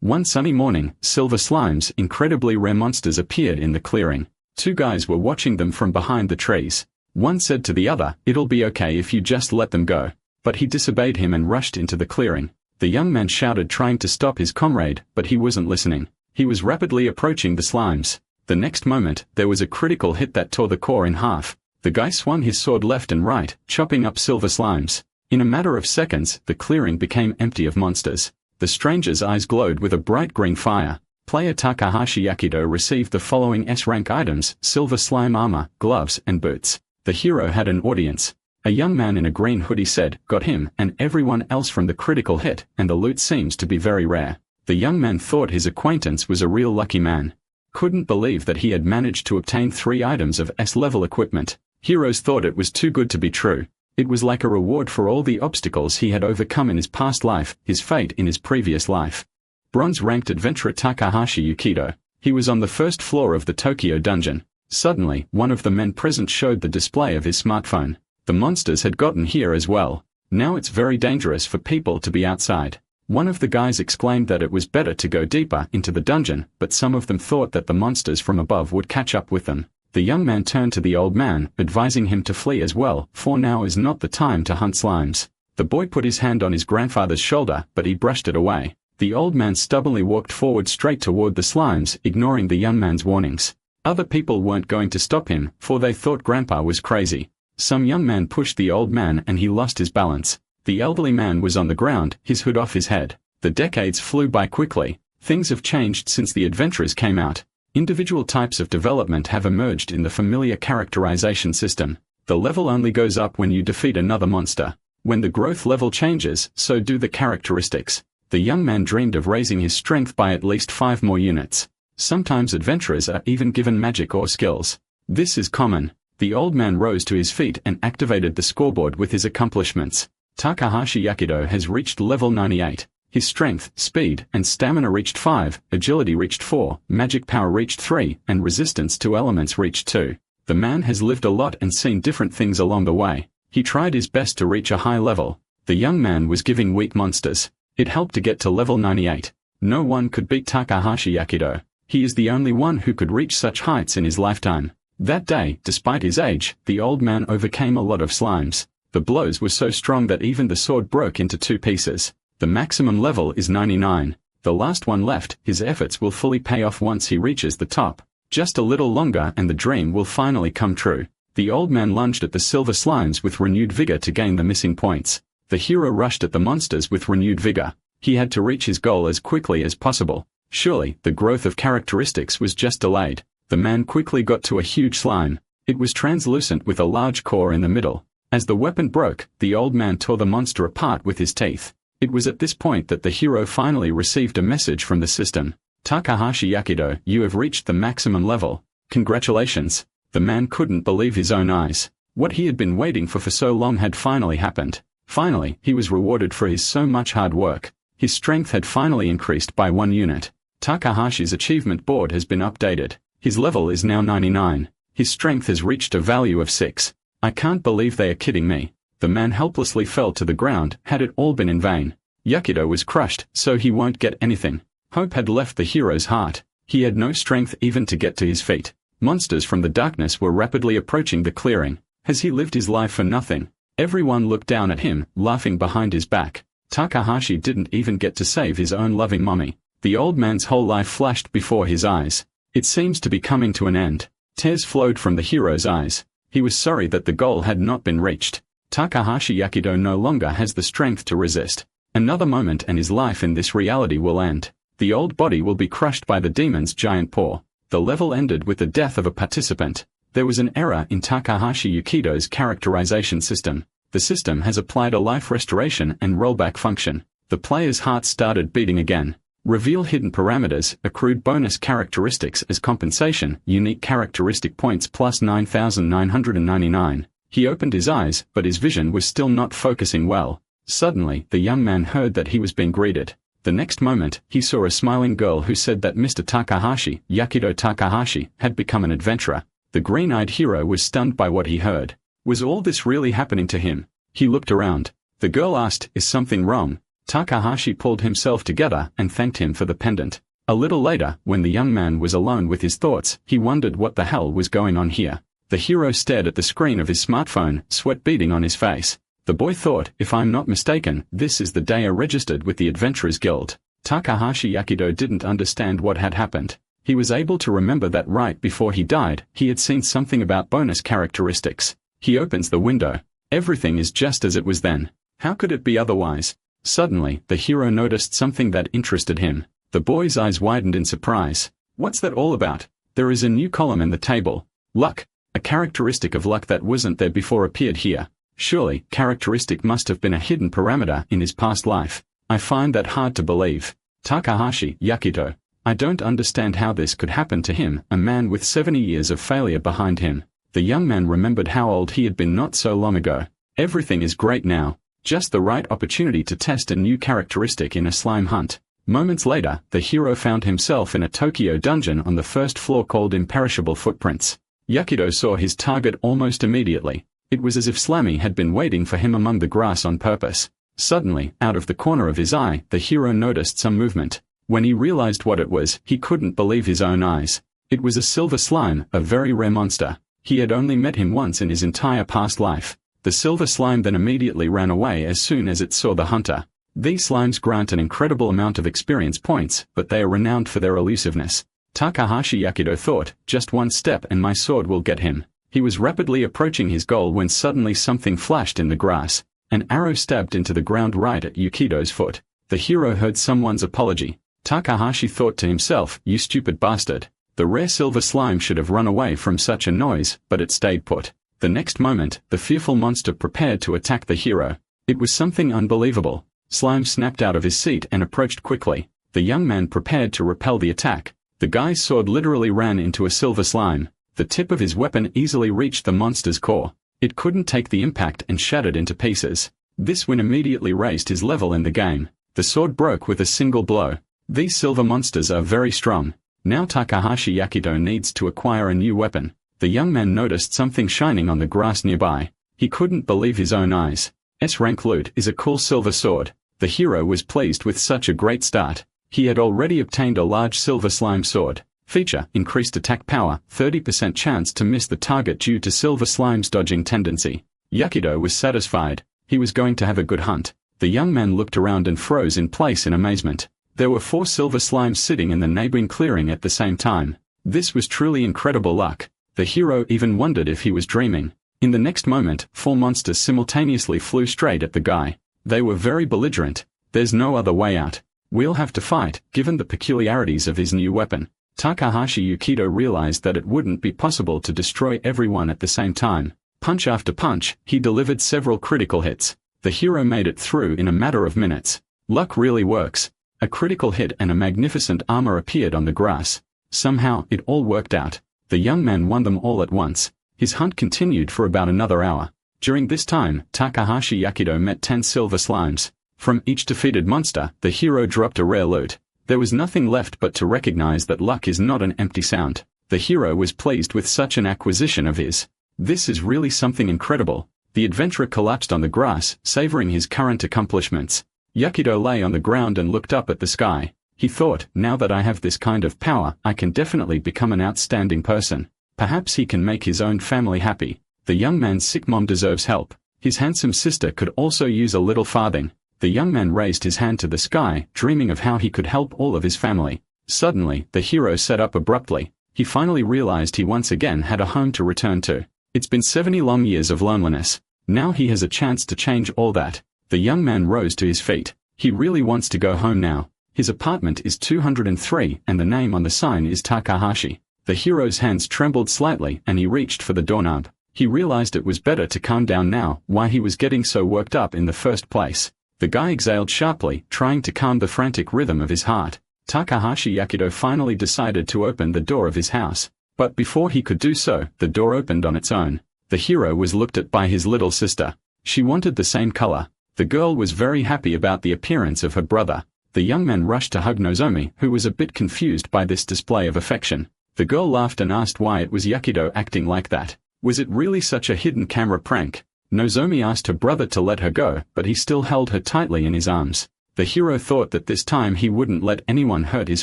One sunny morning, silver slimes, incredibly rare monsters, appeared in the clearing. Two guys were watching them from behind the trees. One said to the other, "It'll be okay if you just let them go." But he disobeyed him and rushed into the clearing. The young man shouted, trying to stop his comrade, but he wasn't listening. He was rapidly approaching the slimes. The next moment, there was a critical hit that tore the core in half. The guy swung his sword left and right, chopping up silver slimes. In a matter of seconds, the clearing became empty of monsters. The stranger's eyes glowed with a bright green fire. Player Takahashi Yakido received the following S-rank items: silver slime armor, gloves, and boots. The hero had an audience. A young man in a green hoodie said, "Got him and everyone else from the critical hit, and the loot seems to be very rare." The young man thought his acquaintance was a real lucky man. Couldn't believe that he had managed to obtain 3 items of S-level equipment. Heroes thought it was too good to be true. It was like a reward for all the obstacles he had overcome in his past life, his fate in his previous life. Bronze-ranked adventurer Takahashi Yakido. He was on the first floor of the Tokyo dungeon. Suddenly, one of the men present showed the display of his smartphone. The monsters had gotten here as well. Now it's very dangerous for people to be outside. One of the guys exclaimed that it was better to go deeper into the dungeon, but some of them thought that the monsters from above would catch up with them. The young man turned to the old man, advising him to flee as well, for now is not the time to hunt slimes. The boy put his hand on his grandfather's shoulder, but he brushed it away. The old man stubbornly walked forward straight toward the slimes, ignoring the young man's warnings. Other people weren't going to stop him, for they thought Grandpa was crazy. Some young man pushed the old man and he lost his balance. The elderly man was on the ground, his hood off his head. The decades flew by quickly. Things have changed since the adventurers came out. Individual types of development have emerged in the familiar characterization system. The level only goes up when you defeat another monster. When the growth level changes, so do the characteristics. The young man dreamed of raising his strength by at least 5 more units. Sometimes adventurers are even given magic or skills. This is common. The old man rose to his feet and activated the scoreboard with his accomplishments. Takahashi Yakido has reached level 98. His strength, speed, and stamina reached 5, agility reached 4, magic power reached 3, and resistance to elements reached 2. The man has lived a lot and seen different things along the way. He tried his best to reach a high level. The young man was giving weak monsters. It helped to get to level 98. No one could beat Takahashi Yakido. He is the only one who could reach such heights in his lifetime. That day, despite his age, the old man overcame a lot of slimes. The blows were so strong that even the sword broke into 2 pieces. The maximum level is 99. The last one left, his efforts will fully pay off once he reaches the top. Just a little longer and the dream will finally come true. The old man lunged at the silver slimes with renewed vigor to gain the missing points. The hero rushed at the monsters with renewed vigor. He had to reach his goal as quickly as possible. Surely, the growth of characteristics was just delayed. The man quickly got to a huge slime. It was translucent with a large core in the middle. As the weapon broke, the old man tore the monster apart with his teeth. It was at this point that the hero finally received a message from the system. Takahashi Yakido, you have reached the maximum level. Congratulations. The man couldn't believe his own eyes. What he had been waiting for so long had finally happened. Finally, he was rewarded for his so much hard work. His strength had finally increased by 1 unit. Takahashi's achievement board has been updated. His level is now 99. His strength has reached a value of 6. I can't believe they are kidding me. The man helplessly fell to the ground. Had it all been in vain? Yakido was crushed, so he won't get anything. Hope had left the hero's heart. He had no strength even to get to his feet. Monsters from the darkness were rapidly approaching the clearing. Has he lived his life for nothing? Everyone looked down at him, laughing behind his back. Takahashi didn't even get to save his own loving mommy. The old man's whole life flashed before his eyes. It seems to be coming to an end. Tears flowed from the hero's eyes. He was sorry that the goal had not been reached. Takahashi Yakido no longer has the strength to resist. Another moment and his life in this reality will end. The old body will be crushed by the demon's giant paw. The level ended with the death of a participant. There was an error in Takahashi Yakido's characterization system. The system has applied a life restoration and rollback function. The player's heart started beating again. Reveal hidden parameters, accrued bonus characteristics as compensation, unique characteristic points plus 9,999. He opened his eyes, but his vision was still not focusing well. Suddenly, the young man heard that he was being greeted. The next moment, he saw a smiling girl who said that Mr. Takahashi, Yakido Takahashi, had become an adventurer. The green-eyed hero was stunned by what he heard. Was all this really happening to him? He looked around. The girl asked, "Is something wrong?" Takahashi pulled himself together and thanked him for the pendant. A little later, when the young man was alone with his thoughts, he wondered what the hell was going on here. The hero stared at the screen of his smartphone, sweat beading on his face. The boy thought, if I'm not mistaken, this is the day I registered with the Adventurers Guild. Takahashi Yakido didn't understand what had happened. He was able to remember that right before he died, he had seen something about bonus characteristics. He opens the window. Everything is just as it was then. How could it be otherwise? Suddenly, the hero noticed something that interested him. The boy's eyes widened in surprise. What's that all about? There is a new column in the table. Luck. A characteristic of luck that wasn't there before appeared here. Surely, characteristic must have been a hidden parameter in his past life. I find that hard to believe. Takahashi Yakido. I don't understand how this could happen to him, a man with 70 years of failure behind him. The young man remembered how old he had been not so long ago. Everything is great now. Just the right opportunity to test a new characteristic in a slime hunt. Moments later, the hero found himself in a Tokyo dungeon on the first floor called Imperishable Footprints. Yakido saw his target almost immediately. It was as if Slammy had been waiting for him among the grass on purpose. Suddenly, out of the corner of his eye, the hero noticed some movement. When he realized what it was, he couldn't believe his own eyes. It was a silver slime, a very rare monster. He had only met him once in his entire past life. The silver slime then immediately ran away as soon as it saw the hunter. These slimes grant an incredible amount of experience points, but they are renowned for their elusiveness. Takahashi Yakido thought, just one step and my sword will get him. He was rapidly approaching his goal when suddenly something flashed in the grass. An arrow stabbed into the ground right at Yakido's foot. The hero heard someone's apology. Takahashi thought to himself, you stupid bastard. The rare silver slime should have run away from such a noise, but it stayed put. The next moment, the fearful monster prepared to attack the hero. It was something unbelievable. Slime snapped out of his seat and approached quickly. The young man prepared to repel the attack. The guy's sword literally ran into a silver slime. The tip of his weapon easily reached the monster's core. It couldn't take the impact and shattered into pieces. This win immediately raised his level in the game. The sword broke with a single blow. These silver monsters are very strong. Now Takahashi Yakido needs to acquire a new weapon. The young man noticed something shining on the grass nearby. He couldn't believe his own eyes. S-rank loot is a cool silver sword. The hero was pleased with such a great start. He had already obtained a large silver slime sword. Feature, increased attack power, 30% chance to miss the target due to silver slime's dodging tendency. Yakido was satisfied. He was going to have a good hunt. The young man looked around and froze in place in amazement. There were 4 silver slimes sitting in the neighboring clearing at the same time. This was truly incredible luck. The hero even wondered if he was dreaming. In the next moment, 4 monsters simultaneously flew straight at the guy. They were very belligerent. There's no other way out. We'll have to fight, given the peculiarities of his new weapon. Takahashi Yakido realized that it wouldn't be possible to destroy everyone at the same time. Punch after punch, he delivered several critical hits. The hero made it through in a matter of minutes. Luck really works. A critical hit and a magnificent armor appeared on the grass. Somehow, it all worked out. The young man won them all at once. His hunt continued for about another hour. During this time, Takahashi Yakido met 10 silver slimes. From each defeated monster, the hero dropped a rare loot. There was nothing left but to recognize that luck is not an empty sound. The hero was pleased with such an acquisition of his. This is really something incredible. The adventurer collapsed on the grass, savoring his current accomplishments. Yakido lay on the ground and looked up at the sky. He thought, now that I have this kind of power, I can definitely become an outstanding person. Perhaps he can make his own family happy. The young man's sick mom deserves help. His handsome sister could also use a little farthing. The young man raised his hand to the sky, dreaming of how he could help all of his family. Suddenly, the hero sat up abruptly. He finally realized he once again had a home to return to. It's been 70 long years of loneliness. Now he has a chance to change all that. The young man rose to his feet. He really wants to go home now. His apartment is 203 and the name on the sign is Takahashi. The hero's hands trembled slightly and he reached for the doorknob. He realized it was better to calm down now, why he was getting so worked up in the first place. The guy exhaled sharply, trying to calm the frantic rhythm of his heart. Takahashi Yakido finally decided to open the door of his house. But before he could do so, the door opened on its own. The hero was looked at by his little sister. She wanted the same color. The girl was very happy about the appearance of her brother. The young man rushed to hug Nozomi, who was a bit confused by this display of affection. The girl laughed and asked why it was Yakido acting like that. Was it really such a hidden camera prank? Nozomi asked her brother to let her go, but he still held her tightly in his arms. The hero thought that this time he wouldn't let anyone hurt his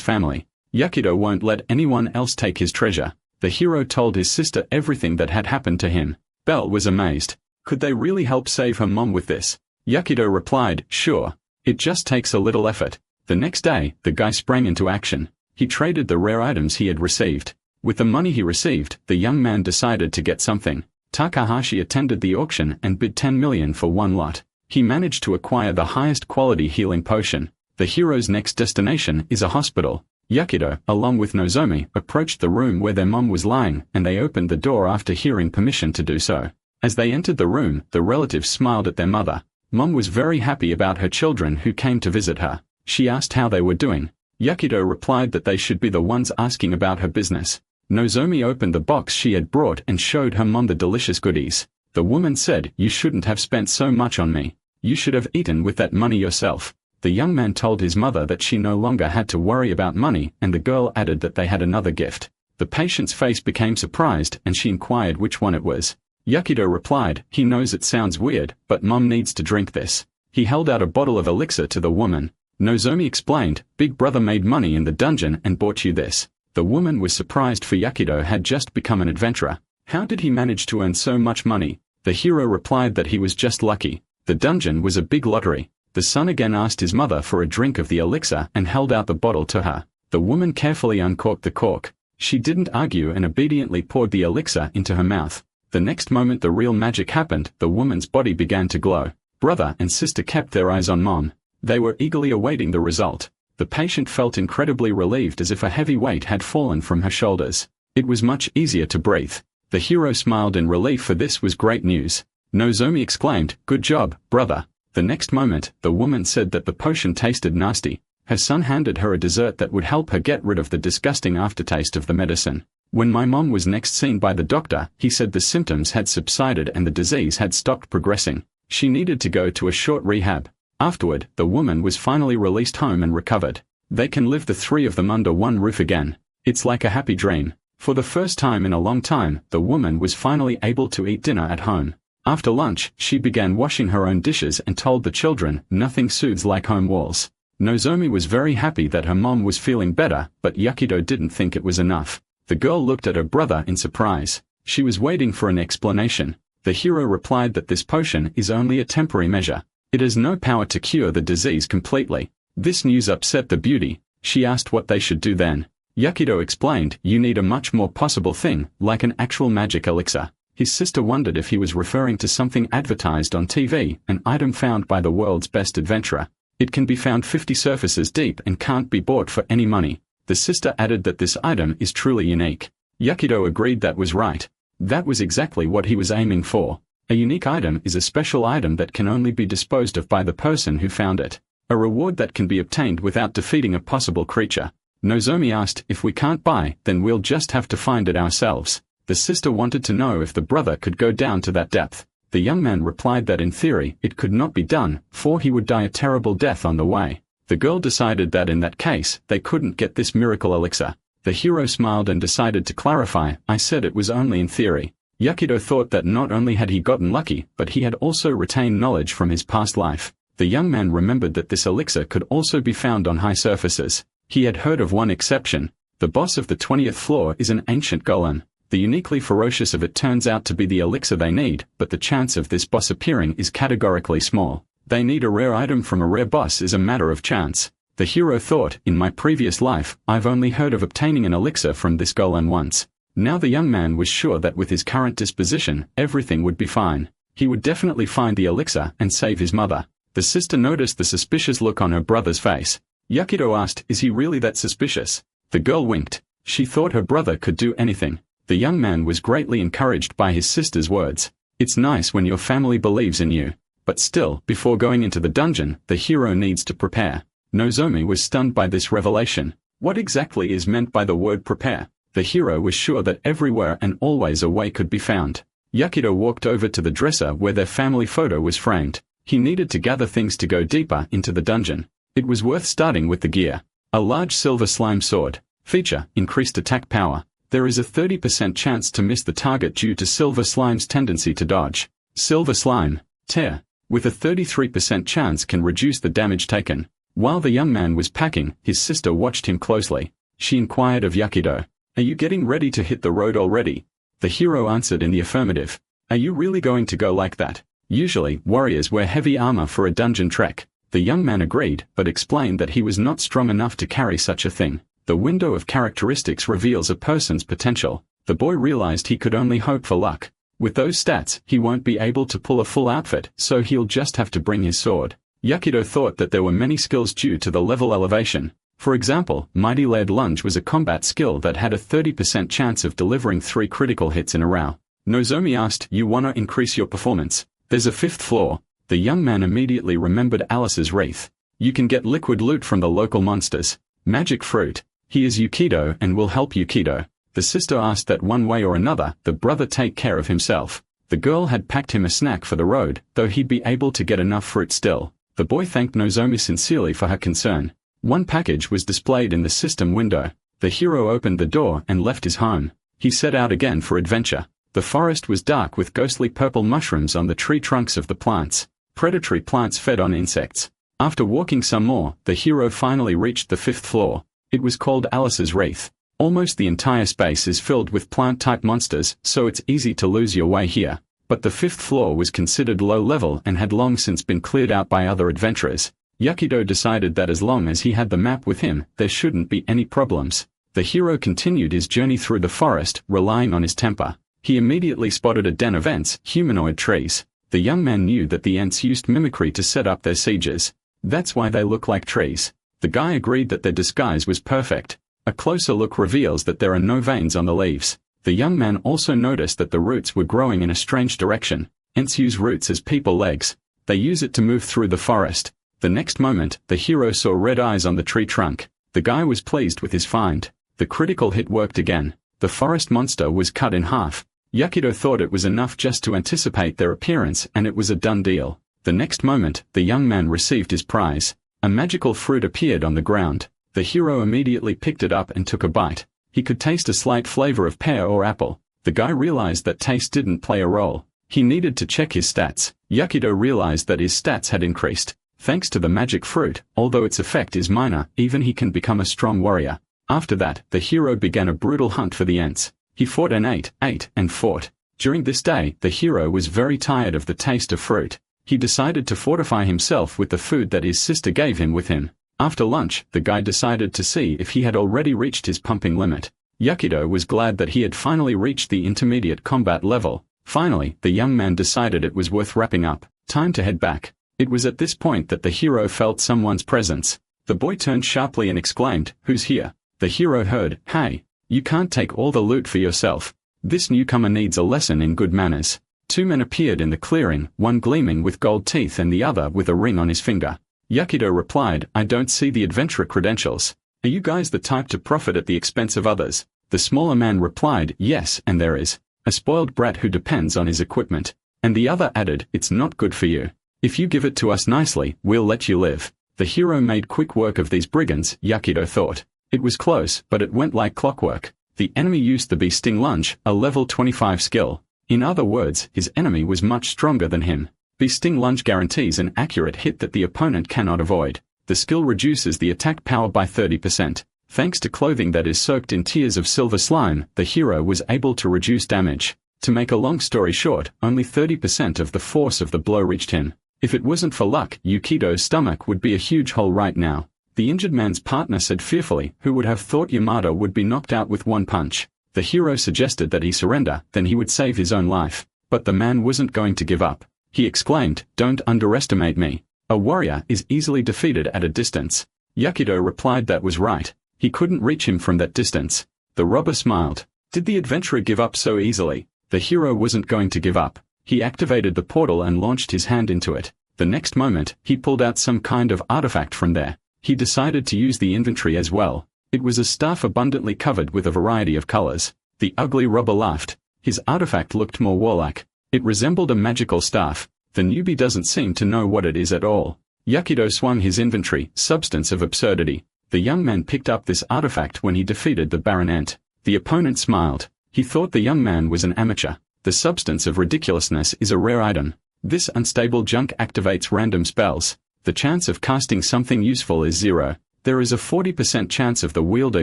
family. Yakido won't let anyone else take his treasure. The hero told his sister everything that had happened to him. Belle was amazed. Could they really help save her mom with this? Yakido replied, sure. It just takes a little effort. The next day, the guy sprang into action. He traded the rare items he had received. With the money he received, the young man decided to get something. Takahashi attended the auction and bid 10 million for one lot. He managed to acquire the highest quality healing potion. The hero's next destination is a hospital. Yakido, along with Nozomi, approached the room where their mom was lying, and they opened the door after hearing permission to do so. As they entered the room, the relatives smiled at their mother. Mom was very happy about her children who came to visit her. She asked how they were doing. Yakido replied that they should be the ones asking about her business. Nozomi opened the box she had brought and showed her mom the delicious goodies. The woman said, "You shouldn't have spent so much on me. You should have eaten with that money yourself." The young man told his mother that she no longer had to worry about money, and the girl added that they had another gift. The patient's face became surprised, and she inquired which one it was. Yakido replied, "He knows it sounds weird, but mom needs to drink this." He held out a bottle of elixir to the woman. Nozomi explained, "Big brother made money in the dungeon and bought you this." The woman was surprised, for Yakido had just become an adventurer. How did he manage to earn so much money? The hero replied that he was just lucky. The dungeon was a big lottery. The son again asked his mother for a drink of the elixir and held out the bottle to her. The woman carefully uncorked the cork. She didn't argue and obediently poured the elixir into her mouth. The next moment the real magic happened. The woman's body began to glow. Brother and sister kept their eyes on mom. They were eagerly awaiting the result. The patient felt incredibly relieved, as if a heavy weight had fallen from her shoulders. It was much easier to breathe. The hero smiled in relief, for this was great news. Nozomi exclaimed, "Good job, brother." The next moment, the woman said that the potion tasted nasty. Her son handed her a dessert that would help her get rid of the disgusting aftertaste of the medicine. When my mom was next seen by the doctor, he said the symptoms had subsided and the disease had stopped progressing. She needed to go to a short rehab. Afterward, the woman was finally released home and recovered. They can live, the three of them, under one roof again. It's like a happy dream. For the first time in a long time, the woman was finally able to eat dinner at home. After lunch, she began washing her own dishes and told the children, "Nothing soothes like home walls." Nozomi was very happy that her mom was feeling better, but Yakido didn't think it was enough. The girl looked at her brother in surprise. She was waiting for an explanation. The hero replied that this potion is only a temporary measure. It has no power to cure the disease completely. This news upset the beauty. She asked what they should do then. Yakido explained, "You need a much more possible thing, like an actual magic elixir." His sister wondered if he was referring to something advertised on TV, an item found by the world's best adventurer. It can be found 50 surfaces deep and can't be bought for any money. The sister added that this item is truly unique. Yakido agreed that was right. That was exactly what he was aiming for. A unique item is a special item that can only be disposed of by the person who found it. A reward that can be obtained without defeating a possible creature. Nozomi asked, "If we can't buy, then we'll just have to find it ourselves." The sister wanted to know if the brother could go down to that depth. The young man replied that in theory it could not be done, for he would die a terrible death on the way. The girl decided that in that case, they couldn't get this miracle elixir. The hero smiled and decided to clarify, "I said it was only in theory." Yakido thought that not only had he gotten lucky, but he had also retained knowledge from his past life. The young man remembered that this elixir could also be found on high surfaces. He had heard of one exception. The boss of the 20th floor is an ancient golem. The uniquely ferocious of it turns out to be the elixir they need, but the chance of this boss appearing is categorically small. They need a rare item from a rare boss is a matter of chance. The hero thought, "In my previous life, I've only heard of obtaining an elixir from this golem once." Now the young man was sure that with his current disposition, everything would be fine. He would definitely find the elixir and save his mother. The sister noticed the suspicious look on her brother's face. Yakido asked, "Is he really that suspicious?" The girl winked. She thought her brother could do anything. The young man was greatly encouraged by his sister's words. It's nice when your family believes in you. But still, before going into the dungeon, the hero needs to prepare. Nozomi was stunned by this revelation. What exactly is meant by the word prepare? The hero was sure that everywhere and always a way could be found. Yakido walked over to the dresser where their family photo was framed. He needed to gather things to go deeper into the dungeon. It was worth starting with the gear. A large silver slime sword. Feature, increased attack power. There is a 30% chance to miss the target due to silver slime's tendency to dodge. Silver slime. Tear. With a 33% chance can reduce the damage taken. While the young man was packing, his sister watched him closely. She inquired of Yakido, "Are you getting ready to hit the road already?" The hero answered in the affirmative. "Are you really going to go like that? Usually, warriors wear heavy armor for a dungeon trek." The young man agreed, but explained that he was not strong enough to carry such a thing. The window of characteristics reveals a person's potential. The boy realized he could only hope for luck. With those stats, he won't be able to pull a full outfit, so he'll just have to bring his sword. Yakido thought that there were many skills due to the level elevation. For example, Mighty Layered Lunge was a combat skill that had a 30% chance of delivering 3 critical hits in a row. Nozomi asked, "You wanna increase your performance? There's a 5th floor." The young man immediately remembered Alice's wreath. "You can get liquid loot from the local monsters. Magic fruit. He is Yukido and will help Yukido." The sister asked that one way or another, the brother take care of himself. The girl had packed him a snack for the road, though he'd be able to get enough fruit still. The boy thanked Nozomi sincerely for her concern. One package was displayed in the system window. The hero opened the door and left his home. He set out again for adventure. The forest was dark with ghostly purple mushrooms on the tree trunks of the plants. Predatory plants fed on insects. After walking some more, the hero finally reached the 5th floor. It was called Alice's Wreath. Almost the entire space is filled with plant-type monsters, so it's easy to lose your way here. But the 5th floor was considered low level and had long since been cleared out by other adventurers. Yakido decided that as long as he had the map with him, there shouldn't be any problems. The hero continued his journey through the forest, relying on his temper. He immediately spotted a den of ants, humanoid trees. The young man knew that the ants used mimicry to set up their sieges. That's why they look like trees. The guy agreed that their disguise was perfect. A closer look reveals that there are no veins on the leaves. The young man also noticed that the roots were growing in a strange direction. Ants use roots as people legs. They use it to move through the forest. The next moment, the hero saw red eyes on the tree trunk. The guy was pleased with his find. The critical hit worked again. The forest monster was cut in half. Yakido thought it was enough just to anticipate their appearance and it was a done deal. The next moment, the young man received his prize. A magical fruit appeared on the ground. The hero immediately picked it up and took a bite. He could taste a slight flavor of pear or apple. The guy realized that taste didn't play a role. He needed to check his stats. Yakido realized that his stats had increased. Thanks to the magic fruit, although its effect is minor, even he can become a strong warrior. After that, the hero began a brutal hunt for the ants. He fought and ate, and fought. During this day, the hero was very tired of the taste of fruit. He decided to fortify himself with the food that his sister gave him with him. After lunch, the guy decided to see if he had already reached his pumping limit. Yakido was glad that he had finally reached the intermediate combat level. Finally, the young man decided it was worth wrapping up. Time to head back. It was at this point that the hero felt someone's presence. The boy turned sharply and exclaimed, "Who's here?" The hero heard, "Hey, you can't take all the loot for yourself. This newcomer needs a lesson in good manners." 2 men appeared in the clearing, one gleaming with gold teeth and the other with a ring on his finger. Yakido replied, "I don't see the adventurer credentials. Are you guys the type to profit at the expense of others?" The smaller man replied, "Yes, and there is a spoiled brat who depends on his equipment." And the other added, "It's not good for you. If you give it to us nicely, we'll let you live." The hero made quick work of these brigands, Yakido thought. It was close, but it went like clockwork. The enemy used the Bee Sting Lunge, a level 25 skill. In other words, his enemy was much stronger than him. Bee Sting Lunge guarantees an accurate hit that the opponent cannot avoid. The skill reduces the attack power by 30%. Thanks to clothing that is soaked in tears of silver slime, the hero was able to reduce damage. To make a long story short, only 30% of the force of the blow reached him. If it wasn't for luck, Yukido's stomach would be a huge hole right now. The injured man's partner said fearfully, "Who would have thought Yamada would be knocked out with one punch?" The hero suggested that he surrender, then he would save his own life. But the man wasn't going to give up. He exclaimed, "Don't underestimate me. A warrior is easily defeated at a distance." Yakido replied that was right. He couldn't reach him from that distance. The robber smiled. Did the adventurer give up so easily? The hero wasn't going to give up. He activated the portal and launched his hand into it. The next moment, he pulled out some kind of artifact from there. He decided to use the inventory as well. It was a staff abundantly covered with a variety of colors. The ugly robber laughed. His artifact looked more warlike. It resembled a magical staff. The newbie doesn't seem to know what it is at all. Yakido swung his inventory, substance of absurdity. The young man picked up this artifact when he defeated the Baron Ant. The opponent smiled. He thought the young man was an amateur. The substance of ridiculousness is a rare item. This unstable junk activates random spells. the chance of casting something useful is 0. There is a 40% chance of the wielder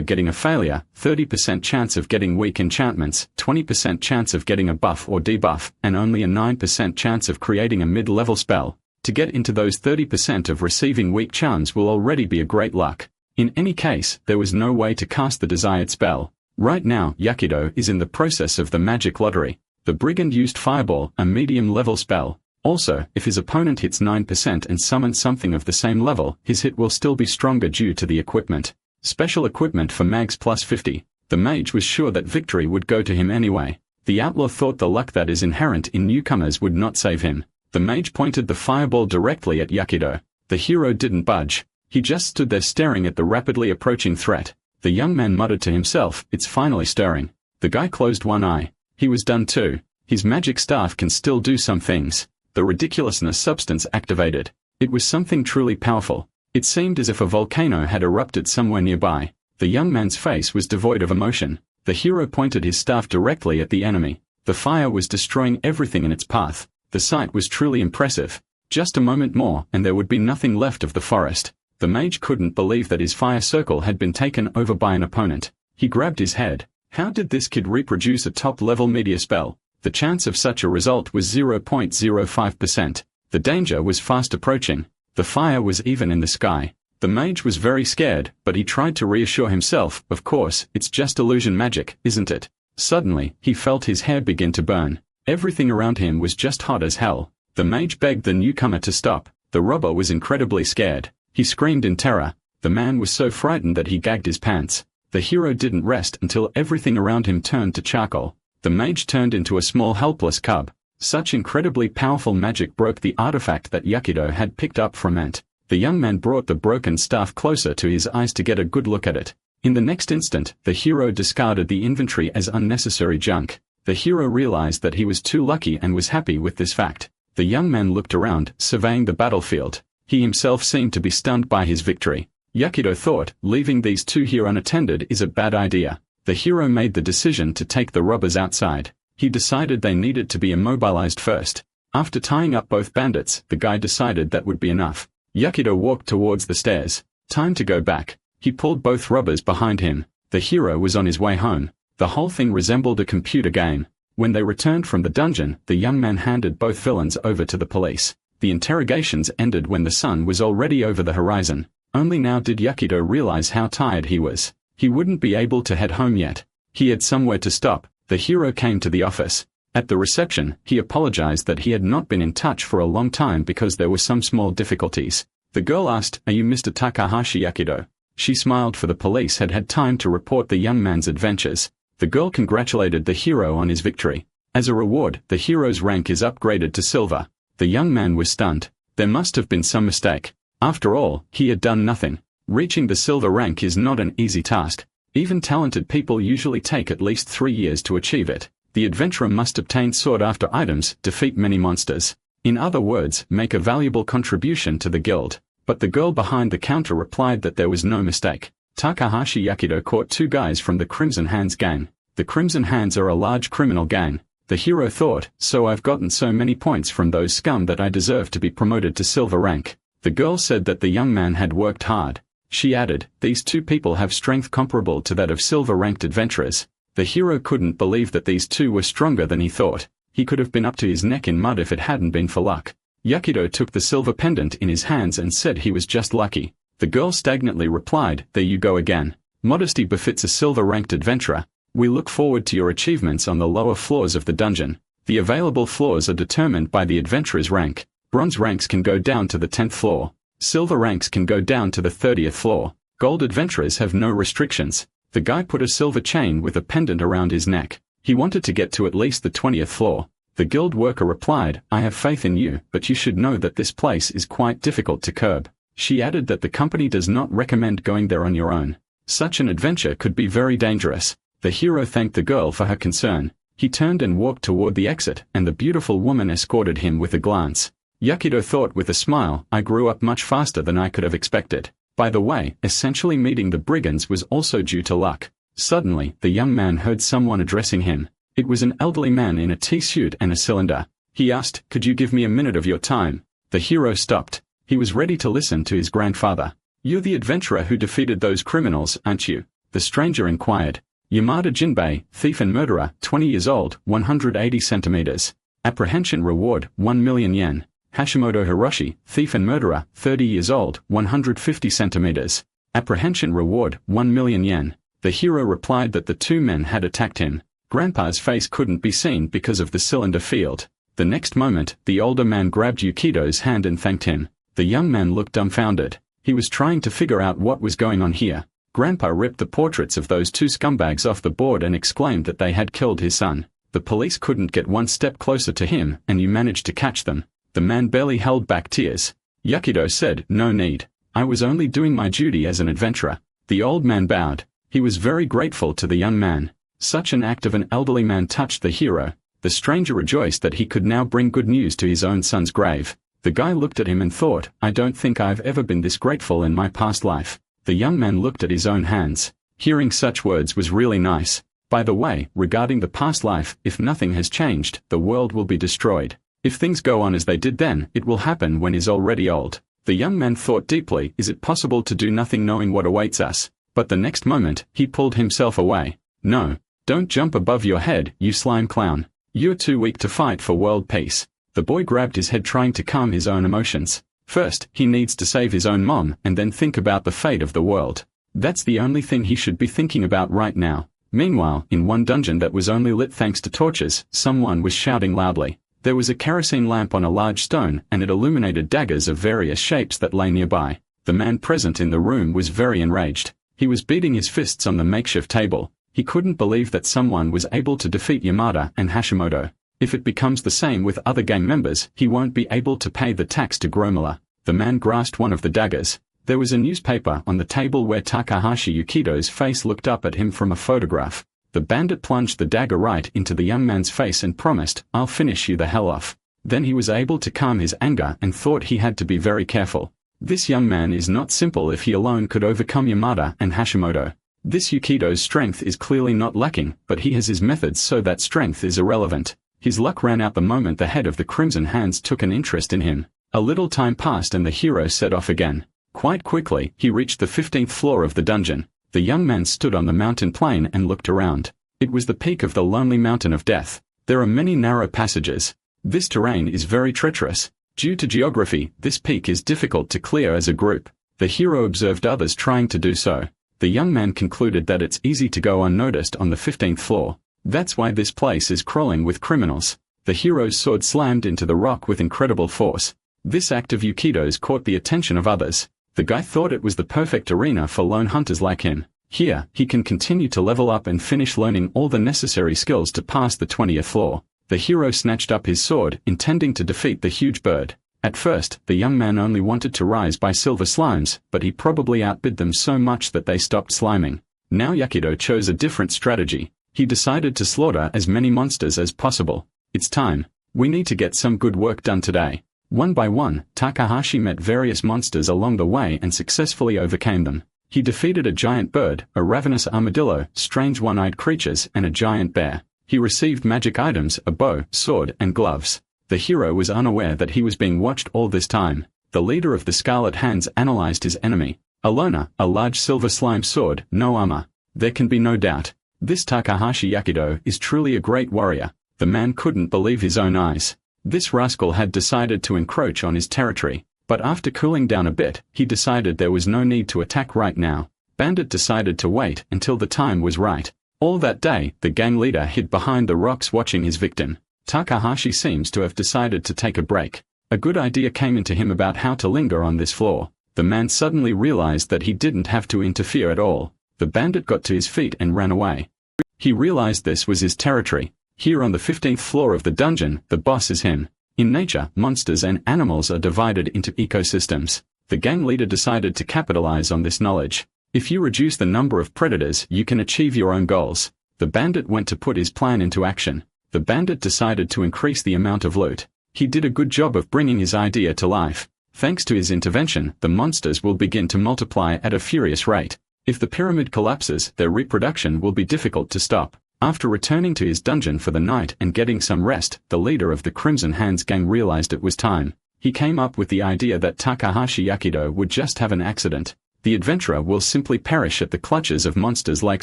getting a failure, 30% chance of getting weak enchantments, 20% chance of getting a buff or debuff, and only a 9% chance of creating a mid-level spell. To get into those 30% of receiving weak charms will already be a great luck. In any case, there was no way to cast the desired spell. Right now, Yahello is in the process of the magic lottery. The brigand used Fireball, a medium-level spell. Also, if his opponent hits 9% and summons something of the same level, his hit will still be stronger due to the equipment. Special equipment for mags plus 50. The mage was sure that victory would go to him anyway. The outlaw thought the luck that is inherent in newcomers would not save him. The mage pointed the fireball directly at Yahello. The hero didn't budge. He just stood there staring at the rapidly approaching threat. The young man muttered to himself, "It's finally stirring." The guy closed one eye. He was done too. His magic staff can still do some things. The ridiculousness substance activated. It was something truly powerful. It seemed as if a volcano had erupted somewhere nearby. The young man's face was devoid of emotion. The hero pointed his staff directly at the enemy. The fire was destroying everything in its path. The sight was truly impressive. Just a moment more, and there would be nothing left of the forest. The mage couldn't believe that his fire circle had been taken over by an opponent. He grabbed his head. How did this kid reproduce a top-level meteor spell? The chance of such a result was 0.05%. The danger was fast approaching. The fire was even in the sky. The mage was very scared, but he tried to reassure himself, "Of course, it's just illusion magic, isn't it?" Suddenly, he felt his hair begin to burn. Everything around him was just hot as hell. The mage begged the newcomer to stop. The robber was incredibly scared. He screamed in terror. The man was so frightened that he gagged his pants. The hero didn't rest until everything around him turned to charcoal. The mage turned into a small helpless cub. Such incredibly powerful magic broke the artifact that Yahello had picked up from Ant. The young man brought the broken staff closer to his eyes to get a good look at it. In the next instant, the hero discarded the inventory as unnecessary junk. The hero realized that he was too lucky and was happy with this fact. The young man looked around, surveying the battlefield. He himself seemed to be stunned by his victory. Yahello thought, leaving these two here unattended is a bad idea. The hero made the decision to take the robbers outside. He decided they needed to be immobilized first. After tying up both bandits, the guy decided that would be enough. Yahello walked towards the stairs. Time to go back. He pulled both robbers behind him. The hero was on his way home. The whole thing resembled a computer game. When they returned from the dungeon, the young man handed both villains over to the police. The interrogations ended when the sun was already over the horizon. Only now did Yahello realize how tired he was. He wouldn't be able to head home yet. He had somewhere to stop. The hero came to the office. At the reception, he apologized that he had not been in touch for a long time because there were some small difficulties. The girl asked, "Are you Mr. Takahashi Yahello?" She smiled, for the police had had time to report the young man's adventures. The girl congratulated the hero on his victory. As a reward, the hero's rank is upgraded to silver. The young man was stunned. There must have been some mistake. After all, he had done nothing. Reaching the silver rank is not an easy task. Even talented people usually take at least 3 years to achieve it. The adventurer must obtain sought-after items, defeat many monsters. In other words, make a valuable contribution to the guild. But the girl behind the counter replied that there was no mistake. Takahashi Yahello caught 2 guys from the Crimson Hands gang. The Crimson Hands are a large criminal gang. The hero thought, "So I've gotten so many points from those scum that I deserve to be promoted to silver rank." The girl said that the young man had worked hard. She added, "These 2 people have strength comparable to that of silver-ranked adventurers." The hero couldn't believe that these 2 were stronger than he thought. He could have been up to his neck in mud if it hadn't been for luck. Yahello took the silver pendant in his hands and said he was just lucky. The girl stagnantly replied, "There you go again. Modesty befits a silver-ranked adventurer. We look forward to your achievements on the lower floors of the dungeon. The available floors are determined by the adventurer's rank. Bronze ranks can go down to the 10th floor. Silver ranks can go down to the 30th floor. Gold adventurers have no restrictions." The guy put a silver chain with a pendant around his neck. He wanted to get to at least the 20th floor. The guild worker replied, "I have faith in you, but you should know that this place is quite difficult to curb." She added that the company does not recommend going there on your own. Such an adventure could be very dangerous. The hero thanked the girl for her concern. He turned and walked toward the exit, and the beautiful woman escorted him with a glance. Yahello thought with a smile, "I grew up much faster than I could have expected." By the way, essentially meeting the brigands was also due to luck. Suddenly, the young man heard someone addressing him. It was an elderly man in a tea suit and a cylinder. He asked, "Could you give me a minute of your time?" The hero stopped. He was ready to listen to his grandfather. "You're the adventurer who defeated those criminals, aren't you?" the stranger inquired. "Yamada Jinbei, thief and murderer, 20 years old, 180 centimeters. Apprehension reward, 1 million yen. Hashimoto Hiroshi, thief and murderer, 30 years old, 150 centimeters. Apprehension reward, 1 million yen. The hero replied that the two men had attacked him. Grandpa's face couldn't be seen because of the cylinder field. The next moment, the older man grabbed Yukido's hand and thanked him. The young man looked dumbfounded. He was trying to figure out what was going on here. Grandpa ripped the portraits of those two scumbags off the board and exclaimed that they had killed his son. The police couldn't get one step closer to him, and you managed to catch them. The man barely held back tears. Yukido said, "No need. I was only doing my duty as an adventurer." The old man bowed. He was very grateful to the young man. Such an act of an elderly man touched the hero. The stranger rejoiced that he could now bring good news to his own son's grave. The guy looked at him and thought, "I don't think I've ever been this grateful in my past life." The young man looked at his own hands. Hearing such words was really nice. By the way, regarding the past life, if nothing has changed, the world will be destroyed. If things go on as they did then, it will happen when he's already old. The young man thought deeply, is it possible to do nothing knowing what awaits us? But the next moment, he pulled himself away. "No. Don't jump above your head, you slime clown. You're too weak to fight for world peace." The boy grabbed his head trying to calm his own emotions. First, he needs to save his own mom and then think about the fate of the world. That's the only thing he should be thinking about right now. Meanwhile, in one dungeon that was only lit thanks to torches, someone was shouting loudly. There was a kerosene lamp on a large stone and it illuminated daggers of various shapes that lay nearby. The man present in the room was very enraged. He was beating his fists on the makeshift table. He couldn't believe that someone was able to defeat Yamada and Hashimoto. If it becomes the same with other gang members, he won't be able to pay the tax to Gromala. The man grasped one of the daggers. There was a newspaper on the table where Takahashi Yukido's face looked up at him from a photograph. The bandit plunged the dagger right into the young man's face and promised, "I'll finish you the hell off." Then he was able to calm his anger and thought he had to be very careful. This young man is not simple if he alone could overcome Yamada and Hashimoto. This Yukido's strength is clearly not lacking, but he has his methods so that strength is irrelevant. His luck ran out the moment the head of the Crimson Hands took an interest in him. A little time passed and the hero set off again. Quite quickly, he reached the 15th floor of the dungeon. The young man stood on the mountain plain and looked around. It was the peak of the lonely mountain of death. There are many narrow passages. This terrain is very treacherous. Due to geography, this peak is difficult to clear as a group. The hero observed others trying to do so. The young man concluded that it's easy to go unnoticed on the 15th floor. That's why this place is crawling with criminals. The hero's sword slammed into the rock with incredible force. This act of Yukido's caught the attention of others. The guy thought it was the perfect arena for lone hunters like him. Here, he can continue to level up and finish learning all the necessary skills to pass the 20th floor. The hero snatched up his sword, intending to defeat the huge bird. At first, the young man only wanted to rise by silver slimes, but he probably outbid them so much that they stopped sliming. Now Yukido chose a different strategy. He decided to slaughter as many monsters as possible. It's time. We need to get some good work done today. One by one, Takahashi met various monsters along the way and successfully overcame them. He defeated a giant bird, a ravenous armadillo, strange one-eyed creatures, and a giant bear. He received magic items, a bow, sword, and gloves. The hero was unaware that he was being watched all this time. The leader of the Scarlet Hands analyzed his enemy. Alona, a large silver slime sword, no armor. There can be no doubt. This Takahashi Yukido is truly a great warrior. The man couldn't believe his own eyes. This rascal had decided to encroach on his territory, but after cooling down a bit, he decided there was no need to attack right now. Bandit decided to wait until the time was right. All that day, the gang leader hid behind the rocks watching his victim. Takahashi seems to have decided to take a break. A good idea came into him about how to linger on this floor. The man suddenly realized that he didn't have to interfere at all. The bandit got to his feet and ran away. He realized this was his territory. Here on the 15th floor of the dungeon, the boss is him. In nature, monsters and animals are divided into ecosystems. The gang leader decided to capitalize on this knowledge. If you reduce the number of predators, you can achieve your own goals. The bandit went to put his plan into action. The bandit decided to increase the amount of loot. He did a good job of bringing his idea to life. Thanks to his intervention, the monsters will begin to multiply at a furious rate. If the pyramid collapses, their reproduction will be difficult to stop. After returning to his dungeon for the night and getting some rest, the leader of the Crimson Hands gang realized it was time. He came up with the idea that Takahashi Yakido would just have an accident. The adventurer will simply perish at the clutches of monsters like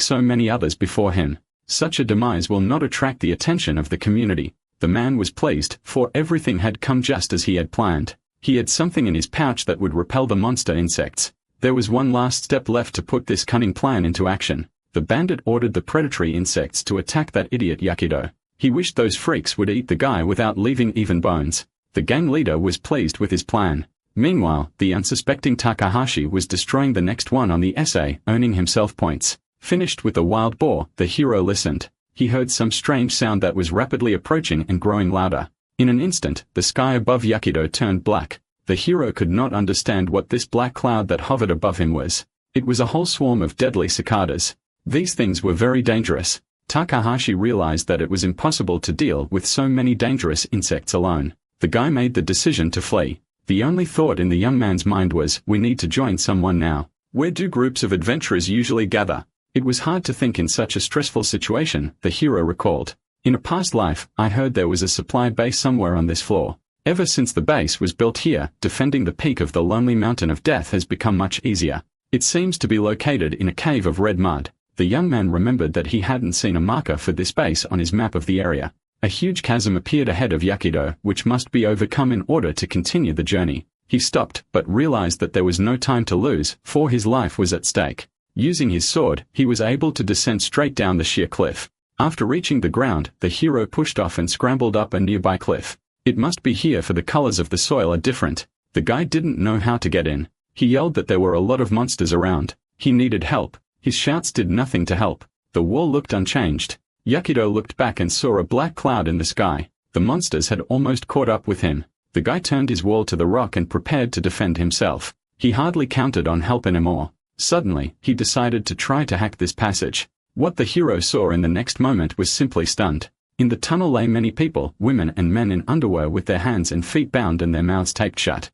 so many others before him. Such a demise will not attract the attention of the community. The man was pleased, for everything had come just as he had planned. He had something in his pouch that would repel the monster insects. There was one last step left to put this cunning plan into action. The bandit ordered the predatory insects to attack that idiot Yakido. He wished those freaks would eat the guy without leaving even bones. The gang leader was pleased with his plan. Meanwhile, the unsuspecting Takahashi was destroying the next one on the essay, earning himself points. Finished with the wild boar, the hero listened. He heard some strange sound that was rapidly approaching and growing louder. In an instant, the sky above Yakido turned black. The hero could not understand what this black cloud that hovered above him was. It was a whole swarm of deadly cicadas. These things were very dangerous. Takahashi realized that it was impossible to deal with so many dangerous insects alone. The guy made the decision to flee. The only thought in the young man's mind was, we need to join someone now. Where do groups of adventurers usually gather? It was hard to think in such a stressful situation, the hero recalled. In a past life, I heard there was a supply base somewhere on this floor. Ever since the base was built here, defending the peak of the lonely mountain of death has become much easier. It seems to be located in a cave of red mud. The young man remembered that he hadn't seen a marker for this base on his map of the area. A huge chasm appeared ahead of Yakido, which must be overcome in order to continue the journey. He stopped, but realized that there was no time to lose, for his life was at stake. Using his sword, he was able to descend straight down the sheer cliff. After reaching the ground, the hero pushed off and scrambled up a nearby cliff. It must be here, for the colors of the soil are different. The guy didn't know how to get in. He yelled that there were a lot of monsters around. He needed help. His shouts did nothing to help. The wall looked unchanged. Yakido looked back and saw a black cloud in the sky. The monsters had almost caught up with him. The guy turned his wall to the rock and prepared to defend himself. He hardly counted on help anymore. Suddenly, he decided to try to hack this passage. What the hero saw in the next moment was simply stunned. In the tunnel lay many people, women and men in underwear with their hands and feet bound and their mouths taped shut.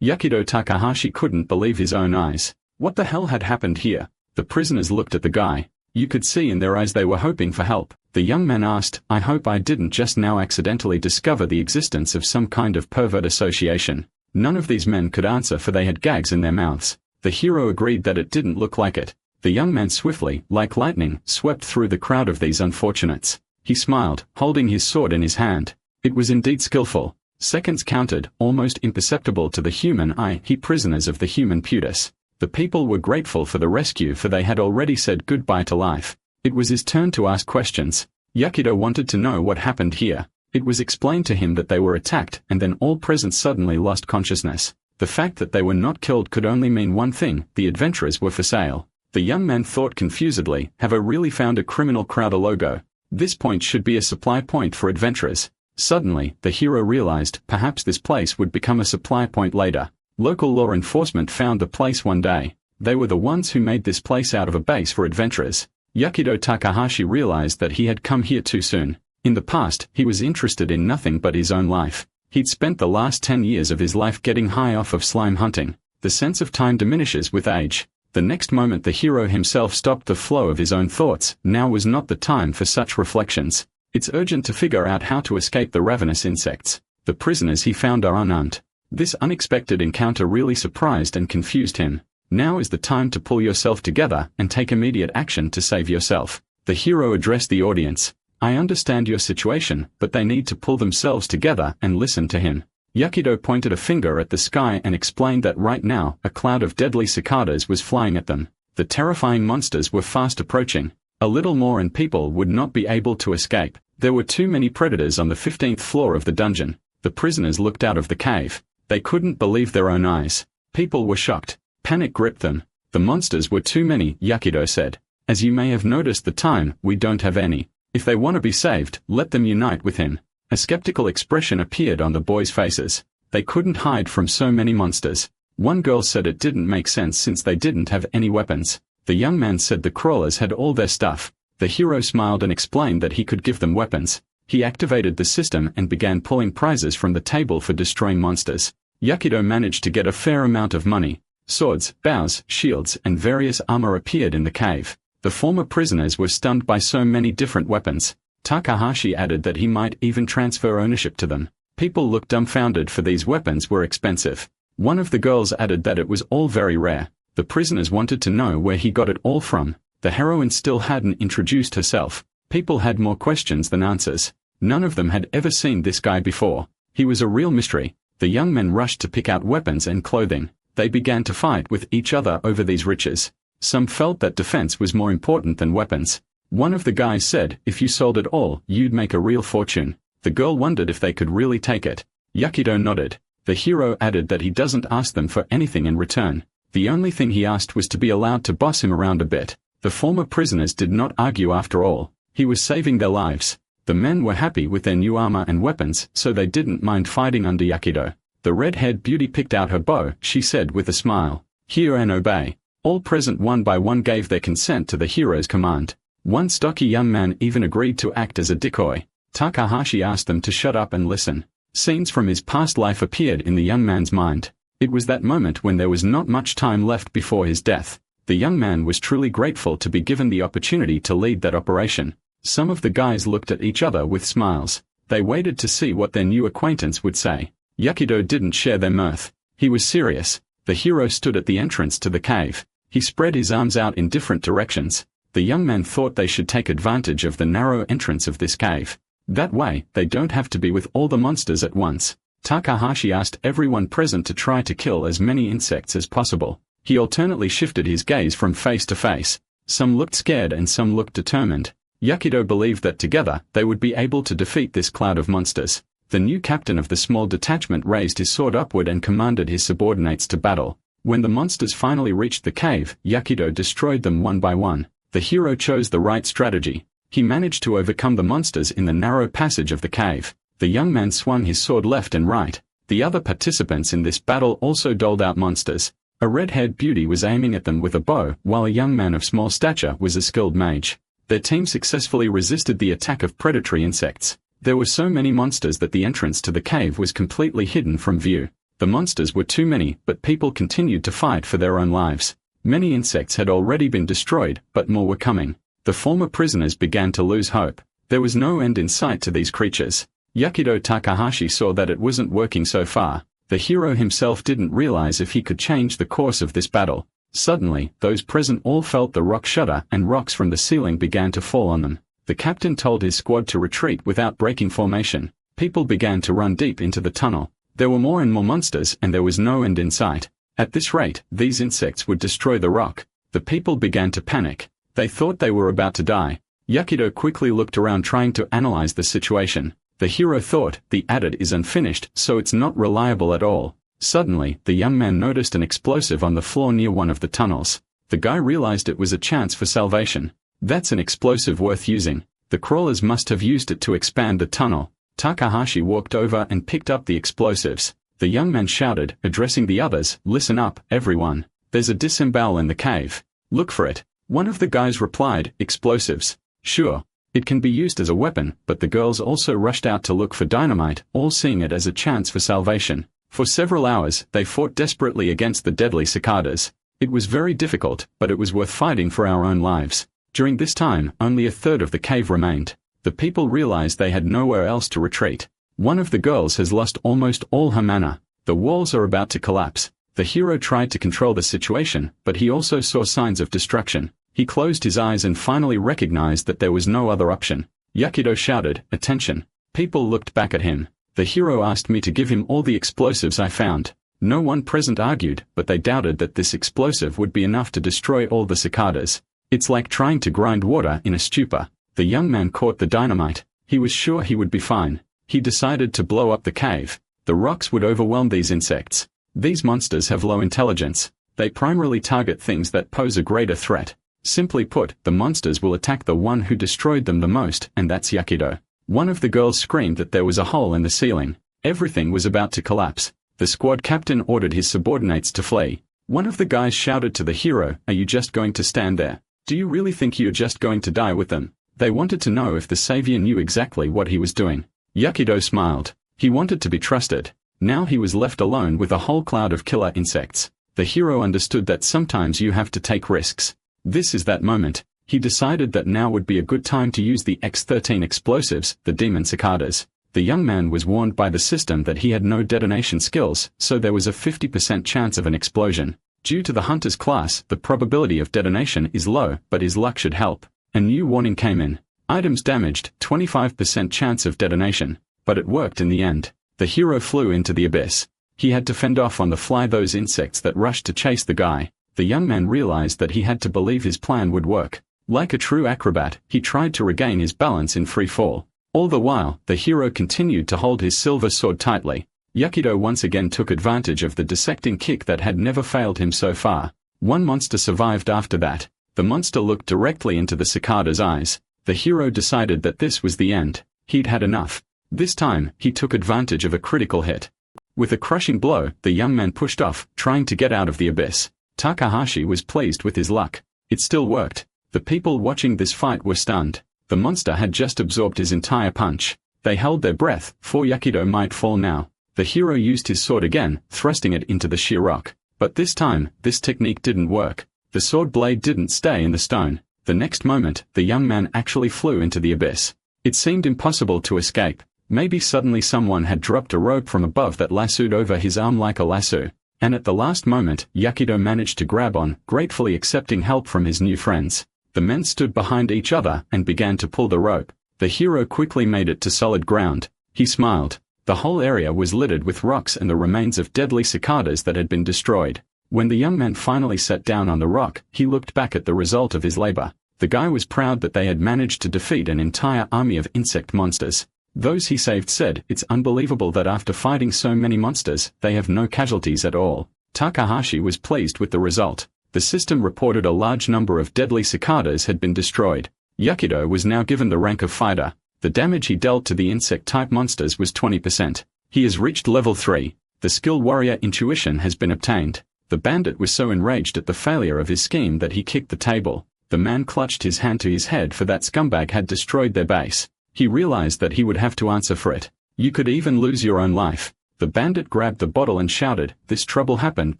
Yakido Takahashi couldn't believe his own eyes. What the hell had happened here? The prisoners looked at the guy. You could see in their eyes they were hoping for help. The young man asked, I hope I didn't just now accidentally discover the existence of some kind of pervert association. None of these men could answer, for they had gags in their mouths. The hero agreed that it didn't look like it. The young man swiftly, like lightning, swept through the crowd of these unfortunates. He smiled, holding his sword in his hand. It was indeed skillful. Seconds counted, almost imperceptible to the human eye. He prisoners of the human pudus. The people were grateful for the rescue, for they had already said goodbye to life. It was his turn to ask questions. Yakido wanted to know what happened here. It was explained to him that they were attacked, and then all present suddenly lost consciousness. The fact that they were not killed could only mean one thing: the adventurers were for sale. The young man thought confusedly, have I really found a criminal crowder logo? This point should be a supply point for adventurers. Suddenly, the hero realized, perhaps this place would become a supply point later. Local law enforcement found the place one day. They were the ones who made this place out of a base for adventurers. Yakido Takahashi realized that he had come here too soon. In the past, he was interested in nothing but his own life. He'd spent the last 10 years of his life getting high off of slime hunting. The sense of time diminishes with age. The next moment the hero himself stopped the flow of his own thoughts. Now was not the time for such reflections. It's urgent to figure out how to escape the ravenous insects. The prisoners he found are unarmed. This unexpected encounter really surprised and confused him. Now is the time to pull yourself together and take immediate action to save yourself. The hero addressed the audience. I understand your situation, but they need to pull themselves together and listen to him. Yakido pointed a finger at the sky and explained that right now, a cloud of deadly cicadas was flying at them. The terrifying monsters were fast approaching. A little more and people would not be able to escape. There were too many predators on the 15th floor of the dungeon. The prisoners looked out of the cave. They couldn't believe their own eyes. People were shocked. Panic gripped them. The monsters were too many, Yakido said. As you may have noticed, the time, we don't have any. If they want to be saved, let them unite with him. A skeptical expression appeared on the boys' faces. They couldn't hide from so many monsters. One girl said it didn't make sense since they didn't have any weapons. The young man said the crawlers had all their stuff. The hero smiled and explained that he could give them weapons. He activated the system and began pulling prizes from the table for destroying monsters. Yakido managed to get a fair amount of money. Swords, bows, shields, and various armor appeared in the cave. The former prisoners were stunned by so many different weapons. Takahashi added that he might even transfer ownership to them. People looked dumbfounded, for these weapons were expensive. One of the girls added that it was all very rare. The prisoners wanted to know where he got it all from. The heroine still hadn't introduced herself. People had more questions than answers. None of them had ever seen this guy before. He was a real mystery. The young men rushed to pick out weapons and clothing. They began to fight with each other over these riches. Some felt that defense was more important than weapons. One of the guys said, if you sold it all, you'd make a real fortune. The girl wondered if they could really take it. Yahello nodded. The hero added that he doesn't ask them for anything in return. The only thing he asked was to be allowed to boss him around a bit. The former prisoners did not argue after all. He was saving their lives. The men were happy with their new armor and weapons, so they didn't mind fighting under Yahello. The red-haired beauty picked out her bow, she said with a smile. Hear and obey. All present one by one gave their consent to the hero's command. One stocky young man even agreed to act as a decoy. Takahashi asked them to shut up and listen. Scenes from his past life appeared in the young man's mind. It was that moment when there was not much time left before his death. The young man was truly grateful to be given the opportunity to lead that operation. Some of the guys looked at each other with smiles. They waited to see what their new acquaintance would say. Yahello didn't share their mirth. He was serious. The hero stood at the entrance to the cave. He spread his arms out in different directions. The young man thought they should take advantage of the narrow entrance of this cave. That way, they don't have to be with all the monsters at once. Takahashi asked everyone present to try to kill as many insects as possible. He alternately shifted his gaze from face to face. Some looked scared and some looked determined. Yahello believed that together, they would be able to defeat this cloud of monsters. The new captain of the small detachment raised his sword upward and commanded his subordinates to battle. When the monsters finally reached the cave, Yahello destroyed them one by one. The hero chose the right strategy. He managed to overcome the monsters in the narrow passage of the cave. The young man swung his sword left and right. The other participants in this battle also doled out monsters. A red-haired beauty was aiming at them with a bow, while a young man of small stature was a skilled mage. Their team successfully resisted the attack of predatory insects. There were so many monsters that the entrance to the cave was completely hidden from view. The monsters were too many, but people continued to fight for their own lives. Many insects had already been destroyed, but more were coming. The former prisoners began to lose hope. There was no end in sight to these creatures. Yahello Takahashi saw that it wasn't working so far. The hero himself didn't realize if he could change the course of this battle. Suddenly, those present all felt the rock shudder and rocks from the ceiling began to fall on them. The captain told his squad to retreat without breaking formation. People began to run deep into the tunnel. There were more and more monsters and there was no end in sight. At this rate, these insects would destroy the rock. The people began to panic. They thought they were about to die. Yahello quickly looked around trying to analyze the situation. The hero thought, the adit is unfinished, so it's not reliable at all. Suddenly, the young man noticed an explosive on the floor near one of the tunnels. The guy realized it was a chance for salvation. That's an explosive worth using. The crawlers must have used it to expand the tunnel. Takahashi walked over and picked up the explosives. The young man shouted, addressing the others, listen up, everyone. There's a disembowel in the cave. Look for it. One of the guys replied, explosives. Sure. It can be used as a weapon, but the girls also rushed out to look for dynamite, all seeing it as a chance for salvation. For several hours, they fought desperately against the deadly cicadas. It was very difficult, but it was worth fighting for our own lives. During this time, only a third of the cave remained. The people realized they had nowhere else to retreat. One of the girls has lost almost all her mana. The walls are about to collapse. The hero tried to control the situation, but he also saw signs of destruction. He closed his eyes and finally recognized that there was no other option. Yahello shouted, attention. People looked back at him. The hero asked me to give him all the explosives I found. No one present argued, but they doubted that this explosive would be enough to destroy all the cicadas. It's like trying to grind water in a stupor. The young man caught the dynamite. He was sure he would be fine. He decided to blow up the cave. The rocks would overwhelm these insects. These monsters have low intelligence. They primarily target things that pose a greater threat. Simply put, the monsters will attack the one who destroyed them the most, and that's Yahello. One of the girls screamed that there was a hole in the ceiling. Everything was about to collapse. The squad captain ordered his subordinates to flee. One of the guys shouted to the hero, are you just going to stand there? Do you really think you're just going to die with them? They wanted to know if the savior knew exactly what he was doing. Yahello smiled. He wanted to be trusted. Now he was left alone with a whole cloud of killer insects. The hero understood that sometimes you have to take risks. This is that moment. He decided that now would be a good time to use the X-13 explosives, the demon cicadas. The young man was warned by the system that he had no detonation skills, so there was a 50% chance of an explosion. Due to the hunter's class, the probability of detonation is low, but his luck should help. A new warning came in. Items damaged, 25% chance of detonation. But it worked in the end. The hero flew into the abyss. He had to fend off on the fly those insects that rushed to chase the guy. The young man realized that he had to believe his plan would work. Like a true acrobat, he tried to regain his balance in free fall. All the while, the hero continued to hold his silver sword tightly. Yahello once again took advantage of the dissecting kick that had never failed him so far. One monster survived after that. The monster looked directly into the cicada's eyes. The hero decided that this was the end. He'd had enough. This time, he took advantage of a critical hit. With a crushing blow, the young man pushed off, trying to get out of the abyss. Takahashi was pleased with his luck. It still worked. The people watching this fight were stunned. The monster had just absorbed his entire punch. They held their breath, for Yahello might fall now. The hero used his sword again, thrusting it into the sheer rock. But this time, this technique didn't work. The sword blade didn't stay in the stone. The next moment, the young man actually flew into the abyss. It seemed impossible to escape. Maybe suddenly someone had dropped a rope from above that lassoed over his arm like a lasso. And at the last moment, Yahello managed to grab on, gratefully accepting help from his new friends. The men stood behind each other and began to pull the rope. The hero quickly made it to solid ground. He smiled. The whole area was littered with rocks and the remains of deadly cicadas that had been destroyed. When the young man finally sat down on the rock, he looked back at the result of his labor. The guy was proud that they had managed to defeat an entire army of insect monsters. Those he saved said, "It's unbelievable that after fighting so many monsters, they have no casualties at all." Takahashi was pleased with the result. The system reported a large number of deadly cicadas had been destroyed. Yahello was now given the rank of fighter. The damage he dealt to the insect-type monsters was 20%. He has reached level 3. The skill warrior intuition has been obtained. The bandit was so enraged at the failure of his scheme that he kicked the table. The man clutched his hand to his head, for that scumbag had destroyed their base. He realized that he would have to answer for it. You could even lose your own life. The bandit grabbed the bottle and shouted, "This trouble happened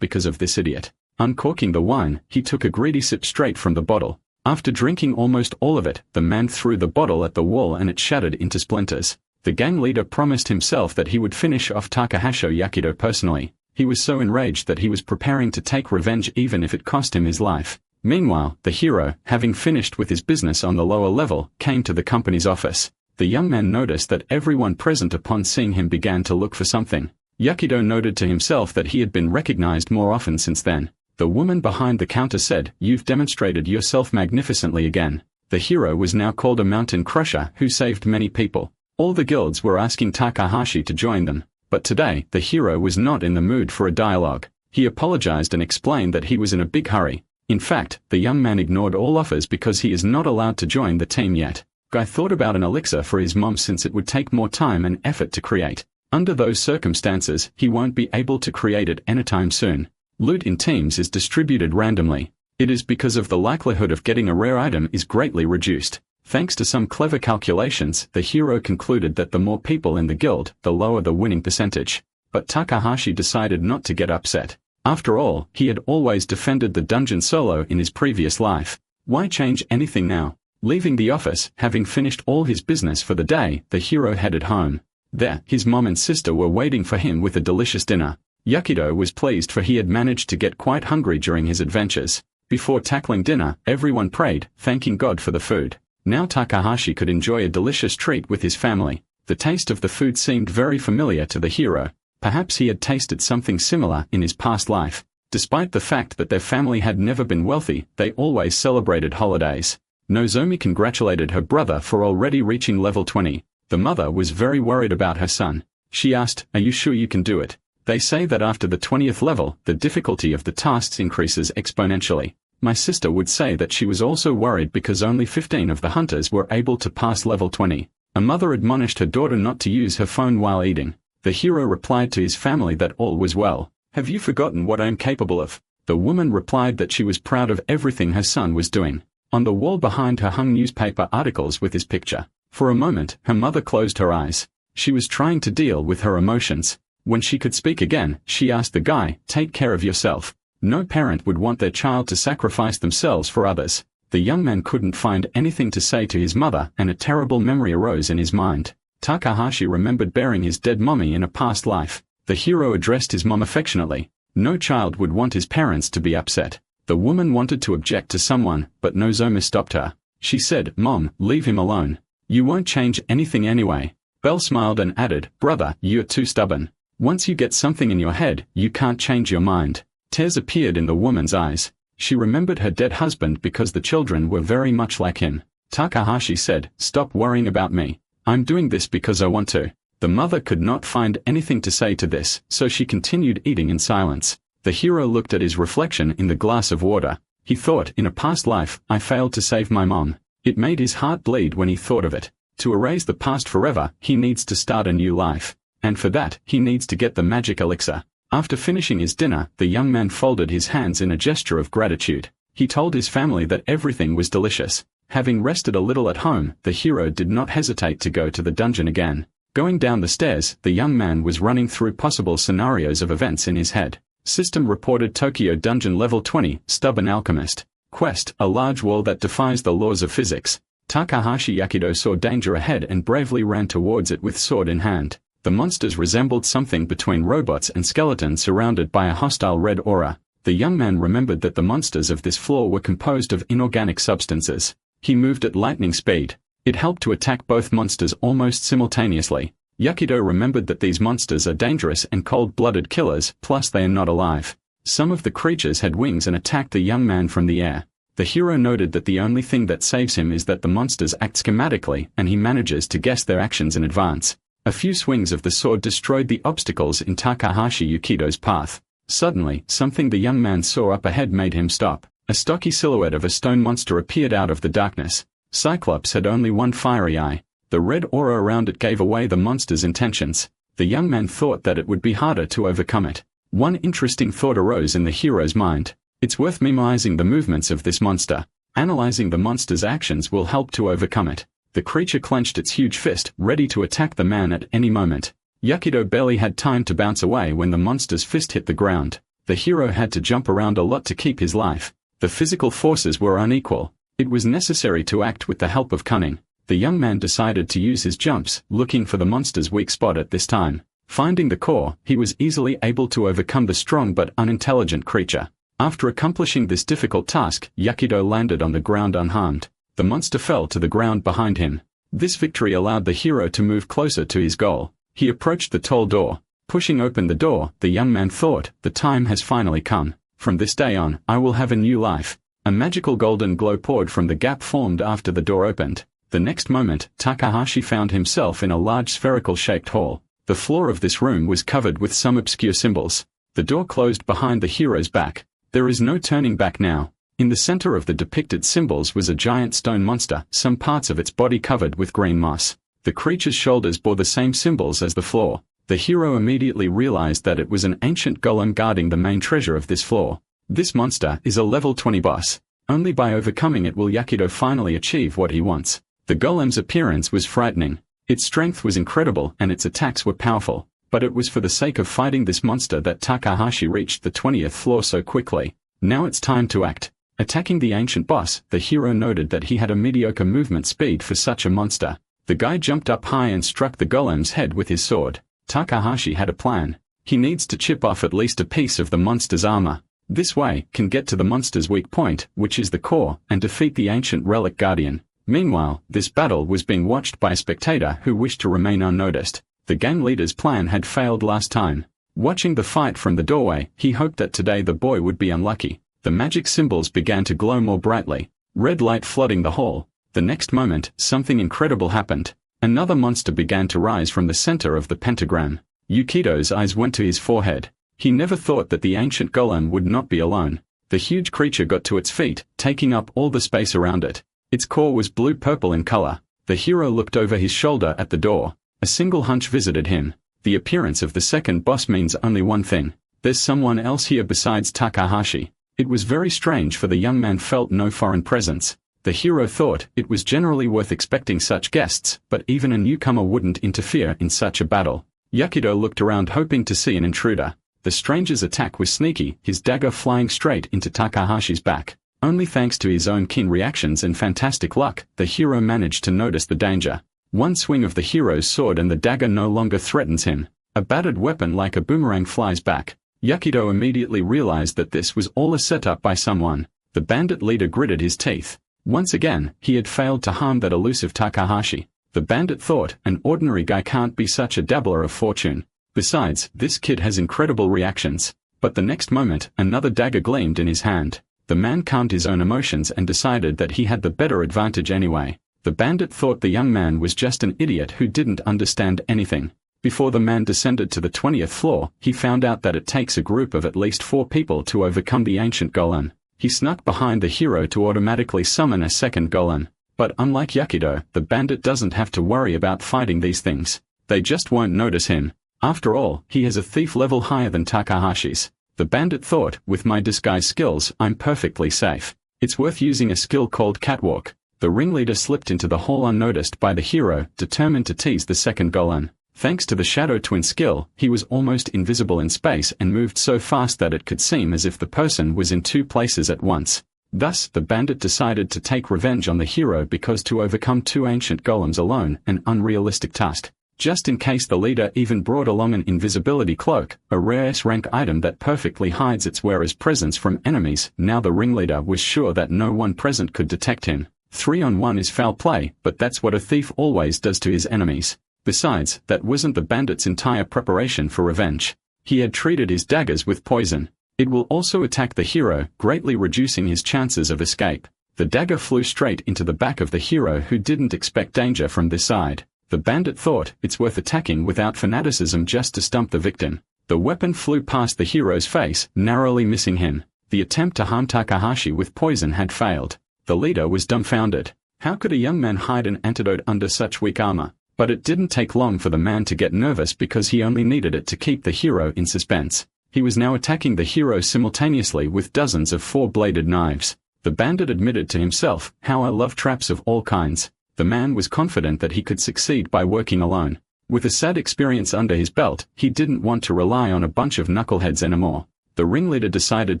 because of this idiot." Uncorking the wine, he took a greedy sip straight from the bottle. After drinking almost all of it, the man threw the bottle at the wall and it shattered into splinters. The gang leader promised himself that he would finish off Takahashi Yahello personally. He was so enraged that he was preparing to take revenge even if it cost him his life. Meanwhile, the hero, having finished with his business on the lower level, came to the company's office. The young man noticed that everyone present upon seeing him began to look for something. Yahello noted to himself that he had been recognized more often since then. The woman behind the counter said, "You've demonstrated yourself magnificently again." The hero was now called a mountain crusher who saved many people. All the guilds were asking Takahashi to join them. But today, the hero was not in the mood for a dialogue. He apologized and explained that he was in a big hurry. In fact, the young man ignored all offers because he is not allowed to join the team yet. Guy thought about an elixir for his mom since it would take more time and effort to create. Under those circumstances, he won't be able to create it anytime soon. Loot in teams is distributed randomly. It is because of the likelihood of getting a rare item is greatly reduced. Thanks to some clever calculations, the hero concluded that the more people in the guild, the lower the winning percentage. But Takahashi decided not to get upset. After all, he had always defended the dungeon solo in his previous life. Why change anything now? Leaving the office, having finished all his business for the day, the hero headed home. There, his mom and sister were waiting for him with a delicious dinner. Yahello was pleased, for he had managed to get quite hungry during his adventures. Before tackling dinner, everyone prayed, thanking God for the food. Now Takahashi could enjoy a delicious treat with his family. The taste of the food seemed very familiar to the hero. Perhaps he had tasted something similar in his past life. Despite the fact that their family had never been wealthy, they always celebrated holidays. Nozomi congratulated her brother for already reaching level 20. The mother was very worried about her son. She asked, "Are you sure you can do it?" They say that after the 20th level, the difficulty of the tasks increases exponentially. My sister would say that she was also worried because only 15 of the hunters were able to pass level 20. A mother admonished her daughter not to use her phone while eating. The hero replied to his family that all was well. "Have you forgotten what I am capable of?" The woman replied that she was proud of everything her son was doing. On the wall behind her hung newspaper articles with his picture. For a moment, her mother closed her eyes. She was trying to deal with her emotions. When she could speak again, she asked the guy, "Take care of yourself." No parent would want their child to sacrifice themselves for others. The young man couldn't find anything to say to his mother, and a terrible memory arose in his mind. Takahashi remembered burying his dead mommy in a past life. The hero addressed his mom affectionately. No child would want his parents to be upset. The woman wanted to object to someone, but Nozomi stopped her. She said, "Mom, leave him alone. You won't change anything anyway." Belle smiled and added, "Brother, you're too stubborn. Once you get something in your head, you can't change your mind." Tears appeared in the woman's eyes. She remembered her dead husband because the children were very much like him. Takahashi said, "Stop worrying about me. I'm doing this because I want to." The mother could not find anything to say to this, so she continued eating in silence. The hero looked at his reflection in the glass of water. He thought, in a past life, I failed to save my mom. It made his heart bleed when he thought of it. To erase the past forever, he needs to start a new life. And for that, he needs to get the magic elixir. After finishing his dinner, the young man folded his hands in a gesture of gratitude. He told his family that everything was delicious. Having rested a little at home, the hero did not hesitate to go to the dungeon again. Going down the stairs, the young man was running through possible scenarios of events in his head. System reported Tokyo Dungeon Level 20, Stubborn Alchemist. Quest, a large wall that defies the laws of physics. Takahashi Yakido saw danger ahead and bravely ran towards it with sword in hand. The monsters resembled something between robots and skeletons surrounded by a hostile red aura. The young man remembered that the monsters of this floor were composed of inorganic substances. He moved at lightning speed. It helped to attack both monsters almost simultaneously. Yakido remembered that these monsters are dangerous and cold-blooded killers, plus they are not alive. Some of the creatures had wings and attacked the young man from the air. The hero noted that the only thing that saves him is that the monsters act schematically and he manages to guess their actions in advance. A few swings of the sword destroyed the obstacles in Takahashi Yakido's path. Suddenly, something the young man saw up ahead made him stop. A stocky silhouette of a stone monster appeared out of the darkness. Cyclops had only one fiery eye. The red aura around it gave away the monster's intentions. The young man thought that it would be harder to overcome it. One interesting thought arose in the hero's mind. It's worth memorizing the movements of this monster. Analyzing the monster's actions will help to overcome it. The creature clenched its huge fist, ready to attack the man at any moment. Yakido barely had time to bounce away when the monster's fist hit the ground. The hero had to jump around a lot to keep his life. The physical forces were unequal. It was necessary to act with the help of cunning. The young man decided to use his jumps, looking for the monster's weak spot at this time. Finding the core, he was easily able to overcome the strong but unintelligent creature. After accomplishing this difficult task, Yakido landed on the ground unharmed. The monster fell to the ground behind him. This victory allowed the hero to move closer to his goal. He approached the tall door. Pushing open the door, the young man thought, the time has finally come. From this day on, I will have a new life. A magical golden glow poured from the gap formed after the door opened. The next moment, Takahashi found himself in a large spherical-shaped hall. The floor of this room was covered with some obscure symbols. The door closed behind the hero's back. There is no turning back now. In the center of the depicted symbols was a giant stone monster, some parts of its body covered with green moss. The creature's shoulders bore the same symbols as the floor. The hero immediately realized that it was an ancient golem guarding the main treasure of this floor. This monster is a level 20 boss. Only by overcoming it will Yakido finally achieve what he wants. The golem's appearance was frightening. Its strength was incredible and its attacks were powerful. But it was for the sake of fighting this monster that Takahashi reached the 20th floor so quickly. Now it's time to act. Attacking the ancient boss, the hero noted that he had a mediocre movement speed for such a monster. The guy jumped up high and struck the golem's head with his sword. Takahashi had a plan. He needs to chip off at least a piece of the monster's armor. This way, can get to the monster's weak point, which is the core, and defeat the ancient relic guardian. Meanwhile, this battle was being watched by a spectator who wished to remain unnoticed. The gang leader's plan had failed last time. Watching the fight from the doorway, he hoped that today the boy would be unlucky. The magic symbols began to glow more brightly. Red light flooding the hall. The next moment, something incredible happened. Another monster began to rise from the center of the pentagram. Yakido's eyes went to his forehead. He never thought that the ancient golem would not be alone. The huge creature got to its feet, taking up all the space around it. Its core was blue-purple in color. The hero looked over his shoulder at the door. A single hunch visited him. The appearance of the second boss means only one thing. There's someone else here besides Takahashi. It was very strange for the young man felt no foreign presence. The hero thought it was generally worth expecting such guests, but even a newcomer wouldn't interfere in such a battle. Yakido looked around hoping to see an intruder. The stranger's attack was sneaky, his dagger flying straight into Takahashi's back. Only thanks to his own keen reactions and fantastic luck, the hero managed to notice the danger. One swing of the hero's sword and the dagger no longer threatens him. A battered weapon like a boomerang flies back. Yahello immediately realized that this was all a setup by someone. The bandit leader gritted his teeth. Once again, he had failed to harm that elusive Takahashi. The bandit thought, an ordinary guy can't be such a dabbler of fortune. Besides, this kid has incredible reactions. But the next moment, another dagger gleamed in his hand. The man calmed his own emotions and decided that he had the better advantage anyway. The bandit thought the young man was just an idiot who didn't understand anything. Before the man descended to the 20th floor, he found out that it takes a group of at least 4 people to overcome the ancient golem. He snuck behind the hero to automatically summon a second golem. But unlike Yahello, the bandit doesn't have to worry about fighting these things. They just won't notice him. After all, he has a thief level higher than Takahashi's. The bandit thought, with my disguise skills, I'm perfectly safe. It's worth using a skill called catwalk. The ringleader slipped into the hall unnoticed by the hero, determined to tease the second golem. Thanks to the Shadow Twin skill, he was almost invisible in space and moved so fast that it could seem as if the person was in 2 places at once. Thus, the bandit decided to take revenge on the hero because to overcome 2 ancient golems alone, an unrealistic task. Just in case the leader even brought along an invisibility cloak, a rare S-rank item that perfectly hides its wearer's presence from enemies, now the ringleader was sure that no one present could detect him. 3-on-1 is foul play, but that's what a thief always does to his enemies. Besides, that wasn't the bandit's entire preparation for revenge. He had treated his daggers with poison. It will also attack the hero, greatly reducing his chances of escape. The dagger flew straight into the back of the hero who didn't expect danger from this side. The bandit thought, it's worth attacking without fanaticism just to stump the victim. The weapon flew past the hero's face, narrowly missing him. The attempt to harm Takahashi with poison had failed. The leader was dumbfounded. How could a young man hide an antidote under such weak armor? But it didn't take long for the man to get nervous because he only needed it to keep the hero in suspense. He was now attacking the hero simultaneously with dozens of 4-bladed knives. The bandit admitted to himself, how I love traps of all kinds. The man was confident that he could succeed by working alone. With a sad experience under his belt, he didn't want to rely on a bunch of knuckleheads anymore. The ringleader decided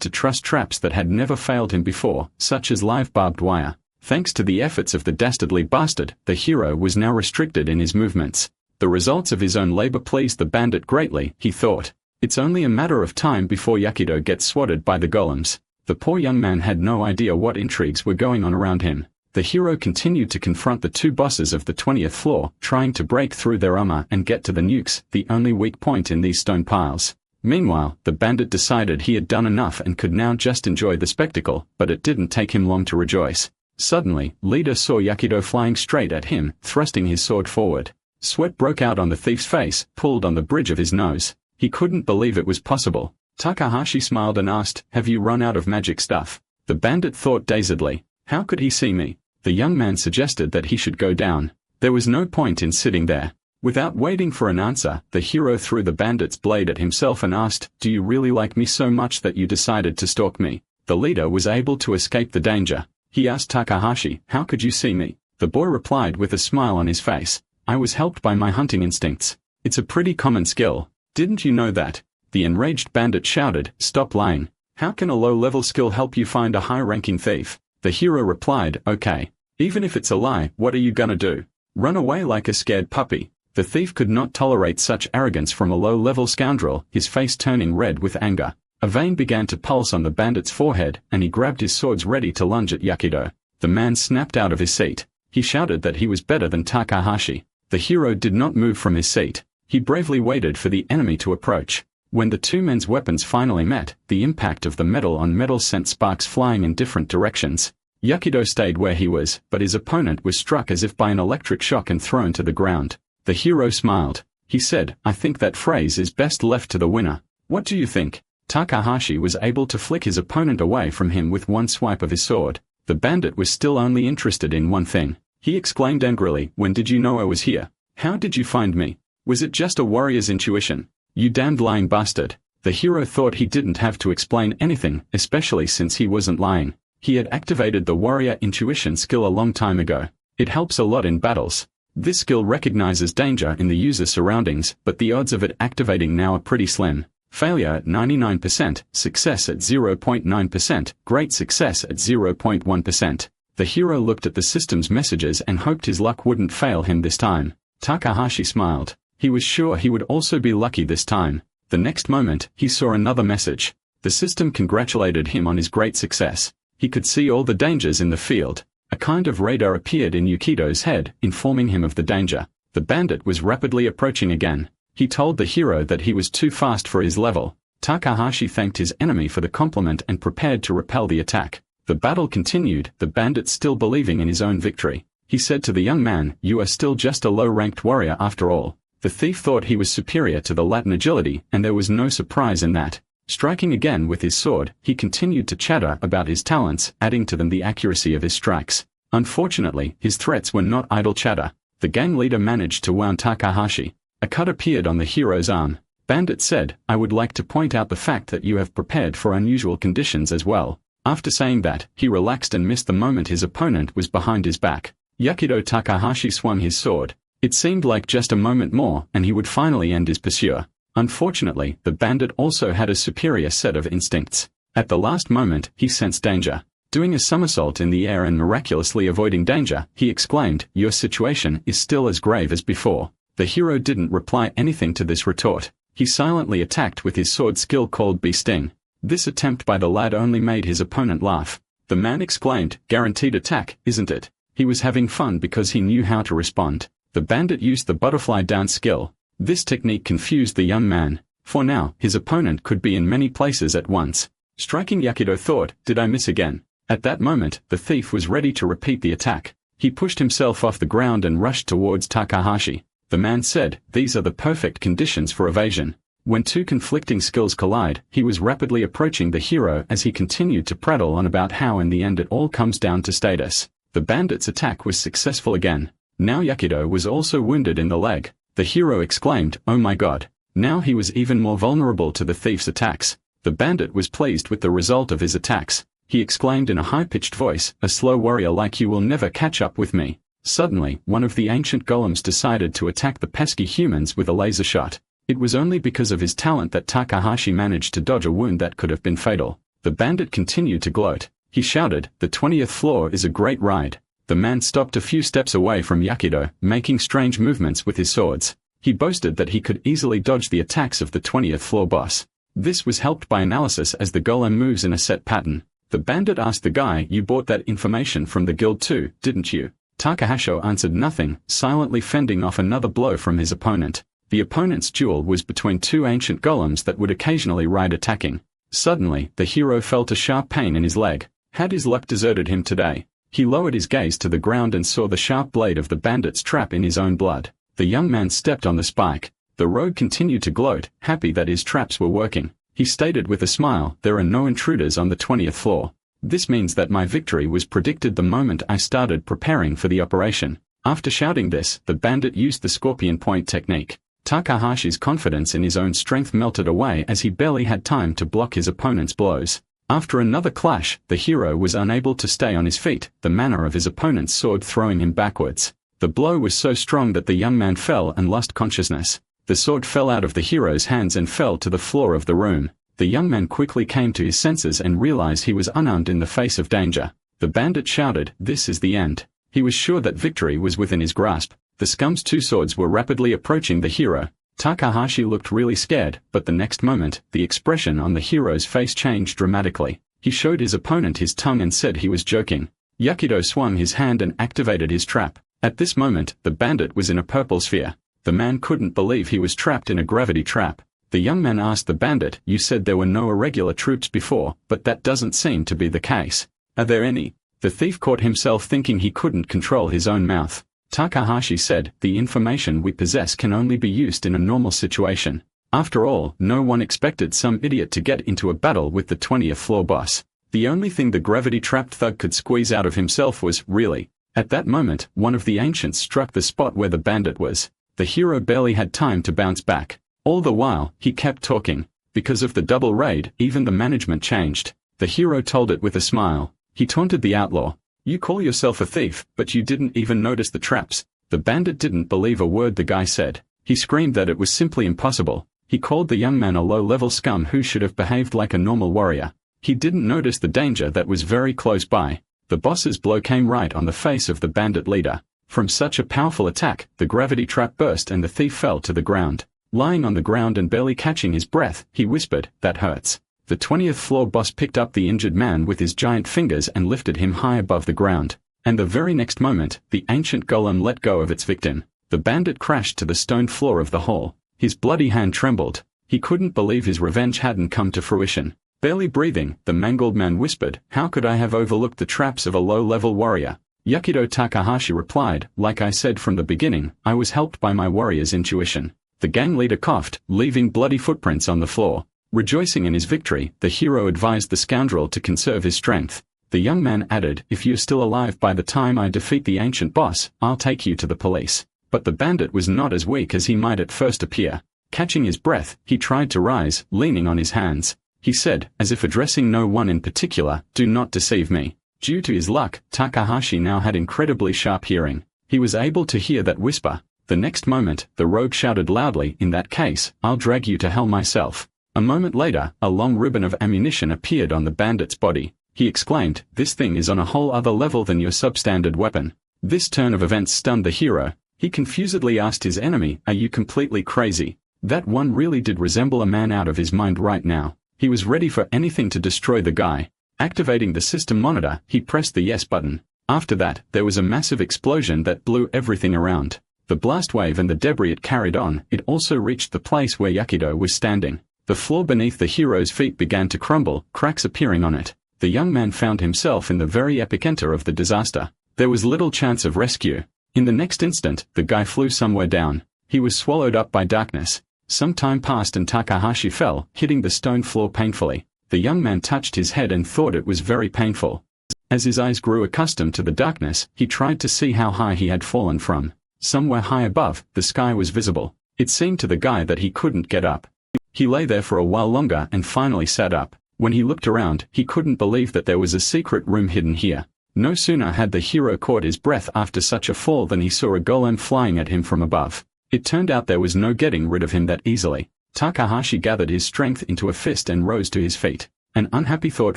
to trust traps that had never failed him before, such as live barbed wire. Thanks to the efforts of the dastardly bastard, the hero was now restricted in his movements. The results of his own labor pleased the bandit greatly, he thought. It's only a matter of time before Yahello gets swatted by the golems. The poor young man had no idea what intrigues were going on around him. The hero continued to confront the 2 bosses of the 20th floor, trying to break through their armor and get to the nukes, the only weak point in these stone piles. Meanwhile, the bandit decided he had done enough and could now just enjoy the spectacle, but it didn't take him long to rejoice. Suddenly, leader saw Yahello flying straight at him, thrusting his sword forward. Sweat broke out on the thief's face, pulled on the bridge of his nose. He couldn't believe it was possible. Takahashi smiled and asked, have you run out of magic stuff? The bandit thought dazedly. How could he see me? The young man suggested that he should go down. There was no point in sitting there. Without waiting for an answer, the hero threw the bandit's blade at himself and asked, do you really like me so much that you decided to stalk me? The leader was able to escape the danger. He asked Takahashi, how could you see me? The boy replied with a smile on his face. I was helped by my hunting instincts. It's a pretty common skill. Didn't you know that? The enraged bandit shouted, stop lying. How can a low-level skill help you find a high-ranking thief? The hero replied, okay. Even if it's a lie, what are you gonna do? Run away like a scared puppy. The thief could not tolerate such arrogance from a low-level scoundrel, his face turning red with anger. A vein began to pulse on the bandit's forehead, and he grabbed his swords ready to lunge at Yahello. The man snapped out of his seat. He shouted that he was better than Takahashi. The hero did not move from his seat. He bravely waited for the enemy to approach. When the 2 men's weapons finally met, the impact of the metal on metal sent sparks flying in different directions. Yahello stayed where he was, but his opponent was struck as if by an electric shock and thrown to the ground. The hero smiled. He said, I think that phrase is best left to the winner. What do you think? Takahashi was able to flick his opponent away from him with one swipe of his sword. The bandit was still only interested in one thing. He exclaimed angrily, when did you know I was here? How did you find me? Was it just a warrior's intuition? You damned lying bastard. The hero thought he didn't have to explain anything, especially since he wasn't lying. He had activated the warrior intuition skill a long time ago. It helps a lot in battles. This skill recognizes danger in the user's surroundings, but the odds of it activating now are pretty slim. Failure at 99%, success at 0.9%, great success at 0.1%. The hero looked at the system's messages and hoped his luck wouldn't fail him this time. Takahashi smiled. He was sure he would also be lucky this time. The next moment, he saw another message. The system congratulated him on his great success. He could see all the dangers in the field. A kind of radar appeared in Yukido's head, informing him of the danger. The bandit was rapidly approaching again. He told the hero that he was too fast for his level. Takahashi thanked his enemy for the compliment and prepared to repel the attack. The battle continued, the bandit still believing in his own victory. He said to the young man, "You are still just a low-ranked warrior after all." The thief thought he was superior to the Latin agility, and there was no surprise in that. Striking again with his sword, he continued to chatter about his talents, adding to them the accuracy of his strikes. Unfortunately, his threats were not idle chatter. The gang leader managed to wound Takahashi. A cut appeared on the hero's arm. Bandit said, "I would like to point out the fact that you have prepared for unusual conditions as well." After saying that, he relaxed and missed the moment his opponent was behind his back. Yakido Takahashi swung his sword. It seemed like just a moment more, and he would finally end his pursuer. Unfortunately, the bandit also had a superior set of instincts. At the last moment, he sensed danger. Doing a somersault in the air and miraculously avoiding danger, he exclaimed, "Your situation is still as grave as before." The hero didn't reply anything to this retort. He silently attacked with his sword skill called Bee Sting. This attempt by the lad only made his opponent laugh. The man exclaimed, "Guaranteed attack, isn't it?" He was having fun because he knew how to respond. The bandit used the butterfly down skill. This technique confused the young man. For now, his opponent could be in many places at once. Striking Yakido thought, "Did I miss again?" At that moment, the thief was ready to repeat the attack. He pushed himself off the ground and rushed towards Takahashi. The man said, "These are the perfect conditions for evasion." When two conflicting skills collide, he was rapidly approaching the hero as he continued to prattle on about how in the end it all comes down to status. The bandit's attack was successful again. Now Yakido was also wounded in the leg. The hero exclaimed, "Oh my god." Now he was even more vulnerable to the thief's attacks. The bandit was pleased with the result of his attacks. He exclaimed in a high-pitched voice, "A slow warrior like you will never catch up with me." Suddenly, one of the ancient golems decided to attack the pesky humans with a laser shot. It was only because of his talent that Takahashi managed to dodge a wound that could have been fatal. The bandit continued to gloat. He shouted, "The 20th floor is a great ride." The man stopped a few steps away from Yakido, making strange movements with his swords. He boasted that he could easily dodge the attacks of the 20th floor boss. This was helped by analysis as the golem moves in a set pattern. The bandit asked the guy, "You bought that information from the guild too, didn't you?" Takahashi answered nothing, silently fending off another blow from his opponent. The opponent's duel was between two ancient golems that would occasionally ride attacking. Suddenly, the hero felt a sharp pain in his leg. Had his luck deserted him today? He lowered his gaze to the ground and saw the sharp blade of the bandit's trap in his own blood. The young man stepped on the spike. The rogue continued to gloat, happy that his traps were working. He stated with a smile, "There are no intruders on the 20th floor. This means that my victory was predicted the moment I started preparing for the operation." After shouting this, the bandit used the scorpion point technique. Takahashi's confidence in his own strength melted away as he barely had time to block his opponent's blows. After another clash, the hero was unable to stay on his feet, the manner of his opponent's sword throwing him backwards. The blow was so strong that the young man fell and lost consciousness. The sword fell out of the hero's hands and fell to the floor of the room. The young man quickly came to his senses and realized he was unarmed in the face of danger. The bandit shouted, "This is the end." He was sure that victory was within his grasp. The scum's two swords were rapidly approaching the hero. Takahashi looked really scared, but the next moment, the expression on the hero's face changed dramatically. He showed his opponent his tongue and said he was joking. Yakido swung his hand and activated his trap. At this moment, the bandit was in a purple sphere. The man couldn't believe he was trapped in a gravity trap. The young man asked the bandit, "You said there were no irregular troops before, but that doesn't seem to be the case. Are there any?" The thief caught himself thinking he couldn't control his own mouth. Takahashi said, "The information we possess can only be used in a normal situation. After all, no one expected some idiot to get into a battle with the 20th floor boss. The only thing the gravity-trapped thug could squeeze out of himself was, really." At that moment, one of the ancients struck the spot where the bandit was. The hero barely had time to bounce back. All the while, he kept talking. Because of the double raid, even the management changed. The hero told it with a smile. He taunted the outlaw. "You call yourself a thief, but you didn't even notice the traps." The bandit didn't believe a word the guy said. He screamed that it was simply impossible. He called the young man a low-level scum who should have behaved like a normal warrior. He didn't notice the danger that was very close by. The boss's blow came right on the face of the bandit leader. From such a powerful attack, the gravity trap burst and the thief fell to the ground. Lying on the ground and barely catching his breath, he whispered, "That hurts." The 20th floor boss picked up the injured man with his giant fingers and lifted him high above the ground. And the very next moment, the ancient golem let go of its victim. The bandit crashed to the stone floor of the hall. His bloody hand trembled. He couldn't believe his revenge hadn't come to fruition. Barely breathing, the mangled man whispered, "How could I have overlooked the traps of a low-level warrior?" Yakido Takahashi replied, "Like I said from the beginning, I was helped by my warrior's intuition." The gang leader coughed, leaving bloody footprints on the floor. Rejoicing in his victory, the hero advised the scoundrel to conserve his strength. The young man added, "If you're still alive by the time I defeat the ancient boss, I'll take you to the police." But the bandit was not as weak as he might at first appear. Catching his breath, he tried to rise, leaning on his hands. He said, as if addressing no one in particular, "Do not deceive me." Due to his luck, Takahashi now had incredibly sharp hearing. He was able to hear that whisper. The next moment, the rogue shouted loudly, "In that case, I'll drag you to hell myself." A moment later, a long ribbon of ammunition appeared on the bandit's body. He exclaimed, "This thing is on a whole other level than your substandard weapon." This turn of events stunned the hero. He confusedly asked his enemy, "Are you completely crazy?" That one really did resemble a man out of his mind right now. He was ready for anything to destroy the guy. Activating the system monitor, he pressed the yes button. After that, there was a massive explosion that blew everything around. The blast wave and the debris it carried on, it also reached the place where Yakido was standing. The floor beneath the hero's feet began to crumble, cracks appearing on it. The young man found himself in the very epicenter of the disaster. There was little chance of rescue. In the next instant, the guy flew somewhere down. He was swallowed up by darkness. Some time passed and Takahashi fell, hitting the stone floor painfully. The young man touched his head and thought it was very painful. As his eyes grew accustomed to the darkness, he tried to see how high he had fallen from. Somewhere high above, the sky was visible. It seemed to the guy that he couldn't get up. He lay there for a while longer and finally sat up. When he looked around, he couldn't believe that there was a secret room hidden here. No sooner had the hero caught his breath after such a fall than he saw a golem flying at him from above. It turned out there was no getting rid of him that easily. Takahashi gathered his strength into a fist and rose to his feet. An unhappy thought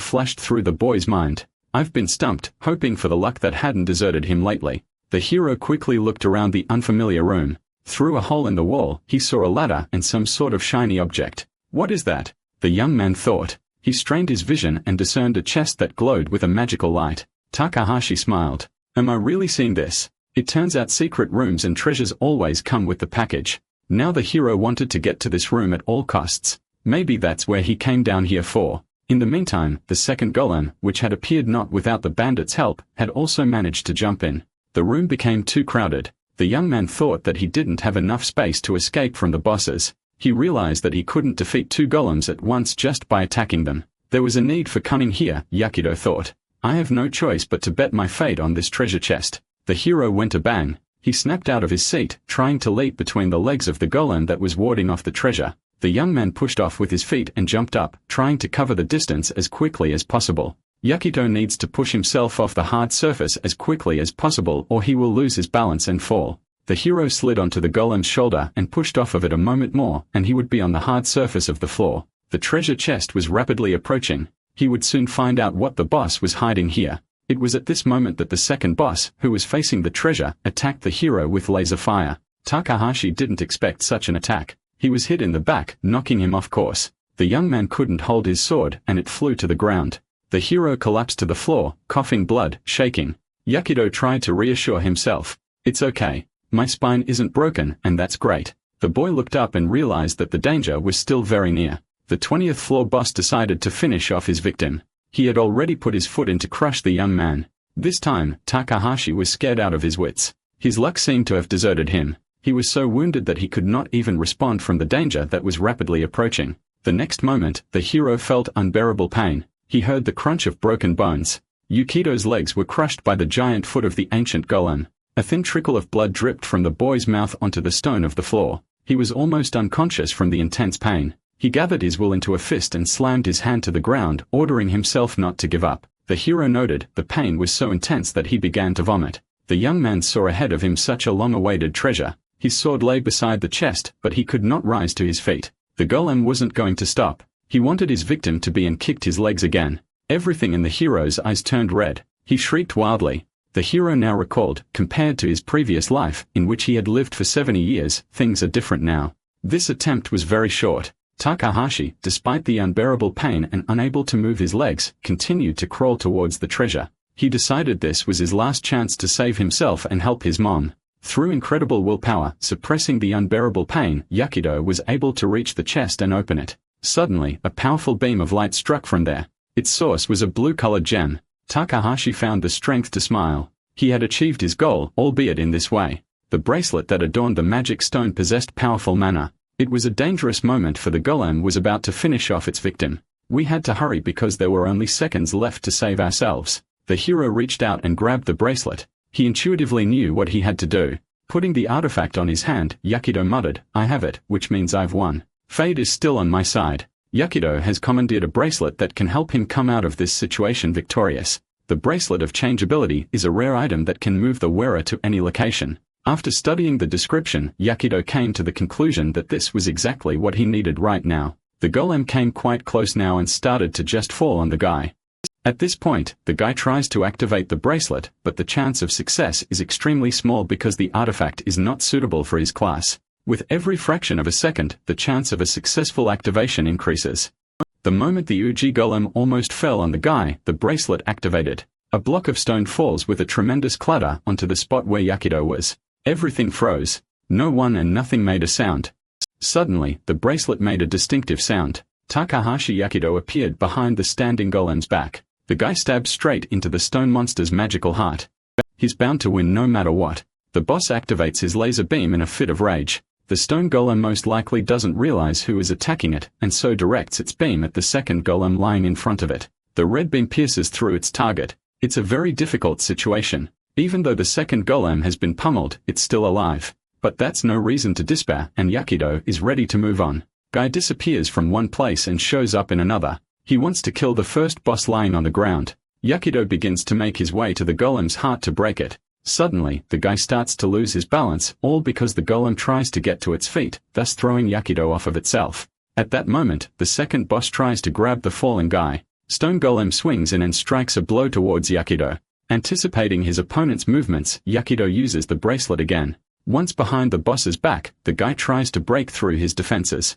flashed through the boy's mind. "I've been stumped," hoping for the luck that hadn't deserted him lately. The hero quickly looked around the unfamiliar room. Through a hole in the wall, he saw a ladder and some sort of shiny object. "What is that?" the young man thought. He strained his vision and discerned a chest that glowed with a magical light. Takahashi smiled. "Am I really seeing this? It turns out secret rooms and treasures always come with the package." Now the hero wanted to get to this room at all costs. Maybe that's where he came down here for. In the meantime, the second golem, which had appeared not without the bandit's help, had also managed to jump in. The room became too crowded. The young man thought that he didn't have enough space to escape from the bosses. He realized that he couldn't defeat two golems at once just by attacking them. There was a need for cunning here, Yakido thought. I have no choice but to bet my fate on this treasure chest. The hero went a bang. He snapped out of his seat, trying to leap between the legs of the golem that was warding off the treasure. The young man pushed off with his feet and jumped up, trying to cover the distance as quickly as possible. Yakido needs to push himself off the hard surface as quickly as possible or he will lose his balance and fall. The hero slid onto the golem's shoulder and pushed off of it a moment more, and he would be on the hard surface of the floor. The treasure chest was rapidly approaching. He would soon find out what the boss was hiding here. It was at this moment that the second boss, who was facing the treasure, attacked the hero with laser fire. Takahashi didn't expect such an attack. He was hit in the back, knocking him off course. The young man couldn't hold his sword, and it flew to the ground. The hero collapsed to the floor, coughing blood, shaking. Yakido tried to reassure himself. "It's okay. My spine isn't broken, and that's great." The boy looked up and realized that the danger was still very near. The 20th floor boss decided to finish off his victim. He had already put his foot in to crush the young man. This time, Takahashi was scared out of his wits. His luck seemed to have deserted him. He was so wounded that he could not even respond from the danger that was rapidly approaching. The next moment, the hero felt unbearable pain. He heard the crunch of broken bones. Yukido's legs were crushed by the giant foot of the ancient golem. A thin trickle of blood dripped from the boy's mouth onto the stone of the floor. He was almost unconscious from the intense pain. He gathered his will into a fist and slammed his hand to the ground, ordering himself not to give up. The hero noted, the pain was so intense that he began to vomit. The young man saw ahead of him such a long-awaited treasure. His sword lay beside the chest, but he could not rise to his feet. The golem wasn't going to stop. He wanted his victim to be and kicked his legs again. Everything in the hero's eyes turned red. He shrieked wildly. The hero now recalled, compared to his previous life, in which he had lived for 70 years, things are different now. This attempt was very short. Takahashi, despite the unbearable pain and unable to move his legs, continued to crawl towards the treasure. He decided this was his last chance to save himself and help his mom. Through incredible willpower, suppressing the unbearable pain, Yakido was able to reach the chest and open it. Suddenly, a powerful beam of light struck from there. Its source was a blue-colored gem. Takahashi found the strength to smile. He had achieved his goal, albeit in this way. The bracelet that adorned the magic stone possessed powerful mana. It was a dangerous moment, for the golem was about to finish off its victim. We had to hurry because there were only seconds left to save ourselves. The hero reached out and grabbed the bracelet. He intuitively knew what he had to do. Putting the artifact on his hand, Yakido muttered, "I have it, which means I've won. Fate is still on my side." Yakido has commandeered a bracelet that can help him come out of this situation victorious. The bracelet of changeability is a rare item that can move the wearer to any location. After studying the description, Yakido came to the conclusion that this was exactly what he needed right now. The golem came quite close now and started to just fall on the guy. At this point, the guy tries to activate the bracelet, but the chance of success is extremely small because the artifact is not suitable for his class. With every fraction of a second, the chance of a successful activation increases. The moment the Uji golem almost fell on the guy, the bracelet activated. A block of stone falls with a tremendous clatter onto the spot where Yakido was. Everything froze. No one and nothing made a sound. Suddenly, the bracelet made a distinctive sound. Takahashi Yakido appeared behind the standing golem's back. The guy stabbed straight into the stone monster's magical heart. He's bound to win no matter what. The boss activates his laser beam in a fit of rage. The stone golem most likely doesn't realize who is attacking it, and so directs its beam at the second golem lying in front of it. The red beam pierces through its target. It's a very difficult situation. Even though the second golem has been pummeled, it's still alive. But that's no reason to despair, and Yakido is ready to move on. Guy disappears from one place and shows up in another. He wants to kill the first boss lying on the ground. Yakido begins to make his way to the golem's heart to break it. Suddenly, the guy starts to lose his balance, all because the golem tries to get to its feet, thus throwing Yakido off of itself. At that moment, the second boss tries to grab the fallen guy. Stone golem swings in and strikes a blow towards Yakido. Anticipating his opponent's movements, Yakido uses the bracelet again. Once behind the boss's back, the guy tries to break through his defenses.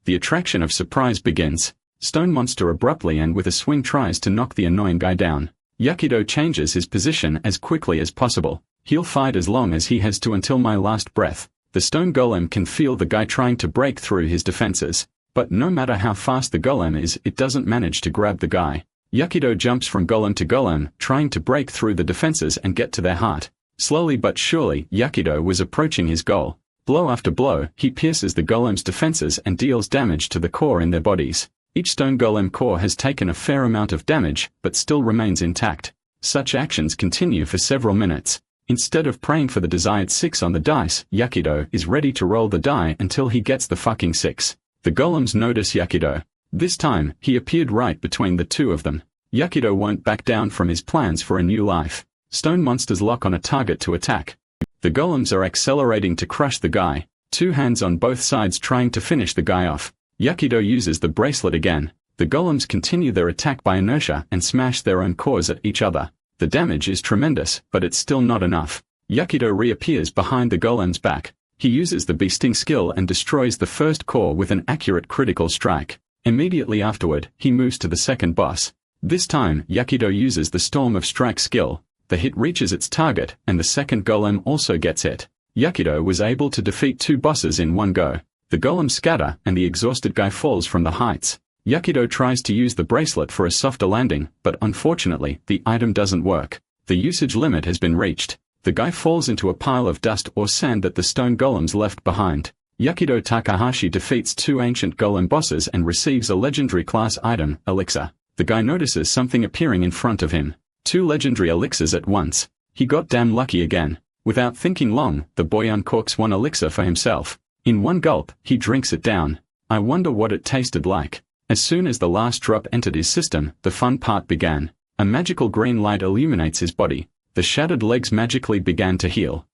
The attraction of surprise begins. Stone monster abruptly and with a swing tries to knock the annoying guy down. Yakido changes his position as quickly as possible. He'll fight as long as he has to until my last breath. The stone golem can feel the guy trying to break through his defenses. But no matter how fast the golem is, it doesn't manage to grab the guy. Yakido jumps from golem to golem, trying to break through the defenses and get to their heart. Slowly but surely, Yakido was approaching his goal. Blow after blow, he pierces the golem's defenses and deals damage to the core in their bodies. Each stone golem core has taken a fair amount of damage, but still remains intact. Such actions continue for several minutes. Instead of praying for the desired 6 on the dice, Yakido is ready to roll the die until he gets the fucking 6. The golems notice Yakido. This time, he appeared right between the two of them. Yakido won't back down from his plans for a new life. Stone monsters lock on a target to attack. The golems are accelerating to crush the guy. 2 hands on both sides trying to finish the guy off. Yakido uses the bracelet again. The golems continue their attack by inertia and smash their own cores at each other. The damage is tremendous, but it's still not enough. Yakido reappears behind the golem's back. He uses the beasting skill and destroys the first core with an accurate critical strike. Immediately afterward, he moves to the second boss. This time, Yakido uses the Storm of Strike skill. The hit reaches its target, and the second golem also gets hit. Yakido was able to defeat 2 bosses in one go. The golems scatter, and the exhausted guy falls from the heights. Yakido tries to use the bracelet for a softer landing, but unfortunately, the item doesn't work. The usage limit has been reached. The guy falls into a pile of dust or sand that the stone golems left behind. Yakido Takahashi defeats 2 ancient golem bosses and receives a legendary class item, Elixir. The guy notices something appearing in front of him. 2 legendary elixirs at once. He got damn lucky again. Without thinking long, the boy uncorks 1 elixir for himself. In one gulp, he drinks it down. I wonder what it tasted like. As soon as the last drop entered his system, the fun part began. A magical green light illuminates his body. The shattered legs magically began to heal.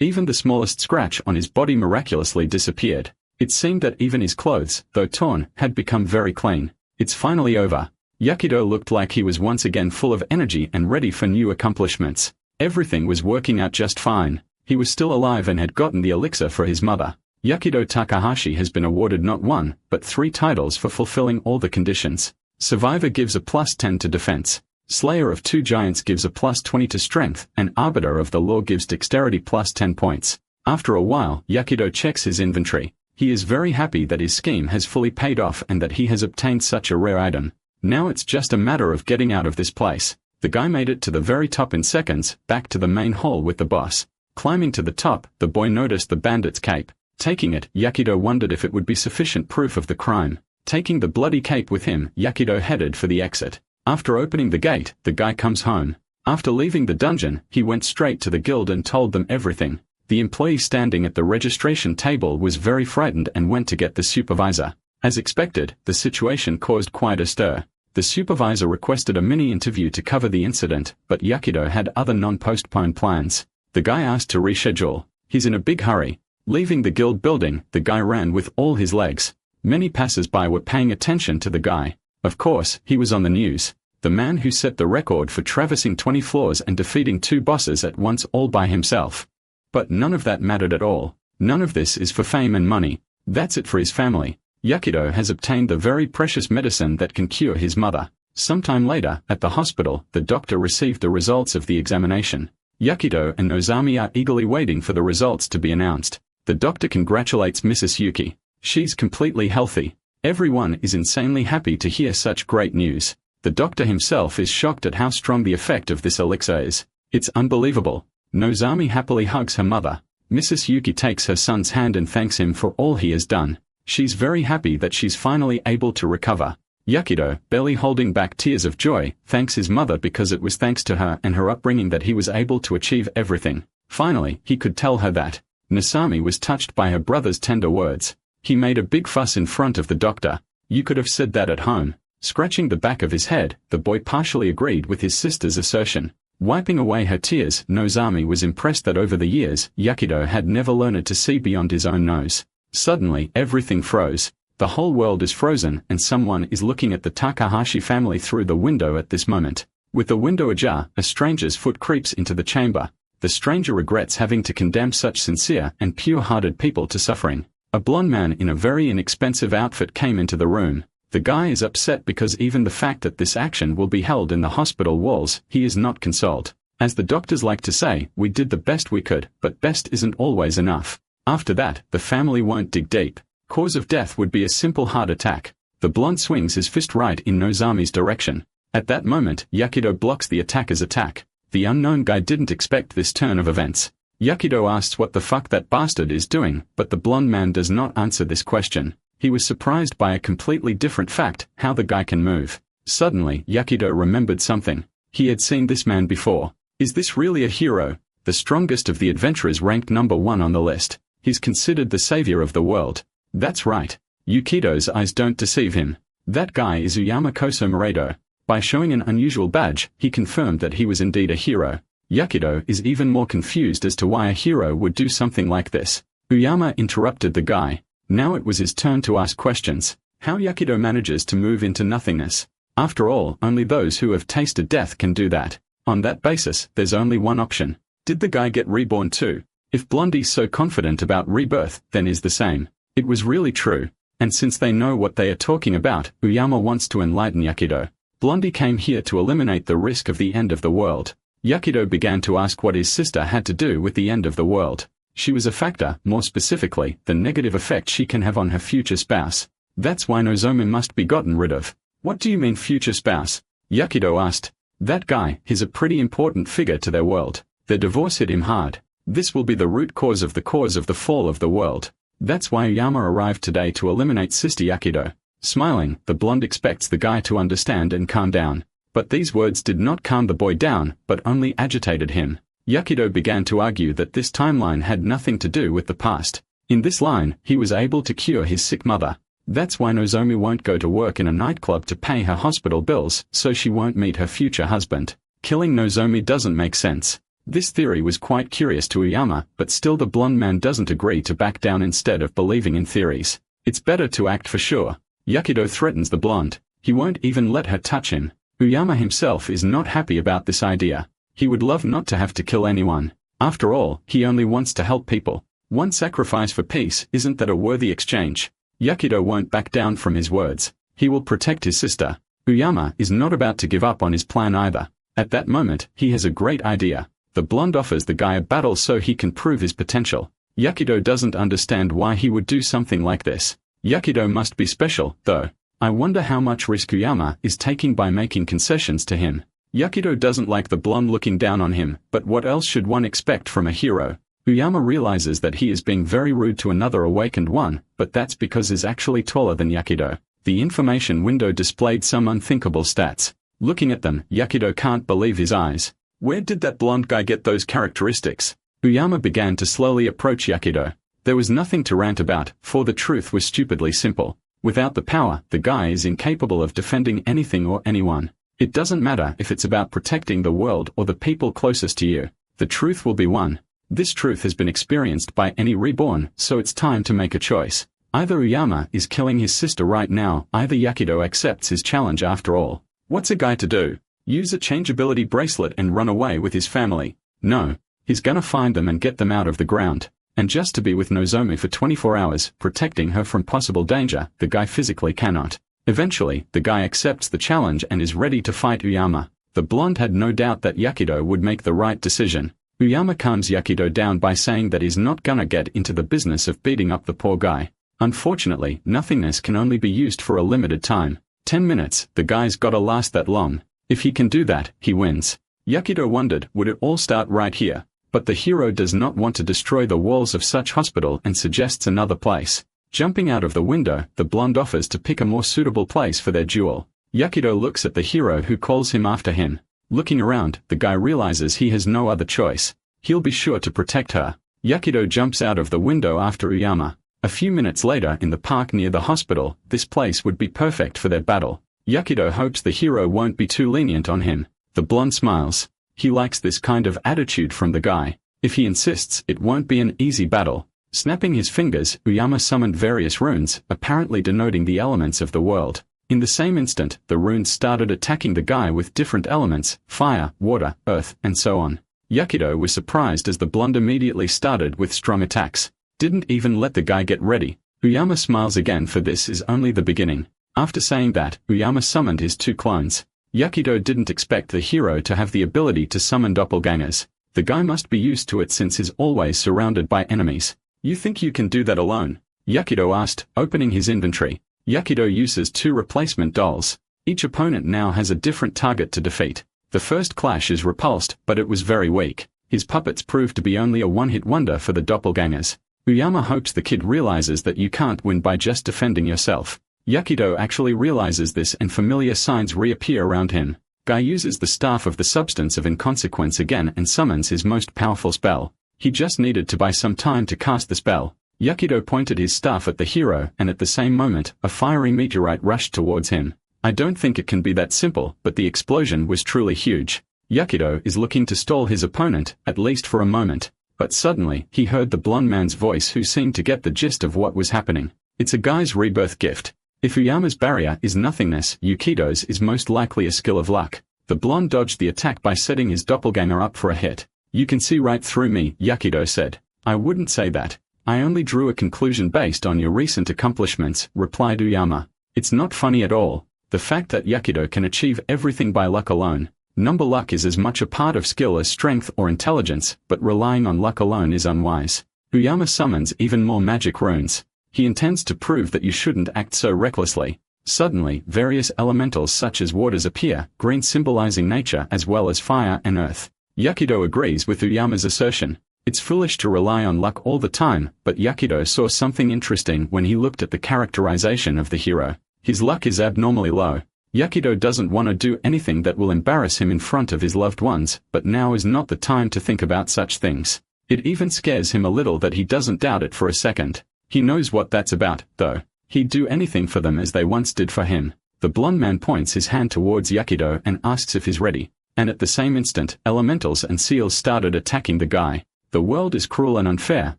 Even the smallest scratch on his body miraculously disappeared. It seemed that even his clothes, though torn, had become very clean. It's finally over. Yakido looked like he was once again full of energy and ready for new accomplishments. Everything was working out just fine. He was still alive and had gotten the elixir for his mother. Yakido Takahashi has been awarded not 1, but 3 titles for fulfilling all the conditions. Survivor gives a +10 to defense. Slayer of 2 giants gives a +20 to strength, and Arbiter of the Law gives dexterity +10 points. After a while, Yakido checks his inventory. He is very happy that his scheme has fully paid off and that he has obtained such a rare item. Now it's just a matter of getting out of this place. The guy made it to the very top in seconds, back to the main hall with the boss. Climbing to the top, the boy noticed the bandit's cape. Taking it, Yakido wondered if it would be sufficient proof of the crime. Taking the bloody cape with him, Yakido headed for the exit. After opening the gate, the guy comes home. After leaving the dungeon, he went straight to the guild and told them everything. The employee standing at the registration table was very frightened and went to get the supervisor. As expected, the situation caused quite a stir. The supervisor requested a mini-interview to cover the incident, but Yakido had other non-postponed plans. The guy asked to reschedule. He's in a big hurry. Leaving the guild building, the guy ran with all his legs. Many passers-by were paying attention to the guy. Of course, he was on the news. The man who set the record for traversing 20 floors and defeating 2 bosses at once all by himself. But none of that mattered at all. None of this is for fame and money. That's it for his family. Yakido has obtained the very precious medicine that can cure his mother. Sometime later, at the hospital, the doctor received the results of the examination. Yakido and Nozami are eagerly waiting for the results to be announced. The doctor congratulates Mrs. Yuki. She's completely healthy. Everyone is insanely happy to hear such great news. The doctor himself is shocked at how strong the effect of this elixir is. It's unbelievable. Nozami happily hugs her mother. Mrs. Yuki takes her son's hand and thanks him for all he has done. She's very happy that she's finally able to recover. Yakido, barely holding back tears of joy, thanks his mother because it was thanks to her and her upbringing that he was able to achieve everything. Finally, he could tell her that. Nozami was touched by her brother's tender words. He made a big fuss in front of the doctor. You could have said that at home. Scratching the back of his head, the boy partially agreed with his sister's assertion. Wiping away her tears, Nozami was impressed that over the years, Yakido had never learned to see beyond his own nose. Suddenly, everything froze. The whole world is frozen and someone is looking at the Takahashi family through the window at this moment. With the window ajar, a stranger's foot creeps into the chamber. The stranger regrets having to condemn such sincere and pure-hearted people to suffering. A blonde man in a very inexpensive outfit came into the room. The guy is upset because even the fact that this action will be held in the hospital walls, he is not consoled. As the doctors like to say, we did the best we could, but best isn't always enough. After that, the family won't dig deep. Cause of death would be a simple heart attack. The blonde swings his fist right in Nozami's direction. At that moment, Yakido blocks the attacker's attack. The unknown guy didn't expect this turn of events. Yakido asks what the fuck that bastard is doing, but the blonde man does not answer this question. He was surprised by a completely different fact, how the guy can move. Suddenly, Yakido remembered something. He had seen this man before. Is this really a hero? The strongest of the adventurers ranked number 1 on the list. He's considered the savior of the world. That's right. Yukido's eyes don't deceive him. That guy is Uyama Koso Moredo. By showing an unusual badge, he confirmed that he was indeed a hero. Yakido is even more confused as to why a hero would do something like this. Uyama interrupted the guy. Now it was his turn to ask questions. How Yakido manages to move into nothingness. After all, only those who have tasted death can do that. On that basis, there's only one option. Did the guy get reborn too? If Blondie's so confident about rebirth, then is the same. It was really true. And since they know what they are talking about, Uyama wants to enlighten Yakido. Blondie came here to eliminate the risk of the end of the world. Yakido began to ask what his sister had to do with the end of the world. She was a factor, more specifically, the negative effect she can have on her future spouse. That's why Nozomi must be gotten rid of. What do you mean future spouse? Yakido asked. That guy, he's a pretty important figure to their world. Their divorce hit him hard. This will be the root cause of the fall of the world. That's why Uyama arrived today to eliminate Sister Yakido. Smiling, the blonde expects the guy to understand and calm down. But these words did not calm the boy down, but only agitated him. Yakido began to argue that this timeline had nothing to do with the past. In this line, he was able to cure his sick mother. That's why Nozomi won't go to work in a nightclub to pay her hospital bills, so she won't meet her future husband. Killing Nozomi doesn't make sense. This theory was quite curious to Uyama, but still the blonde man doesn't agree to back down instead of believing in theories. It's better to act for sure. Yakido threatens the blonde. He won't even let her touch him. Uyama himself is not happy about this idea. He would love not to have to kill anyone. After all, he only wants to help people. One sacrifice for peace, isn't that a worthy exchange? Yakido won't back down from his words. He will protect his sister. Uyama is not about to give up on his plan either. At that moment, he has a great idea. The blonde offers the guy a battle so he can prove his potential. Yakido doesn't understand why he would do something like this. Yakido must be special, though. I wonder how much risk Uyama is taking by making concessions to him. Yakido doesn't like the blonde looking down on him, but what else should one expect from a hero? Uyama realizes that he is being very rude to another awakened one, but that's because he's actually taller than Yakido. The information window displayed some unthinkable stats. Looking at them, Yakido can't believe his eyes. Where did that blonde guy get those characteristics? Uyama began to slowly approach Yakido. There was nothing to rant about, for the truth was stupidly simple. Without the power, the guy is incapable of defending anything or anyone. It doesn't matter if it's about protecting the world or the people closest to you. The truth will be one. This truth has been experienced by any reborn, so it's time to make a choice. Either Uyama is killing his sister right now, either Yakido accepts his challenge after all. What's a guy to do? Use a changeability bracelet and run away with his family? No. He's gonna find them and get them out of the ground. And just to be with Nozomi for 24 hours, protecting her from possible danger, the guy physically cannot. Eventually, the guy accepts the challenge and is ready to fight Uyama. The blonde had no doubt that Yakido would make the right decision. Uyama calms Yakido down by saying that he's not gonna get into the business of beating up the poor guy. Unfortunately, nothingness can only be used for a limited time. 10 minutes, the guy's gotta last that long. If he can do that, he wins. Yakido wondered, would it all start right here? But the hero does not want to destroy the walls of such hospital and suggests another place. Jumping out of the window, the blonde offers to pick a more suitable place for their duel. Yakido looks at the hero who calls him after him. Looking around, the guy realizes he has no other choice. He'll be sure to protect her. Yakido jumps out of the window after Uyama. A few minutes later in the park near the hospital, this place would be perfect for their battle. Yakido hopes the hero won't be too lenient on him. The blonde smiles. He likes this kind of attitude from the guy. If he insists, it won't be an easy battle. Snapping his fingers, Uyama summoned various runes, apparently denoting the elements of the world. In the same instant, the runes started attacking the guy with different elements, fire, water, earth, and so on. Yakido was surprised as the blonde immediately started with strong attacks. Didn't even let the guy get ready. Uyama smiles again, for this is only the beginning. After saying that, Uyama summoned his two clones. Yakido didn't expect the hero to have the ability to summon doppelgangers. The guy must be used to it since he's always surrounded by enemies. You think you can do that alone? Yakido asked, opening his inventory. Yakido uses 2 replacement dolls. Each opponent now has a different target to defeat. The first clash is repulsed, but it was very weak. His puppets proved to be only a one-hit wonder for the doppelgangers. Uyama hopes the kid realizes that you can't win by just defending yourself. Yakido actually realizes this and familiar signs reappear around him. Guy uses the Staff of the Substance of Inconsequence again and summons his most powerful spell. He just needed to buy some time to cast the spell. Yakido pointed his staff at the hero and at the same moment, a fiery meteorite rushed towards him. I don't think it can be that simple, but the explosion was truly huge. Yakido is looking to stall his opponent, at least for a moment. But suddenly, he heard the blonde man's voice who seemed to get the gist of what was happening. It's a guy's rebirth gift. If Uyama's barrier is nothingness, Yukido's is most likely a skill of luck. The blonde dodged the attack by setting his doppelganger up for a hit. You can see right through me, Yakido said. I wouldn't say that. I only drew a conclusion based on your recent accomplishments, replied Uyama. It's not funny at all. The fact that Yakido can achieve everything by luck alone. Number luck is as much a part of skill as strength or intelligence, but relying on luck alone is unwise. Uyama summons even more magic runes. He intends to prove that you shouldn't act so recklessly. Suddenly, various elementals such as waters appear, green symbolizing nature as well as fire and earth. Yakido agrees with Uyama's assertion. It's foolish to rely on luck all the time, but Yakido saw something interesting when he looked at the characterization of the hero. His luck is abnormally low. Yakido doesn't want to do anything that will embarrass him in front of his loved ones, but now is not the time to think about such things. It even scares him a little that he doesn't doubt it for a second. He knows what that's about, though. He'd do anything for them as they once did for him. The blonde man points his hand towards Yakido and asks if he's ready. And at the same instant, elementals and seals started attacking the guy. The world is cruel and unfair,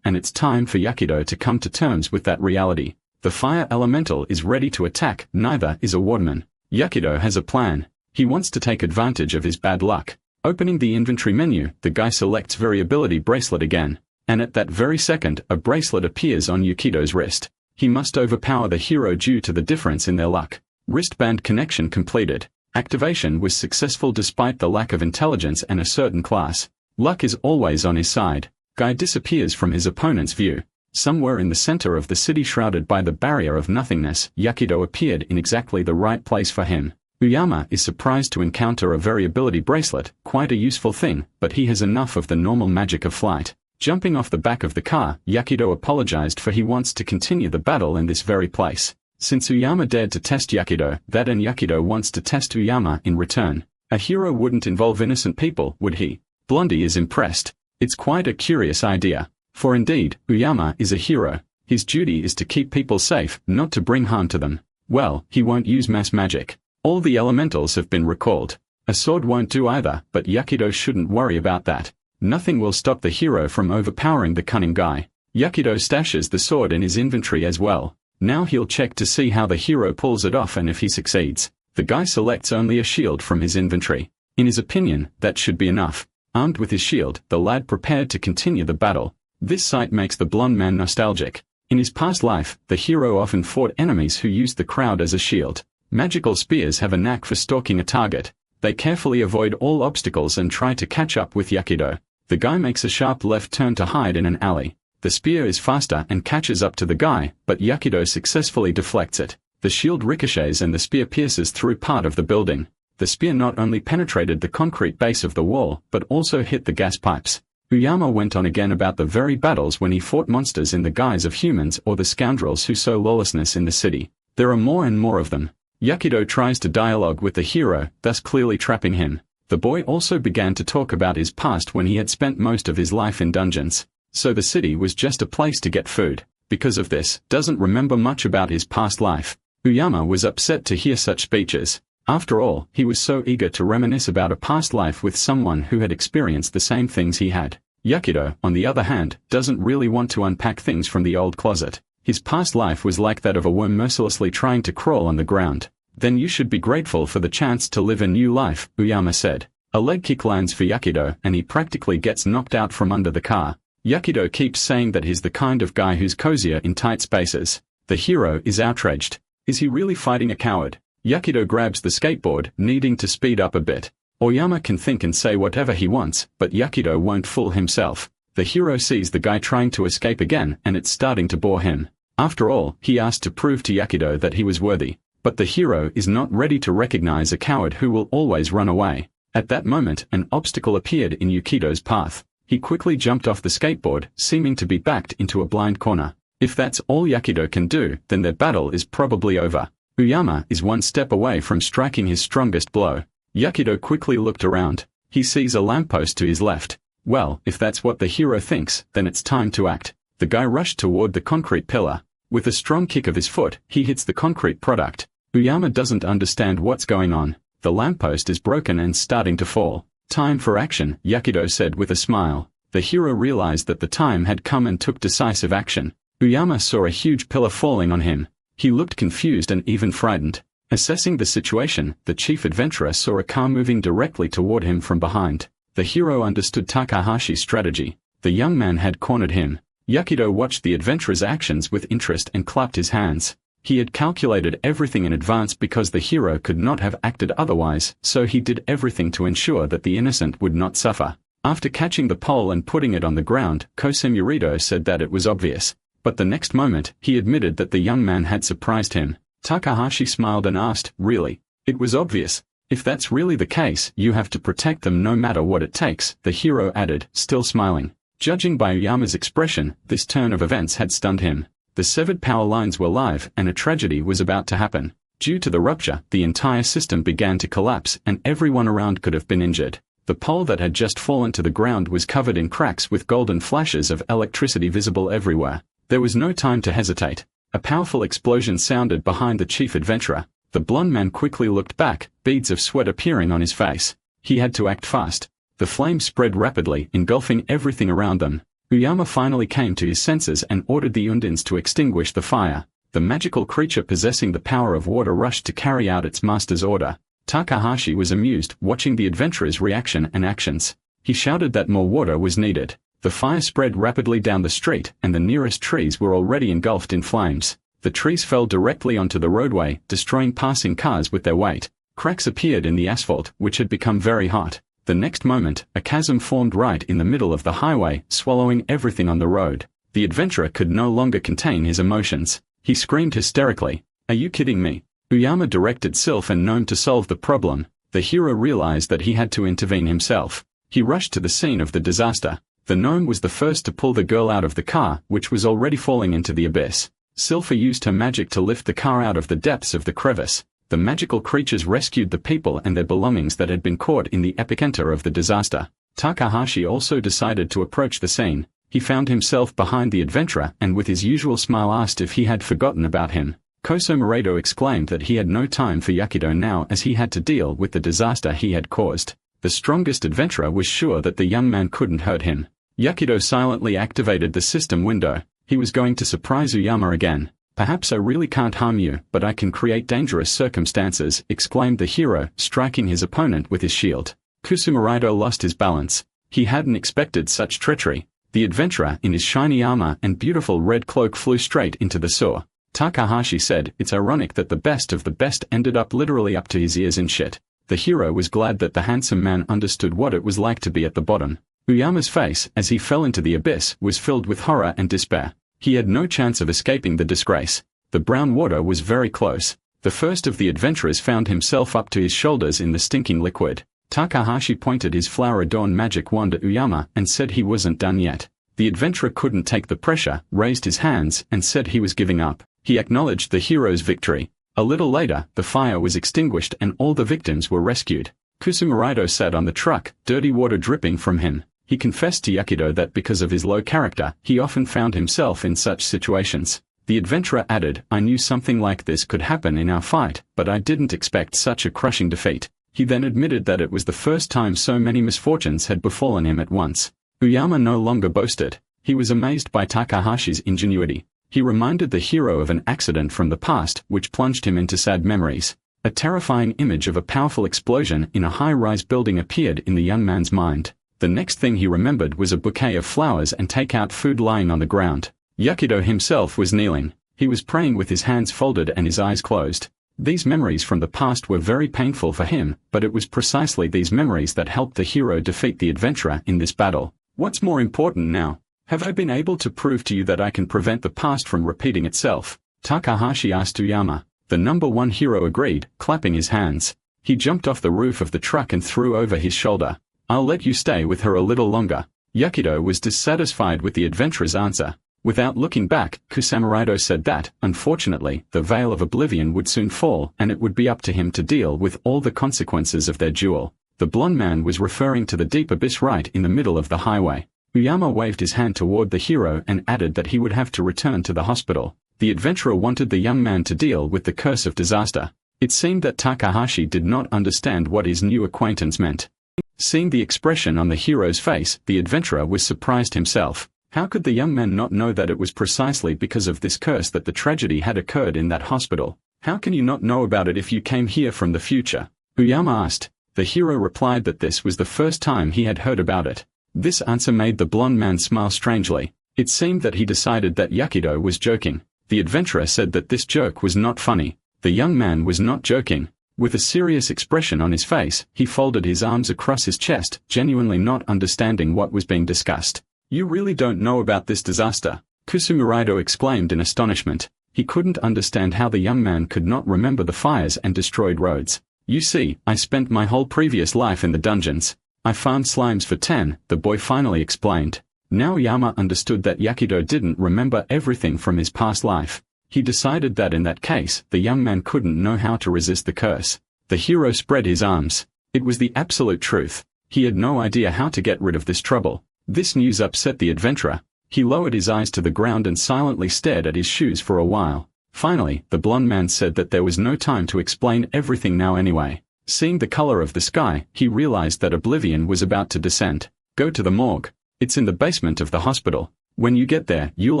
and it's time for Yakido to come to terms with that reality. The fire elemental is ready to attack, neither is a wardman. Yakido has a plan. He wants to take advantage of his bad luck. Opening the inventory menu, the guy selects Variability Bracelet again. And at that very second, a bracelet appears on Yakido's wrist. He must overpower the hero due to the difference in their luck. Wristband connection completed. Activation was successful despite the lack of intelligence and a certain class. Luck is always on his side. Guy disappears from his opponent's view. Somewhere in the center of the city shrouded by the barrier of nothingness, Yakido appeared in exactly the right place for him. Uyama is surprised to encounter a variability bracelet, quite a useful thing, but he has enough of the normal magic of flight. Jumping off the back of the car, Yakido apologized for he wants to continue the battle in this very place. Since Uyama dared to test Yakido, that and Yakido wants to test Uyama in return. A hero wouldn't involve innocent people, would he? Blondie is impressed. It's quite a curious idea. For indeed, Uyama is a hero. His duty is to keep people safe, not to bring harm to them. Well, he won't use mass magic. All the elementals have been recalled. A sword won't do either, but Yakido shouldn't worry about that. Nothing will stop the hero from overpowering the cunning guy. Yakido stashes the sword in his inventory as well. Now he'll check to see how the hero pulls it off and if he succeeds. The guy selects only a shield from his inventory. In his opinion, that should be enough. Armed with his shield, the lad prepared to continue the battle. This sight makes the blonde man nostalgic. In his past life, the hero often fought enemies who used the crowd as a shield. Magical spears have a knack for stalking a target. They carefully avoid all obstacles and try to catch up with Yakido. The guy makes a sharp left turn to hide in an alley. The spear is faster and catches up to the guy, but Yakido successfully deflects it. The shield ricochets and the spear pierces through part of the building. The spear not only penetrated the concrete base of the wall, but also hit the gas pipes. Uyama went on again about the very battles when he fought monsters in the guise of humans or the scoundrels who sow lawlessness in the city. There are more and more of them. Yakido tries to dialogue with the hero, thus clearly trapping him. The boy also began to talk about his past when he had spent most of his life in dungeons. So the city was just a place to get food. Because of this, doesn't remember much about his past life. Uyama was upset to hear such speeches. After all, he was so eager to reminisce about a past life with someone who had experienced the same things he had. Yakido, on the other hand, doesn't really want to unpack things from the old closet. His past life was like that of a worm mercilessly trying to crawl on the ground. Then you should be grateful for the chance to live a new life, Uyama said. A leg kick lands for Yakido and he practically gets knocked out from under the car. Yakido keeps saying that he's the kind of guy who's cozier in tight spaces. The hero is outraged. Is he really fighting a coward? Yakido grabs the skateboard, needing to speed up a bit. Oyama can think and say whatever he wants, but Yakido won't fool himself. The hero sees the guy trying to escape again and it's starting to bore him. After all, he asked to prove to Yakido that he was worthy. But the hero is not ready to recognize a coward who will always run away. At that moment, an obstacle appeared in Yakido's path. He quickly jumped off the skateboard, seeming to be backed into a blind corner. If that's all Yakido can do, then their battle is probably over. Uyama is one step away from striking his strongest blow. Yakido quickly looked around. He sees a lamppost to his left. Well, if that's what the hero thinks, then it's time to act. The guy rushed toward the concrete pillar. With a strong kick of his foot, he hits the concrete product. Uyama doesn't understand what's going on. The lamppost is broken and starting to fall. Time for action, Yakido said with a smile. The hero realized that the time had come and took decisive action. Uyama saw a huge pillar falling on him. He looked confused and even frightened. Assessing the situation, the chief adventurer saw a car moving directly toward him from behind. The hero understood Takahashi's strategy. The young man had cornered him. Yakido watched the adventurer's actions with interest and clapped his hands. He had calculated everything in advance because the hero could not have acted otherwise, so he did everything to ensure that the innocent would not suffer. After catching the pole and putting it on the ground, Kosemurito said that it was obvious. But the next moment, he admitted that the young man had surprised him. Takahashi smiled and asked, "Really? It was obvious? If that's really the case, you have to protect them no matter what it takes," the hero added, still smiling. Judging by Uyama's expression, this turn of events had stunned him. The severed power lines were live and a tragedy was about to happen. Due to the rupture, the entire system began to collapse and everyone around could have been injured. The pole that had just fallen to the ground was covered in cracks with golden flashes of electricity visible everywhere. There was no time to hesitate. A powerful explosion sounded behind the chief adventurer. The blond man quickly looked back, beads of sweat appearing on his face. He had to act fast. The flames spread rapidly, engulfing everything around them. Uyama finally came to his senses and ordered the Undines to extinguish the fire. The magical creature possessing the power of water rushed to carry out its master's order. Takahashi was amused, watching the adventurer's reaction and actions. He shouted that more water was needed. The fire spread rapidly down the street, and the nearest trees were already engulfed in flames. The trees fell directly onto the roadway, destroying passing cars with their weight. Cracks appeared in the asphalt, which had become very hot. The next moment, a chasm formed right in the middle of the highway, swallowing everything on the road. The adventurer could no longer contain his emotions. He screamed hysterically, "Are you kidding me?" Uyama directed Sylph and Gnome to solve the problem. The hero realized that he had to intervene himself. He rushed to the scene of the disaster. The gnome was the first to pull the girl out of the car, which was already falling into the abyss. Sylph used her magic to lift the car out of the depths of the crevice. The magical creatures rescued the people and their belongings that had been caught in the epicenter of the disaster. Takahashi also decided to approach the scene. He found himself behind the adventurer and with his usual smile asked if he had forgotten about him. Koso Maredo exclaimed that he had no time for Yakido now as he had to deal with the disaster he had caused. The strongest adventurer was sure that the young man couldn't hurt him. Yakido silently activated the system window. He was going to surprise Uyama again. "Perhaps I really can't harm you, but I can create dangerous circumstances," exclaimed the hero, striking his opponent with his shield. Kusumaraido lost his balance. He hadn't expected such treachery. The adventurer, in his shiny armor and beautiful red cloak, flew straight into the sewer. Takahashi said, "It's ironic that the best of the best ended up literally up to his ears in shit." The hero was glad that the handsome man understood what it was like to be at the bottom. Uyama's face, as he fell into the abyss, was filled with horror and despair. He had no chance of escaping the disgrace. The brown water was very close. The first of the adventurers found himself up to his shoulders in the stinking liquid. Takahashi pointed his flower-adorned magic wand at Uyama and said he wasn't done yet. The adventurer couldn't take the pressure, raised his hands, and said he was giving up. He acknowledged the hero's victory. A little later, the fire was extinguished and all the victims were rescued. Kusumaraido sat on the truck, dirty water dripping from him. He confessed to Yakido that because of his low character, he often found himself in such situations. The adventurer added, "I knew something like this could happen in our fight, but I didn't expect such a crushing defeat." He then admitted that it was the first time so many misfortunes had befallen him at once. Uyama no longer boasted. He was amazed by Takahashi's ingenuity. He reminded the hero of an accident from the past which plunged him into sad memories. A terrifying image of a powerful explosion in a high-rise building appeared in the young man's mind. The next thing he remembered was a bouquet of flowers and take-out food lying on the ground. Yakido himself was kneeling. He was praying with his hands folded and his eyes closed. These memories from the past were very painful for him, but it was precisely these memories that helped the hero defeat the adventurer in this battle. "What's more important now? Have I been able to prove to you that I can prevent the past from repeating itself?" Takahashi asked Uyama. The number one hero agreed, clapping his hands. He jumped off the roof of the truck and threw over his shoulder. "I'll let you stay with her a little longer." Yakido was dissatisfied with the adventurer's answer. Without looking back, Kusumaraido said that, unfortunately, the veil of oblivion would soon fall and it would be up to him to deal with all the consequences of their duel. The blonde man was referring to the deep abyss right in the middle of the highway. Uyama waved his hand toward the hero and added that he would have to return to the hospital. The adventurer wanted the young man to deal with the curse of disaster. It seemed that Takahashi did not understand what his new acquaintance meant. Seeing the expression on the hero's face, the adventurer was surprised himself. How could the young man not know that it was precisely because of this curse that the tragedy had occurred in that hospital? "How can you not know about it if you came here from the future?" Uyama asked. The hero replied that this was the first time he had heard about it. This answer made the blonde man smile strangely. It seemed that he decided that Yakido was joking. The adventurer said that this joke was not funny. The young man was not joking. With a serious expression on his face, he folded his arms across his chest, genuinely not understanding what was being discussed. "You really don't know about this disaster?" Kusumaraido exclaimed in astonishment. He couldn't understand how the young man could not remember the fires and destroyed roads. "You see, I spent my whole previous life in the dungeons. I farmed slimes for 10, the boy finally explained. Now Uyama understood that Yakido didn't remember everything from his past life. He decided that in that case, the young man couldn't know how to resist the curse. The hero spread his arms. It was the absolute truth. He had no idea how to get rid of this trouble. This news upset the adventurer. He lowered his eyes to the ground and silently stared at his shoes for a while. Finally, the blonde man said that there was no time to explain everything now anyway. Seeing the color of the sky, he realized that oblivion was about to descend. "Go to the morgue. It's in the basement of the hospital. When you get there, you'll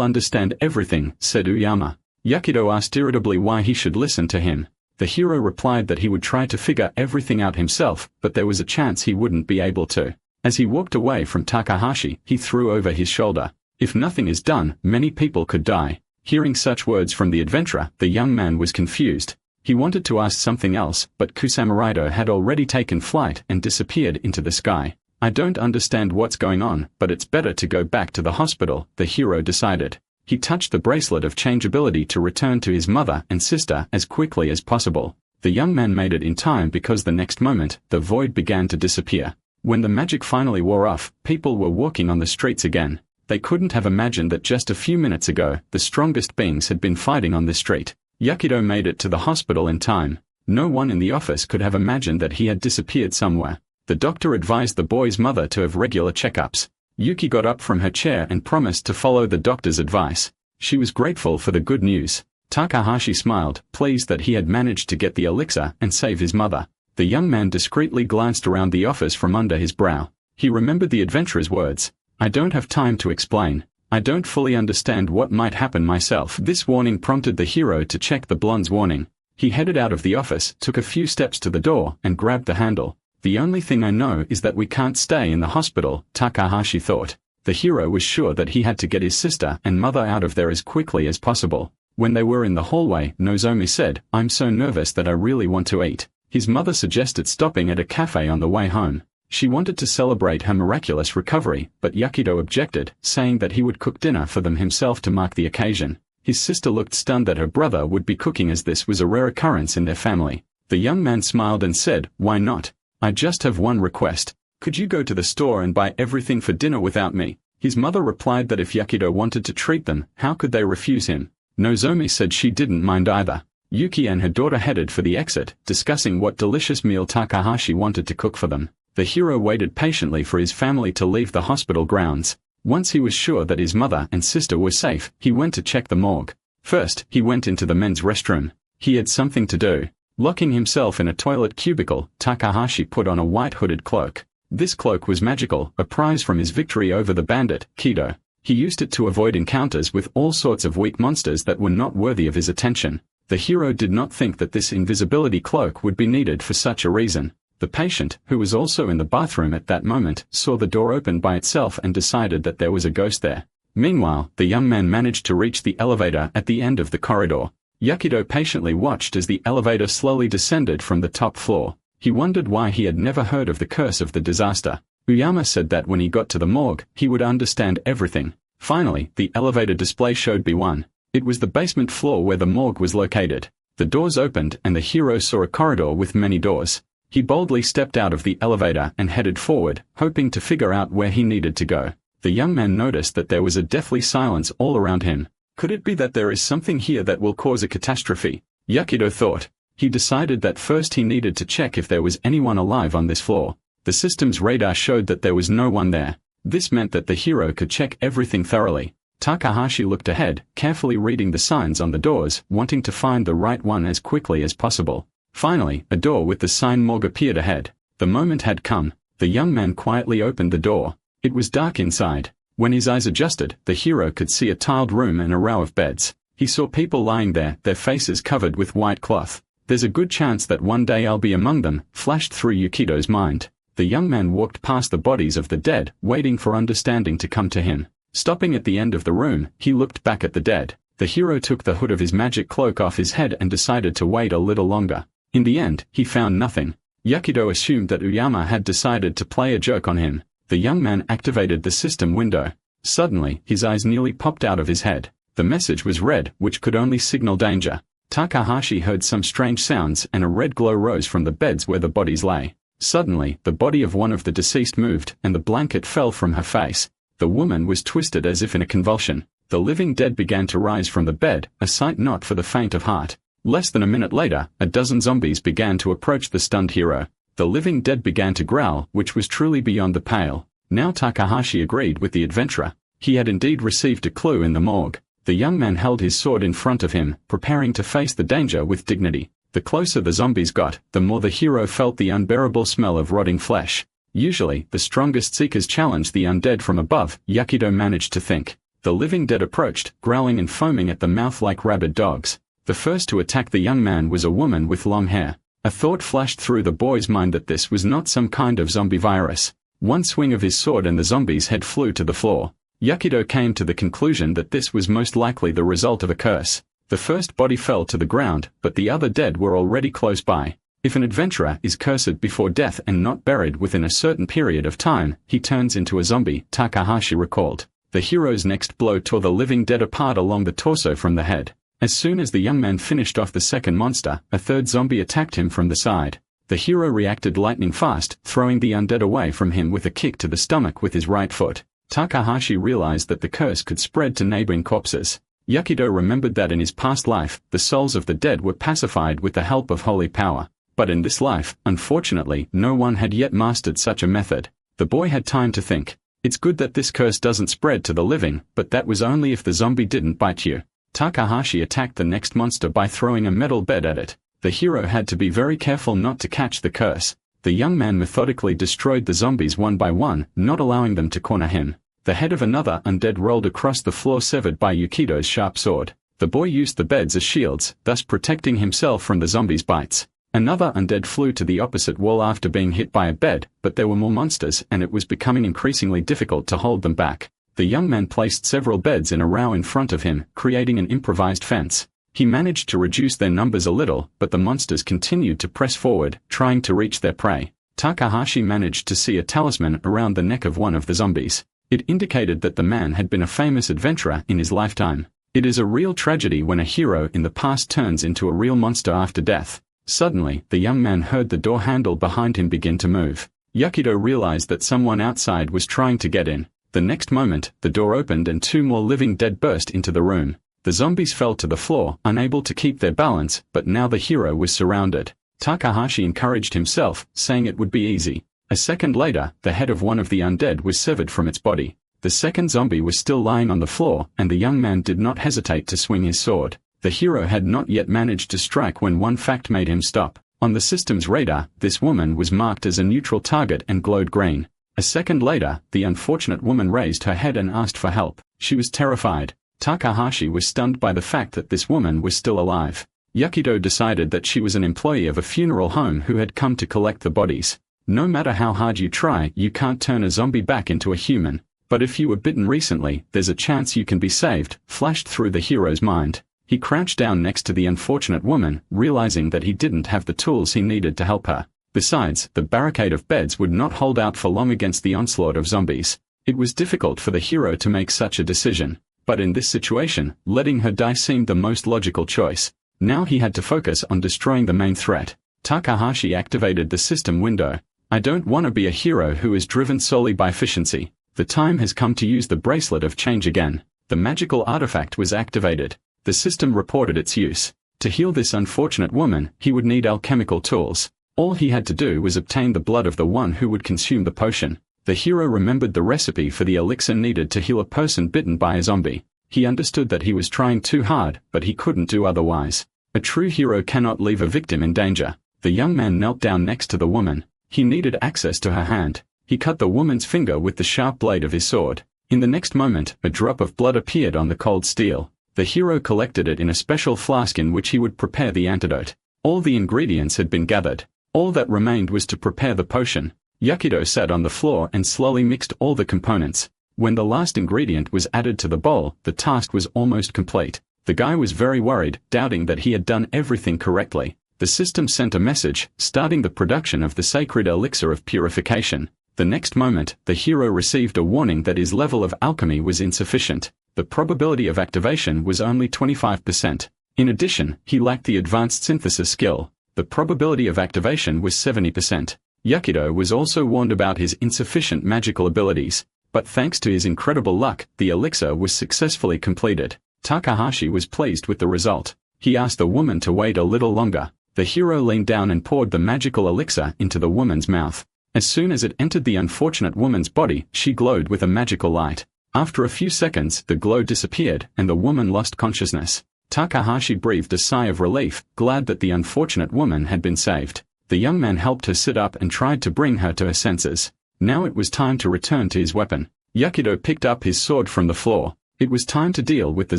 understand everything," said Uyama. Yakido asked irritably why he should listen to him. The hero replied that he would try to figure everything out himself, but there was a chance he wouldn't be able to. As he walked away from Takahashi, he threw over his shoulder, "If nothing is done, many people could die." Hearing such words from the adventurer, the young man was confused. He wanted to ask something else, but Kusamuraido had already taken flight and disappeared into the sky. "I don't understand what's going on, but it's better to go back to the hospital," the hero decided. He touched the bracelet of changeability to return to his mother and sister as quickly as possible. The young man made it in time because the next moment, the void began to disappear. When the magic finally wore off, people were walking on the streets again. They couldn't have imagined that just a few minutes ago, the strongest beings had been fighting on the street. Yakido made it to the hospital in time. No one in the office could have imagined that he had disappeared somewhere. The doctor advised the boy's mother to have regular checkups. Yuki got up from her chair and promised to follow the doctor's advice. She was grateful for the good news. Takahashi smiled, pleased that he had managed to get the elixir and save his mother. The young man discreetly glanced around the office from under his brow. He remembered the adventurer's words. "I don't have time to explain. I don't fully understand what might happen myself." This warning prompted the hero to check the blonde's warning. He headed out of the office, took a few steps to the door, and grabbed the handle. "The only thing I know is that we can't stay in the hospital," Takahashi thought. The hero was sure that he had to get his sister and mother out of there as quickly as possible. When they were in the hallway, Nozomi said, "I'm so nervous that I really want to eat." His mother suggested stopping at a cafe on the way home. She wanted to celebrate her miraculous recovery, but Yakido objected, saying that he would cook dinner for them himself to mark the occasion. His sister looked stunned that her brother would be cooking, as this was a rare occurrence in their family. The young man smiled and said, "Why not? I just have one request. Could you go to the store and buy everything for dinner without me?" His mother replied that if Yakido wanted to treat them, how could they refuse him? Nozomi said she didn't mind either. Yuki and her daughter headed for the exit, discussing what delicious meal Takahashi wanted to cook for them. The hero waited patiently for his family to leave the hospital grounds. Once he was sure that his mother and sister were safe, he went to check the morgue. First, he went into the men's restroom. He had something to do. Locking himself in a toilet cubicle, Takahashi put on a white hooded cloak. This cloak was magical, a prize from his victory over the bandit, Kido. He used it to avoid encounters with all sorts of weak monsters that were not worthy of his attention. The hero did not think that this invisibility cloak would be needed for such a reason. The patient, who was also in the bathroom at that moment, saw the door open by itself and decided that there was a ghost there. Meanwhile, the young man managed to reach the elevator at the end of the corridor. Yakido patiently watched as the elevator slowly descended from the top floor. He wondered why he had never heard of the curse of the disaster. Uyama said that when he got to the morgue, he would understand everything. Finally, the elevator display showed B1. It was the basement floor where the morgue was located. The doors opened and the hero saw a corridor with many doors. He boldly stepped out of the elevator and headed forward, hoping to figure out where he needed to go. The young man noticed that there was a deathly silence all around him. Could it be that there is something here that will cause a catastrophe? Yakido thought. He decided that first he needed to check if there was anyone alive on this floor. The system's radar showed that there was no one there. This meant that the hero could check everything thoroughly. Takahashi looked ahead, carefully reading the signs on the doors, wanting to find the right one as quickly as possible. Finally, a door with the sign Morgue appeared ahead. The moment had come. The young man quietly opened the door. It was dark inside. When his eyes adjusted, the hero could see a tiled room and a row of beds. He saw people lying there, their faces covered with white cloth. "There's a good chance that one day I'll be among them," flashed through Yukido's mind. The young man walked past the bodies of the dead, waiting for understanding to come to him. Stopping at the end of the room, he looked back at the dead. The hero took the hood of his magic cloak off his head and decided to wait a little longer. In the end, he found nothing. Yakido assumed that Uyama had decided to play a joke on him. The young man activated the system window. Suddenly, his eyes nearly popped out of his head. The message was red, which could only signal danger. Takahashi heard some strange sounds and a red glow rose from the beds where the bodies lay. Suddenly, the body of one of the deceased moved and the blanket fell from her face. The woman was twisted as if in a convulsion. The living dead began to rise from the bed, a sight not for the faint of heart. Less than a minute later, a dozen zombies began to approach the stunned hero. The living dead began to growl, which was truly beyond the pale. Now Takahashi agreed with the adventurer. He had indeed received a clue in the morgue. The young man held his sword in front of him, preparing to face the danger with dignity. The closer the zombies got, the more the hero felt the unbearable smell of rotting flesh. Usually, the strongest seekers challenge the undead from above, Yakido managed to think. The living dead approached, growling and foaming at the mouth like rabid dogs. The first to attack the young man was a woman with long hair. A thought flashed through the boy's mind that this was not some kind of zombie virus. One swing of his sword and the zombie's head flew to the floor. Yahello came to the conclusion that this was most likely the result of a curse. The first body fell to the ground, but the other dead were already close by. If an adventurer is cursed before death and not buried within a certain period of time, he turns into a zombie, Takahashi recalled. The hero's next blow tore the living dead apart along the torso from the head. As soon as the young man finished off the second monster, a third zombie attacked him from the side. The hero reacted lightning fast, throwing the undead away from him with a kick to the stomach with his right foot. Takahashi realized that the curse could spread to neighboring corpses. Yahello remembered that in his past life, the souls of the dead were pacified with the help of holy power. But in this life, unfortunately, no one had yet mastered such a method. The boy had time to think. It's good that this curse doesn't spread to the living, but that was only if the zombie didn't bite you. Takahashi attacked the next monster by throwing a metal bed at it. The hero had to be very careful not to catch the curse. The young man methodically destroyed the zombies one by one, not allowing them to corner him. The head of another undead rolled across the floor, severed by Yahello's sharp sword. The boy used the beds as shields, thus protecting himself from the zombies' bites. Another undead flew to the opposite wall after being hit by a bed, but there were more monsters and it was becoming increasingly difficult to hold them back. The young man placed several beds in a row in front of him, creating an improvised fence. He managed to reduce their numbers a little, but the monsters continued to press forward, trying to reach their prey. Takahashi managed to see a talisman around the neck of one of the zombies. It indicated that the man had been a famous adventurer in his lifetime. It is a real tragedy when a hero in the past turns into a real monster after death. Suddenly, the young man heard the door handle behind him begin to move. Yahello realized that someone outside was trying to get in. The next moment, the door opened and two more living dead burst into the room. The zombies fell to the floor, unable to keep their balance, but now the hero was surrounded. Takahashi encouraged himself, saying it would be easy. A second later, the head of one of the undead was severed from its body. The second zombie was still lying on the floor, and the young man did not hesitate to swing his sword. The hero had not yet managed to strike when one fact made him stop. On the system's radar, this woman was marked as a neutral target and glowed green. A second later, the unfortunate woman raised her head and asked for help. She was terrified. Takahashi was stunned by the fact that this woman was still alive. Yahello decided that she was an employee of a funeral home who had come to collect the bodies. No matter how hard you try, you can't turn a zombie back into a human. But if you were bitten recently, there's a chance you can be saved, flashed through the hero's mind. He crouched down next to the unfortunate woman, realizing that he didn't have the tools he needed to help her. Besides, the barricade of beds would not hold out for long against the onslaught of zombies. It was difficult for the hero to make such a decision. But in this situation, letting her die seemed the most logical choice. Now he had to focus on destroying the main threat. Takahashi activated the system window. I don't want to be a hero who is driven solely by efficiency. The time has come to use the bracelet of change again. The magical artifact was activated. The system reported its use. To heal this unfortunate woman, he would need alchemical tools. All he had to do was obtain the blood of the one who would consume the potion. The hero remembered the recipe for the elixir needed to heal a person bitten by a zombie. He understood that he was trying too hard, but he couldn't do otherwise. A true hero cannot leave a victim in danger. The young man knelt down next to the woman. He needed access to her hand. He cut the woman's finger with the sharp blade of his sword. In the next moment, a drop of blood appeared on the cold steel. The hero collected it in a special flask in which he would prepare the antidote. All the ingredients had been gathered. All that remained was to prepare the potion. Yahello sat on the floor and slowly mixed all the components. When the last ingredient was added to the bowl, the task was almost complete. The guy was very worried, doubting that he had done everything correctly. The system sent a message, starting the production of the sacred elixir of purification. The next moment, the hero received a warning that his level of alchemy was insufficient. The probability of activation was only 25%. In addition, he lacked the advanced synthesis skill. The probability of activation was 70%. Yahello was also warned about his insufficient magical abilities. But thanks to his incredible luck, the elixir was successfully completed. Takahashi was pleased with the result. He asked the woman to wait a little longer. The hero leaned down and poured the magical elixir into the woman's mouth. As soon as it entered the unfortunate woman's body, she glowed with a magical light. After a few seconds, the glow disappeared, and the woman lost consciousness. Takahashi breathed a sigh of relief, glad that the unfortunate woman had been saved. The young man helped her sit up and tried to bring her to her senses. Now it was time to return to his weapon. Yahello picked up his sword from the floor. It was time to deal with the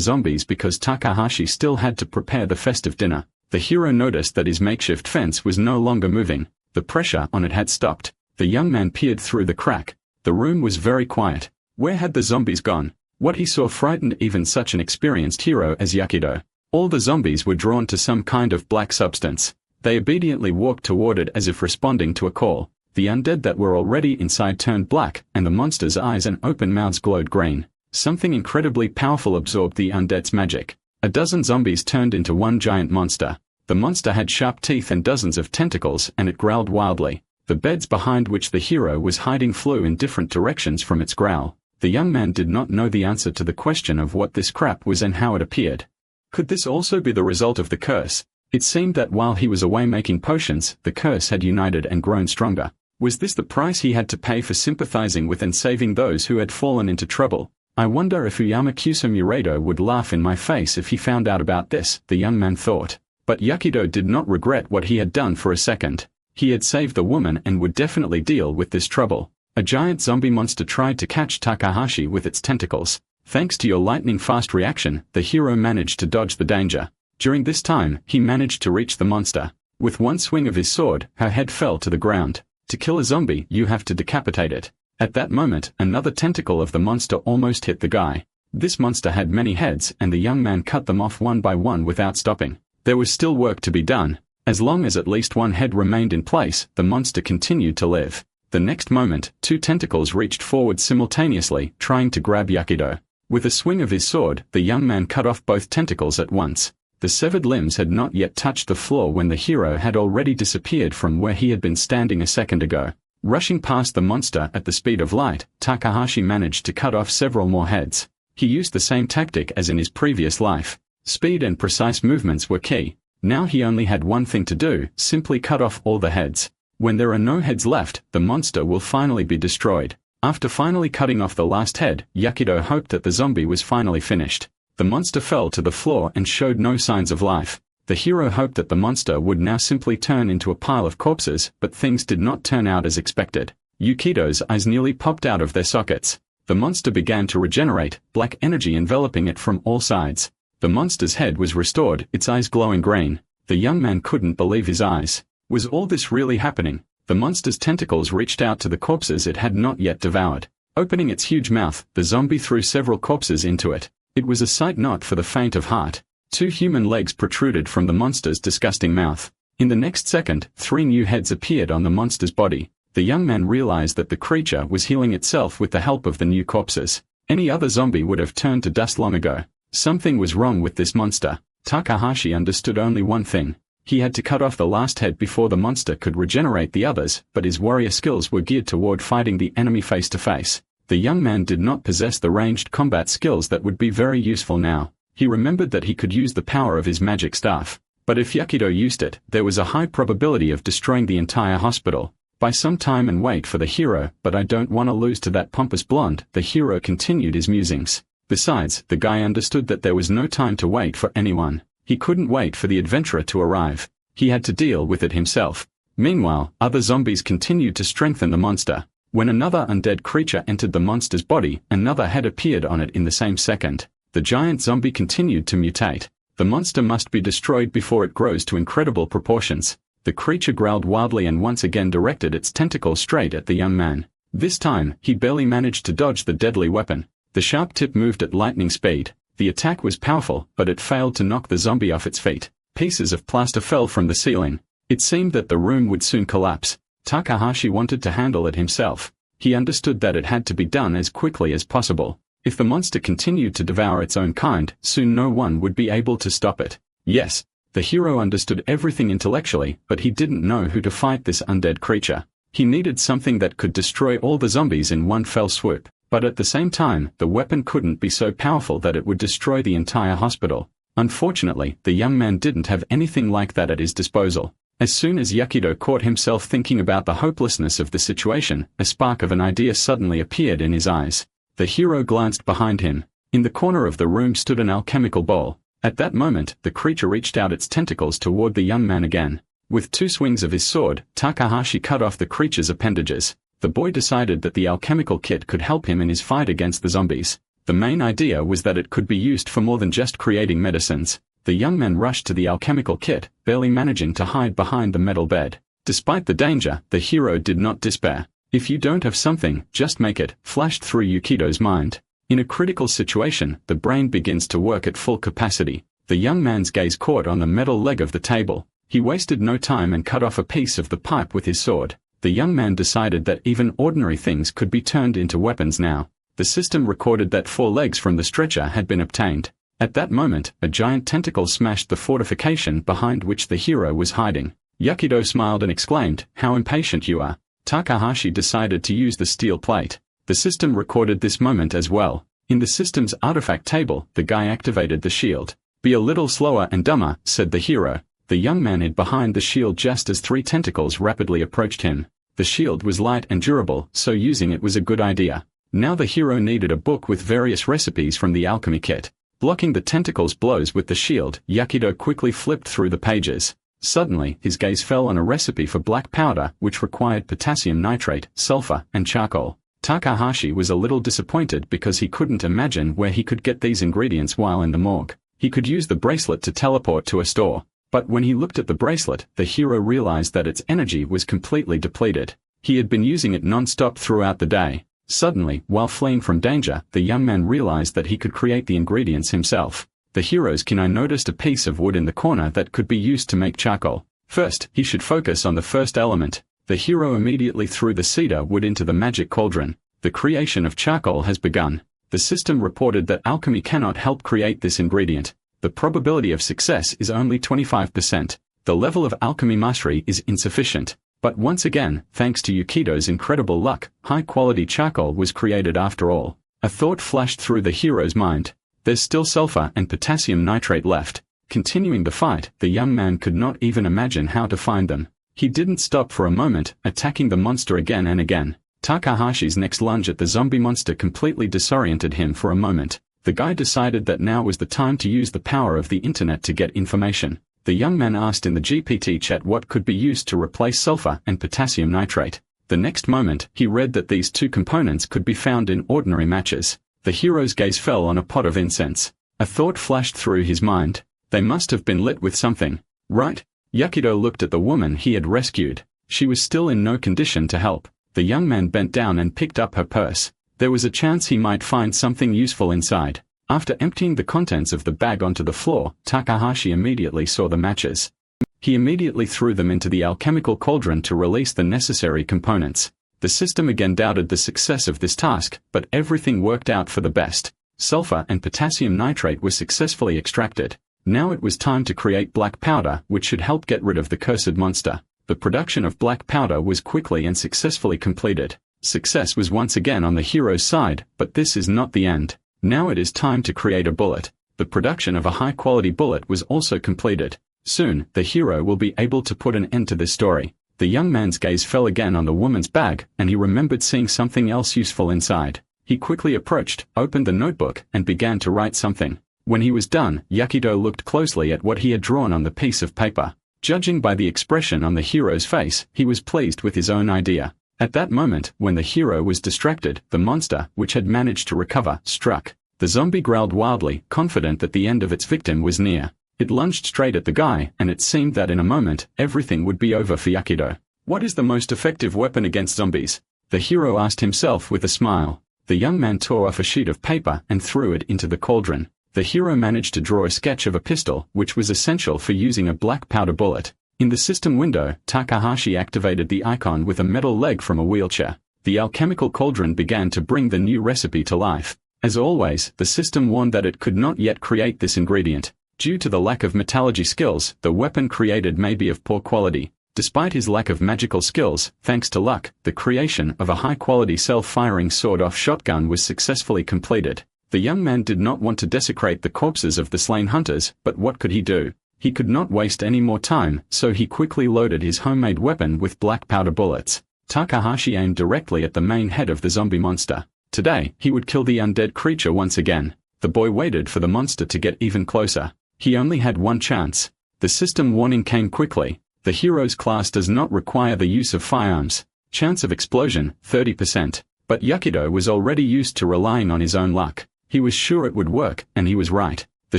zombies because Takahashi still had to prepare the festive dinner. The hero noticed that his makeshift fence was no longer moving. The pressure on it had stopped. The young man peered through the crack. The room was very quiet. Where had the zombies gone? What he saw frightened even such an experienced hero as Yakido. All the zombies were drawn to some kind of black substance. They obediently walked toward it as if responding to a call. The undead that were already inside turned black, and the monster's eyes and open mouths glowed green. Something incredibly powerful absorbed the undead's magic. A dozen zombies turned into one giant monster. The monster had sharp teeth and dozens of tentacles, and it growled wildly. The beds behind which the hero was hiding flew in different directions from its growl. The young man did not know the answer to the question of what this crap was and how it appeared. Could this also be the result of the curse? It seemed that while he was away making potions, the curse had united and grown stronger. Was this the price he had to pay for sympathizing with and saving those who had fallen into trouble? I wonder if Uyama Kusumu would laugh in my face if he found out about this, the young man thought. But Yakido did not regret what he had done for a second. He had saved the woman and would definitely deal with this trouble. A giant zombie monster tried to catch Takahashi with its tentacles. Thanks to your lightning-fast reaction, the hero managed to dodge the danger. During this time, he managed to reach the monster. With one swing of his sword, her head fell to the ground. To kill a zombie, you have to decapitate it. At that moment, another tentacle of the monster almost hit the guy. This monster had many heads, and the young man cut them off one by one without stopping. There was still work to be done. As long as at least one head remained in place, the monster continued to live. The next moment, two tentacles reached forward simultaneously, trying to grab Yakido. With a swing of his sword, the young man cut off both tentacles at once. The severed limbs had not yet touched the floor when the hero had already disappeared from where he had been standing a second ago. Rushing past the monster at the speed of light, Takahashi managed to cut off several more heads. He used the same tactic as in his previous life. Speed and precise movements were key. Now he only had one thing to do, simply cut off all the heads. When there are no heads left, the monster will finally be destroyed. After finally cutting off the last head, Yakido hoped that the zombie was finally finished. The monster fell to the floor and showed no signs of life. The hero hoped that the monster would now simply turn into a pile of corpses, but things did not turn out as expected. Yakido's eyes nearly popped out of their sockets. The monster began to regenerate, black energy enveloping it from all sides. The monster's head was restored, its eyes glowing green. The young man couldn't believe his eyes. Was all this really happening? The monster's tentacles reached out to the corpses it had not yet devoured. Opening its huge mouth, the zombie threw several corpses into it. It was a sight not for the faint of heart. Two human legs protruded from the monster's disgusting mouth. In the next second, 3 new heads appeared on the monster's body. The young man realized that the creature was healing itself with the help of the new corpses. Any other zombie would have turned to dust long ago. Something was wrong with this monster. Takahashi understood only one thing. He had to cut off the last head before the monster could regenerate the others, but his warrior skills were geared toward fighting the enemy face to face. The young man did not possess the ranged combat skills that would be very useful now. He remembered that he could use the power of his magic staff. But if Yakido used it, there was a high probability of destroying the entire hospital. Buy some time and wait for the hero, but I don't want to lose to that pompous blonde, the hero continued his musings. Besides, the guy understood that there was no time to wait for anyone. He couldn't wait for the adventurer to arrive. He had to deal with it himself. Meanwhile, other zombies continued to strengthen the monster. When another undead creature entered the monster's body, another head appeared on it in the same second. The giant zombie continued to mutate. The monster must be destroyed before it grows to incredible proportions. The creature growled wildly and once again directed its tentacle straight at the young man. This time, he barely managed to dodge the deadly weapon. The sharp tip moved at lightning speed. The attack was powerful, but it failed to knock the zombie off its feet. Pieces of plaster fell from the ceiling. It seemed that the room would soon collapse. Takahashi wanted to handle it himself. He understood that it had to be done as quickly as possible. If the monster continued to devour its own kind, soon no one would be able to stop it. Yes, the hero understood everything intellectually, but he didn't know who to fight this undead creature. He needed something that could destroy all the zombies in one fell swoop. But at the same time, the weapon couldn't be so powerful that it would destroy the entire hospital. Unfortunately, the young man didn't have anything like that at his disposal. As soon as Yakido caught himself thinking about the hopelessness of the situation, a spark of an idea suddenly appeared in his eyes. The hero glanced behind him. In the corner of the room stood an alchemical bowl. At that moment, the creature reached out its tentacles toward the young man again. With 2 swings of his sword, Takahashi cut off the creature's appendages. The boy decided that the alchemical kit could help him in his fight against the zombies. The main idea was that it could be used for more than just creating medicines. The young man rushed to the alchemical kit, barely managing to hide behind the metal bed. Despite the danger, the hero did not despair. If you don't have something, just make it, flashed through Yukido's mind. In a critical situation, the brain begins to work at full capacity. The young man's gaze caught on the metal leg of the table. He wasted no time and cut off a piece of the pipe with his sword. The young man decided that even ordinary things could be turned into weapons now. The system recorded that 4 legs from the stretcher had been obtained. At that moment, a giant tentacle smashed the fortification behind which the hero was hiding. Yakido smiled and exclaimed, "How impatient you are." Takahashi decided to use the steel plate. The system recorded this moment as well. In the system's artifact table, the guy activated the shield. "Be a little slower and dumber," said the hero. The young man hid behind the shield just as 3 tentacles rapidly approached him. The shield was light and durable, so using it was a good idea. Now the hero needed a book with various recipes from the alchemy kit. Blocking the tentacles' blows with the shield, Yakido quickly flipped through the pages. Suddenly, his gaze fell on a recipe for black powder which required potassium nitrate, sulfur, and charcoal. Takahashi was a little disappointed because he couldn't imagine where he could get these ingredients while in the morgue. He could use the bracelet to teleport to a store. But when he looked at the bracelet, the hero realized that its energy was completely depleted. He had been using it non-stop throughout the day. Suddenly, while fleeing from danger, the young man realized that he could create the ingredients himself. The hero's knife noticed a piece of wood in the corner that could be used to make charcoal. First, he should focus on the first element. The hero immediately threw the cedar wood into the magic cauldron. The creation of charcoal has begun. The system reported that alchemy cannot help create this ingredient. The probability of success is only 25%. The level of alchemy mastery is insufficient. But once again, thanks to Yukido's incredible luck, high-quality charcoal was created after all. A thought flashed through the hero's mind. There's still sulfur and potassium nitrate left. Continuing the fight, the young man could not even imagine how to find them. He didn't stop for a moment, attacking the monster again and again. Takahashi's next lunge at the zombie monster completely disoriented him for a moment. The guy decided that now was the time to use the power of the internet to get information. The young man asked in the GPT chat what could be used to replace sulfur and potassium nitrate. The next moment, he read that these 2 components could be found in ordinary matches. The hero's gaze fell on a pot of incense. A thought flashed through his mind. They must have been lit with something, right? Yakido looked at the woman he had rescued. She was still in no condition to help. The young man bent down and picked up her purse. There was a chance he might find something useful inside. After emptying the contents of the bag onto the floor, Takahashi immediately saw the matches. He immediately threw them into the alchemical cauldron to release the necessary components. The system again doubted the success of this task, but everything worked out for the best. Sulfur and potassium nitrate were successfully extracted. Now it was time to create black powder, which should help get rid of the cursed monster. The production of black powder was quickly and successfully completed. Success was once again on the hero's side, but this is not the end. Now it is time to create a bullet. The production of a high-quality bullet was also completed. Soon, the hero will be able to put an end to this story. The young man's gaze fell again on the woman's bag, and he remembered seeing something else useful inside. He quickly approached, opened the notebook, and began to write something. When he was done, Yakido looked closely at what he had drawn on the piece of paper. Judging by the expression on the hero's face, he was pleased with his own idea. At that moment, when the hero was distracted, the monster, which had managed to recover, struck. The zombie growled wildly, confident that the end of its victim was near. It lunged straight at the guy, and it seemed that in a moment, everything would be over for Yakido. What is the most effective weapon against zombies? The hero asked himself with a smile. The young man tore off a sheet of paper and threw it into the cauldron. The hero managed to draw a sketch of a pistol, which was essential for using a black powder bullet. In the system window, Takahashi activated the icon with a metal leg from a wheelchair. The alchemical cauldron began to bring the new recipe to life. As always, the system warned that it could not yet create this ingredient. Due to the lack of metallurgy skills, the weapon created may be of poor quality. Despite his lack of magical skills, thanks to luck, the creation of a high-quality self-firing sawed-off shotgun was successfully completed. The young man did not want to desecrate the corpses of the slain hunters, but what could he do? He could not waste any more time, so he quickly loaded his homemade weapon with black powder bullets. Takahashi aimed directly at the main head of the zombie monster. Today, he would kill the undead creature once again. The boy waited for the monster to get even closer. He only had one chance. The system warning came quickly. The hero's class does not require the use of firearms. Chance of explosion, 30%. But Yakido was already used to relying on his own luck. He was sure it would work, and he was right. The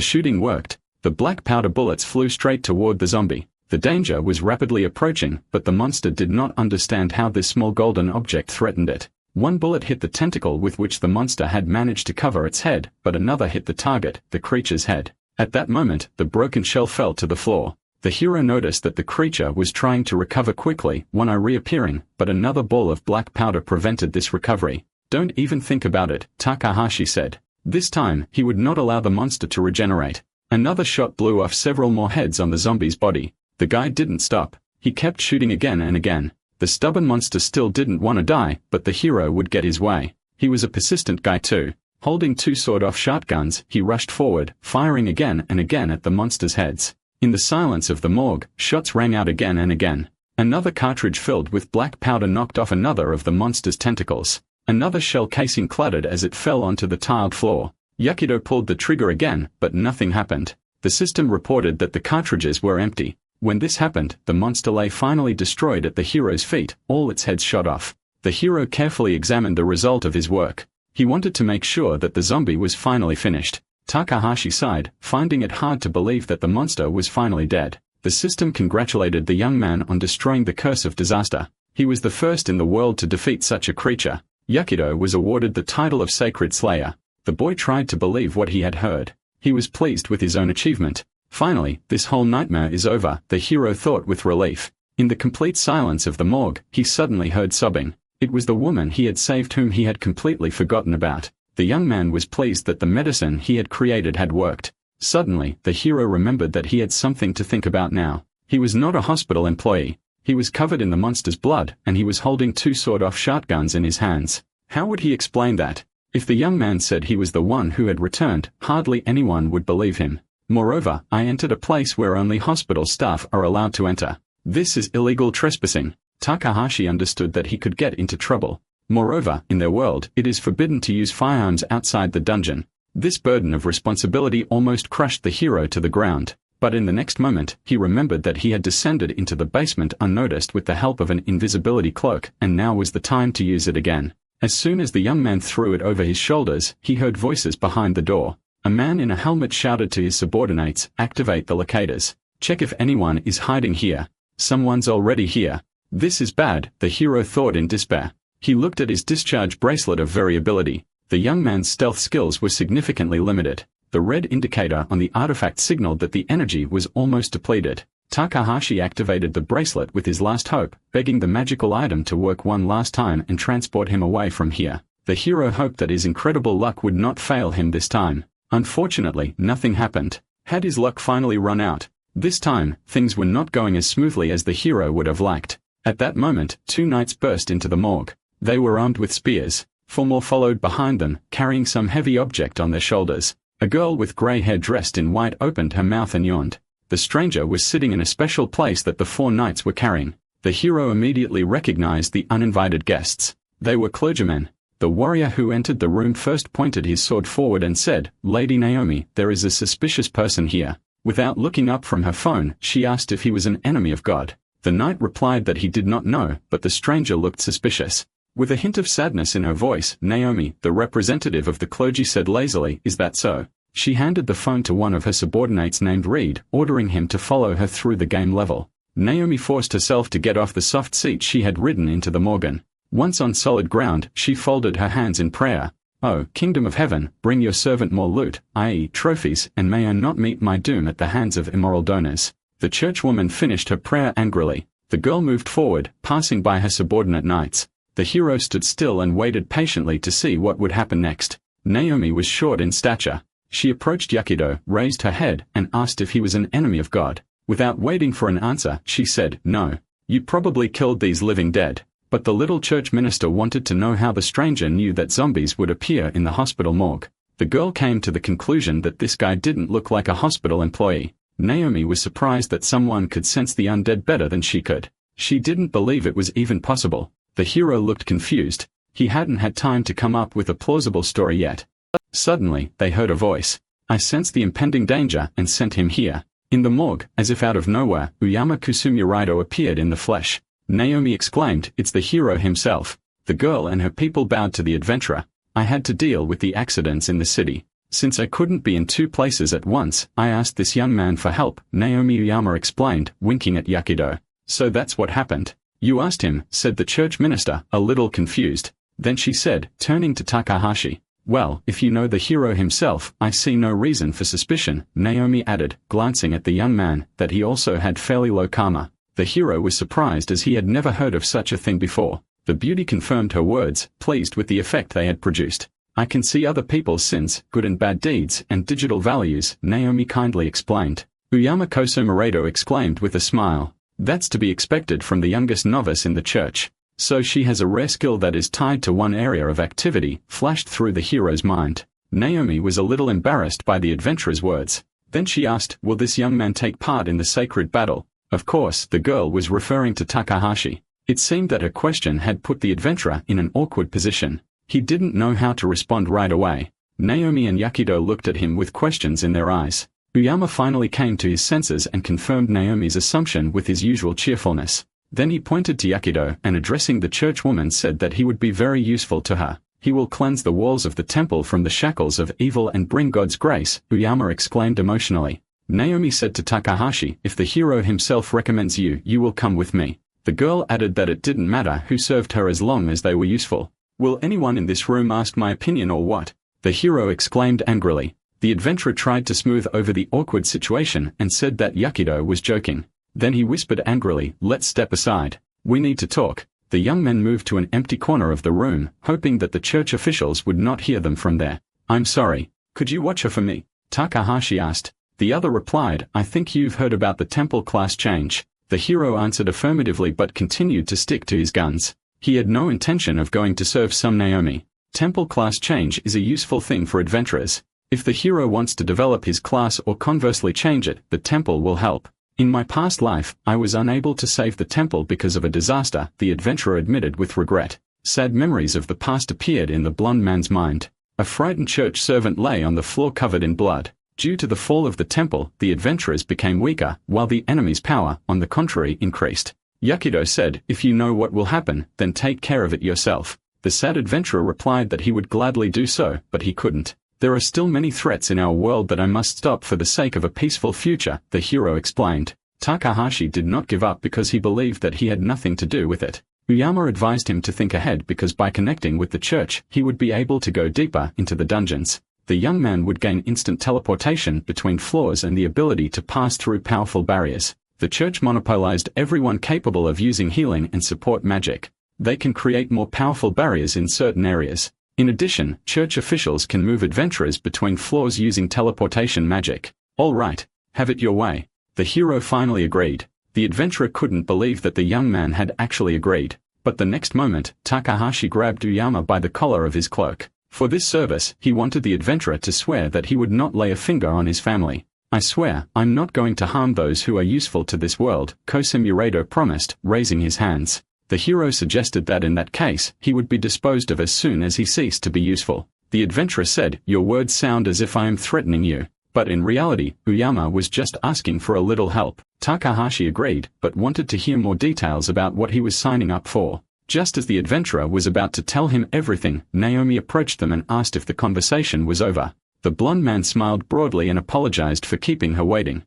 shooting worked. The black powder bullets flew straight toward the zombie. The danger was rapidly approaching, but the monster did not understand how this small golden object threatened it. One bullet hit the tentacle with which the monster had managed to cover its head, but another hit the target, the creature's head. At that moment, the broken shell fell to the floor. The hero noticed that the creature was trying to recover quickly, one eye reappearing, but another ball of black powder prevented this recovery. "Don't even think about it," Takahashi said. This time, he would not allow the monster to regenerate. Another shot blew off several more heads on the zombie's body. The guy didn't stop. He kept shooting again and again. The stubborn monster still didn't want to die, but the hero would get his way. He was a persistent guy too. Holding two sawed-off shotguns, he rushed forward, firing again and again at the monster's heads. In the silence of the morgue, shots rang out again and again. Another cartridge filled with black powder knocked off another of the monster's tentacles. Another shell casing clattered as it fell onto the tiled floor. Yahello pulled the trigger again, but nothing happened. The system reported that the cartridges were empty. When this happened, the monster lay finally destroyed at the hero's feet, all its heads shot off. The hero carefully examined the result of his work. He wanted to make sure that the zombie was finally finished. Takahashi sighed, finding it hard to believe that the monster was finally dead. The system congratulated the young man on destroying the curse of disaster. He was the first in the world to defeat such a creature. Yahello was awarded the title of Sacred Slayer. The boy tried to believe what he had heard. He was pleased with his own achievement. Finally, this whole nightmare is over, the hero thought with relief. In the complete silence of the morgue, he suddenly heard sobbing. It was the woman he had saved whom he had completely forgotten about. The young man was pleased that the medicine he had created had worked. Suddenly, the hero remembered that he had something to think about now. He was not a hospital employee. He was covered in the monster's blood, and he was holding two sawed-off shotguns in his hands. How would he explain that? If the young man said he was the one who had returned, hardly anyone would believe him. Moreover, I entered a place where only hospital staff are allowed to enter. This is illegal trespassing. Takahashi understood that he could get into trouble. Moreover, in their world, it is forbidden to use firearms outside the dungeon. This burden of responsibility almost crushed the hero to the ground. But in the next moment, he remembered that he had descended into the basement unnoticed with the help of an invisibility cloak, and now was the time to use it again. As soon as the young man threw it over his shoulders, he heard voices behind the door. A man in a helmet shouted to his subordinates, "Activate the locators. Check if anyone is hiding here. Someone's already here." This is bad, the hero thought in despair. He looked at his discharge bracelet of variability. The young man's stealth skills were significantly limited. The red indicator on the artifact signaled that the energy was almost depleted. Takahashi activated the bracelet with his last hope, begging the magical item to work one last time and transport him away from here. The hero hoped that his incredible luck would not fail him this time. Unfortunately, nothing happened. Had his luck finally run out? This time, things were not going as smoothly as the hero would have liked. At that moment, two knights burst into the morgue. They were armed with spears. Four more followed behind them, carrying some heavy object on their shoulders. A girl with grey hair dressed in white opened her mouth and yawned. The stranger was sitting in a special place that the four knights were carrying. The hero immediately recognized the uninvited guests. They were clergymen. The warrior who entered the room first pointed his sword forward and said, "Lady Naomi, there is a suspicious person here." Without looking up from her phone, she asked if he was an enemy of God. The knight replied that he did not know, but the stranger looked suspicious. With a hint of sadness in her voice, Naomi, the representative of the clergy, said lazily, "Is that so?" She handed the phone to one of her subordinates named Reed, ordering him to follow her through the game level. Naomi forced herself to get off the soft seat she had ridden into the Morgan. Once on solid ground, she folded her hands in prayer. "Oh, Kingdom of Heaven, bring your servant more loot, i.e. trophies, and may I not meet my doom at the hands of immoral donors." The churchwoman finished her prayer angrily. The girl moved forward, passing by her subordinate knights. The hero stood still and waited patiently to see what would happen next. Naomi was short in stature. She approached Yahello, raised her head, and asked if he was an enemy of God. Without waiting for an answer, she said, "No. You probably killed these living dead." But the little church minister wanted to know how the stranger knew that zombies would appear in the hospital morgue. The girl came to the conclusion that this guy didn't look like a hospital employee. Naomi was surprised that someone could sense the undead better than she could. She didn't believe it was even possible. The hero looked confused. He hadn't had time to come up with a plausible story yet. Suddenly, they heard a voice. "I sensed the impending danger and sent him here." In the morgue, as if out of nowhere, Uyama Kusumuraido appeared in the flesh. Naomi exclaimed, "It's the hero himself." The girl and her people bowed to the adventurer. I had to deal with the accidents in the city. Since I couldn't be in two places at once, I asked this young man for help, Naomi Uyama explained, winking at Yakido. So that's what happened. You asked him, said the church minister, a little confused. Then she said, turning to Takahashi. Well, if you know the hero himself, I see no reason for suspicion, Naomi added, glancing at the young man, that he also had fairly low karma. The hero was surprised as he had never heard of such a thing before. The beauty confirmed her words, pleased with the effect they had produced. I can see other people's sins, good and bad deeds, and digital values, Naomi kindly explained. Uyama Kosomaredo exclaimed with a smile. That's to be expected from the youngest novice in the church. So she has a rare skill that is tied to one area of activity, flashed through the hero's mind. Naomi was a little embarrassed by the adventurer's words. Then she asked, will this young man take part in the sacred battle? Of course, the girl was referring to Takahashi. It seemed that her question had put the adventurer in an awkward position. He didn't know how to respond right away. Naomi and Yakido looked at him with questions in their eyes. Uyama finally came to his senses and confirmed Naomi's assumption with his usual cheerfulness. Then he pointed to Yakido and addressing the churchwoman said that he would be very useful to her. He will cleanse the walls of the temple from the shackles of evil and bring God's grace, Uyama exclaimed emotionally. Naomi said to Takahashi, if the hero himself recommends you, you will come with me. The girl added that it didn't matter who served her as long as they were useful. Will anyone in this room ask my opinion or what? The hero exclaimed angrily. The adventurer tried to smooth over the awkward situation and said that Yakido was joking. Then he whispered angrily, let's step aside. We need to talk. The young men moved to an empty corner of the room, hoping that the church officials would not hear them from there. I'm sorry. Could you watch her for me? Takahashi asked. The other replied, I think you've heard about the temple class change. The hero answered affirmatively but continued to stick to his guns. He had no intention of going to serve some Naomi. Temple class change is a useful thing for adventurers. If the hero wants to develop his class or conversely change it, the temple will help. In my past life, I was unable to save the temple because of a disaster, the adventurer admitted with regret. Sad memories of the past appeared in the blonde man's mind. A frightened church servant lay on the floor covered in blood. Due to the fall of the temple, the adventurers became weaker, while the enemy's power, on the contrary, increased. Yakido said, if you know what will happen, then take care of it yourself. The sad adventurer replied that he would gladly do so, but he couldn't. There are still many threats in our world that I must stop for the sake of a peaceful future, the hero explained. Takahashi did not give up because he believed that he had nothing to do with it. Uyama advised him to think ahead because by connecting with the church, he would be able to go deeper into the dungeons. The young man would gain instant teleportation between floors and the ability to pass through powerful barriers. The church monopolized everyone capable of using healing and support magic. They can create more powerful barriers in certain areas. In addition, church officials can move adventurers between floors using teleportation magic. All right, have it your way. The hero finally agreed. The adventurer couldn't believe that the young man had actually agreed. But the next moment, Takahashi grabbed Uyama by the collar of his cloak. For this service, he wanted the adventurer to swear that he would not lay a finger on his family. I swear, I'm not going to harm those who are useful to this world, Kosumiredo promised, raising his hands. The hero suggested that in that case, he would be disposed of as soon as he ceased to be useful. The adventurer said, your words sound as if I am threatening you. But in reality, Uyama was just asking for a little help. Takahashi agreed, but wanted to hear more details about what he was signing up for. Just as the adventurer was about to tell him everything, Naomi approached them and asked if the conversation was over. The blonde man smiled broadly and apologized for keeping her waiting.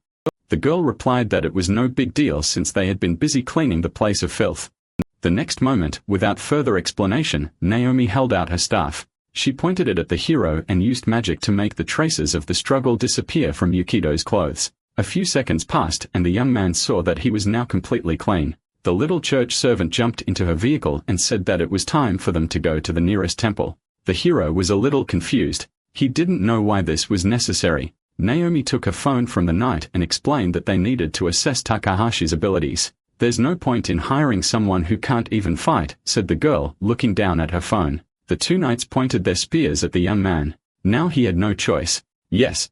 The girl replied that it was no big deal since they had been busy cleaning the place of filth. The next moment, without further explanation, Naomi held out her staff. She pointed it at the hero and used magic to make the traces of the struggle disappear from Yukido's clothes. A few seconds passed and the young man saw that he was now completely clean. The little church servant jumped into her vehicle and said that it was time for them to go to the nearest temple. The hero was a little confused. He didn't know why this was necessary. Naomi took her phone from the knight and explained that they needed to assess Takahashi's abilities. There's no point in hiring someone who can't even fight, said the girl, looking down at her phone. The two knights pointed their spears at the young man. Now he had no choice. Yes,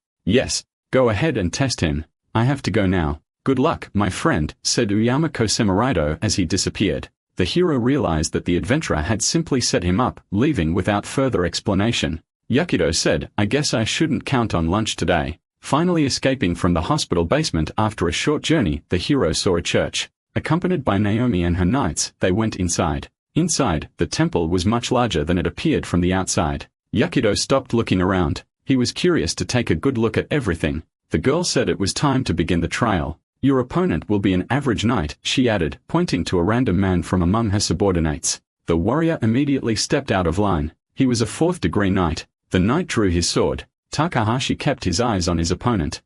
go ahead and test him. I have to go now. Good luck, my friend, said Uyama Kosumiredo as he disappeared. The hero realized that the adventurer had simply set him up, leaving without further explanation. Yakido said, I guess I shouldn't count on lunch today. Finally escaping from the hospital basement after a short journey, the hero saw a church. Accompanied by Naomi and her knights, they went inside. Inside, the temple was much larger than it appeared from the outside. Yakido stopped looking around. He was curious to take a good look at everything. The girl said it was time to begin the trial. Your opponent will be an average knight, she added, pointing to a random man from among her subordinates. The warrior immediately stepped out of line. He was a 4th-degree knight. The knight drew his sword. Takahashi kept his eyes on his opponent.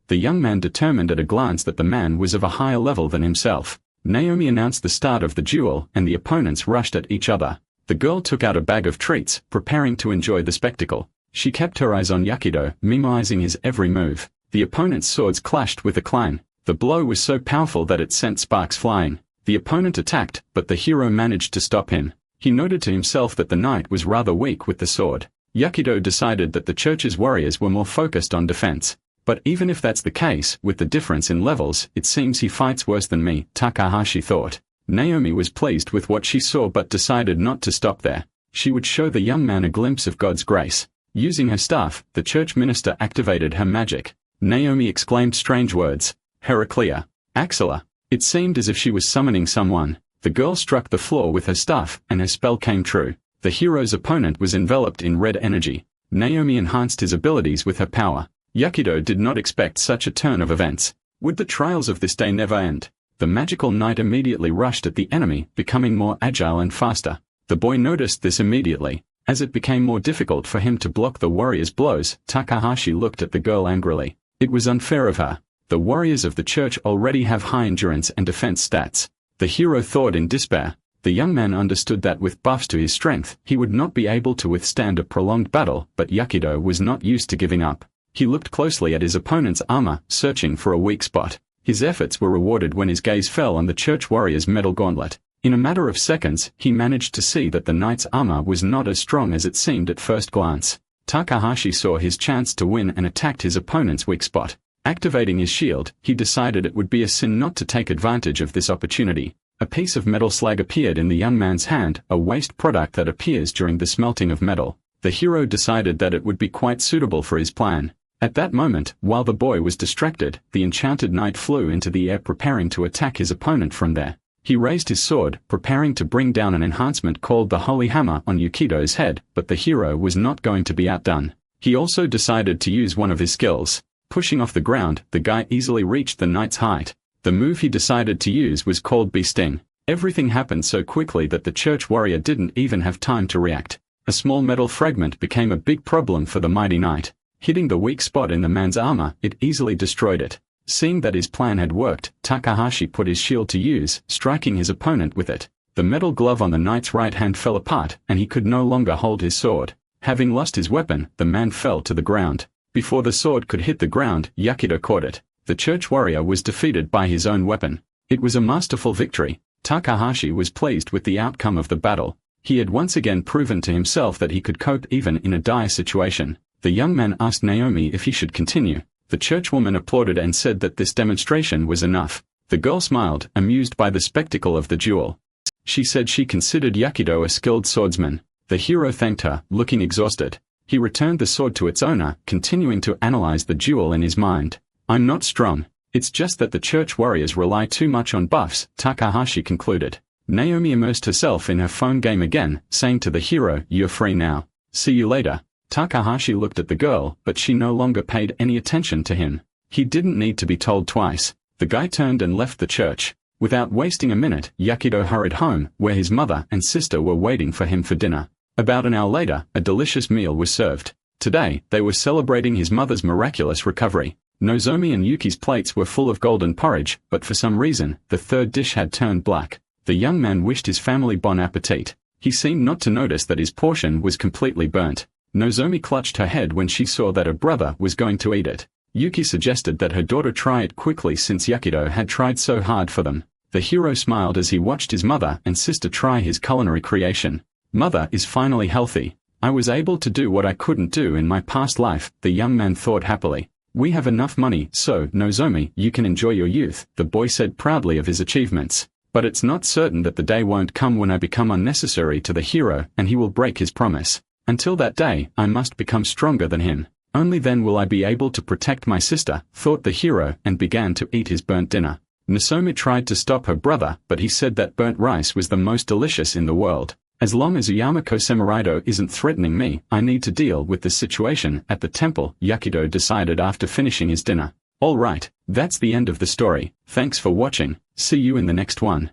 The young man determined at a glance that the man was of a higher level than himself. Naomi announced the start of the duel, and the opponents rushed at each other. The girl took out a bag of treats, preparing to enjoy the spectacle. She kept her eyes on Yakido, memorizing his every move. The opponent's swords clashed with a clang. The blow was so powerful that it sent sparks flying. The opponent attacked, but the hero managed to stop him. He noted to himself that the knight was rather weak with the sword. Yakido decided that the church's warriors were more focused on defense. But even if that's the case, with the difference in levels, it seems he fights worse than me, Takahashi thought. Naomi was pleased with what she saw but decided not to stop there. She would show the young man a glimpse of God's grace. Using her staff, the church minister activated her magic. Naomi exclaimed strange words. Heraclea. Axilla. It seemed as if she was summoning someone. The girl struck the floor with her staff, and her spell came true. The hero's opponent was enveloped in red energy. Naomi enhanced his abilities with her power. Yakido did not expect such a turn of events. Would the trials of this day never end? The magical knight immediately rushed at the enemy, becoming more agile and faster. The boy noticed this immediately. As it became more difficult for him to block the warrior's blows, Takahashi looked at the girl angrily. It was unfair of her. The warriors of the church already have high endurance and defense stats. The hero thought in despair. The young man understood that with buffs to his strength, he would not be able to withstand a prolonged battle, but Yakido was not used to giving up. He looked closely at his opponent's armor, searching for a weak spot. His efforts were rewarded when his gaze fell on the church warrior's metal gauntlet. In a matter of seconds, he managed to see that the knight's armor was not as strong as it seemed at first glance. Takahashi saw his chance to win and attacked his opponent's weak spot. Activating his shield, he decided it would be a sin not to take advantage of this opportunity. A piece of metal slag appeared in the young man's hand, a waste product that appears during the smelting of metal. The hero decided that it would be quite suitable for his plan. At that moment, while the boy was distracted, the enchanted knight flew into the air preparing to attack his opponent from there. He raised his sword, preparing to bring down an enhancement called the Holy Hammer on Yukido's head, but the hero was not going to be outdone. He also decided to use one of his skills. Pushing off the ground, the guy easily reached the knight's height. The move he decided to use was called Bee Sting. Everything happened so quickly that the church warrior didn't even have time to react. A small metal fragment became a big problem for the mighty knight. Hitting the weak spot in the man's armor, it easily destroyed it. Seeing that his plan had worked, Takahashi put his shield to use, striking his opponent with it. The metal glove on the knight's right hand fell apart, and he could no longer hold his sword. Having lost his weapon, the man fell to the ground. Before the sword could hit the ground, Yakido caught it. The church warrior was defeated by his own weapon. It was a masterful victory. Takahashi was pleased with the outcome of the battle. He had once again proven to himself that he could cope even in a dire situation. The young man asked Naomi if he should continue. The churchwoman applauded and said that this demonstration was enough. The girl smiled, amused by the spectacle of the duel. She said she considered Yakido a skilled swordsman. The hero thanked her, looking exhausted. He returned the sword to its owner, continuing to analyze the duel in his mind. I'm not strong. It's just that the church warriors rely too much on buffs, Takahashi concluded. Naomi immersed herself in her phone game again, saying to the hero, "You're free now. See you later." Takahashi looked at the girl, but she no longer paid any attention to him. He didn't need to be told twice. The guy turned and left the church. Without wasting a minute, Yakido hurried home, where his mother and sister were waiting for him for dinner. About an hour later, a delicious meal was served. Today, they were celebrating his mother's miraculous recovery. Nozomi and Yuki's plates were full of golden porridge, but for some reason, the third dish had turned black. The young man wished his family bon appetit. He seemed not to notice that his portion was completely burnt. Nozomi clutched her head when she saw that her brother was going to eat it. Yuki suggested that her daughter try it quickly since Yakido had tried so hard for them. The hero smiled as he watched his mother and sister try his culinary creation. Mother is finally healthy. I was able to do what I couldn't do in my past life, the young man thought happily. We have enough money, so, Nozomi, you can enjoy your youth, the boy said proudly of his achievements. But it's not certain that the day won't come when I become unnecessary to the hero and he will break his promise. Until that day, I must become stronger than him. Only then will I be able to protect my sister, thought the hero, and began to eat his burnt dinner. Nozomi tried to stop her brother, but he said that burnt rice was the most delicious in the world. As long as Uyamako Semuraido isn't threatening me, I need to deal with the situation at the temple, Yakido decided after finishing his dinner. Alright, that's the end of the story. Thanks for watching, see you in the next one.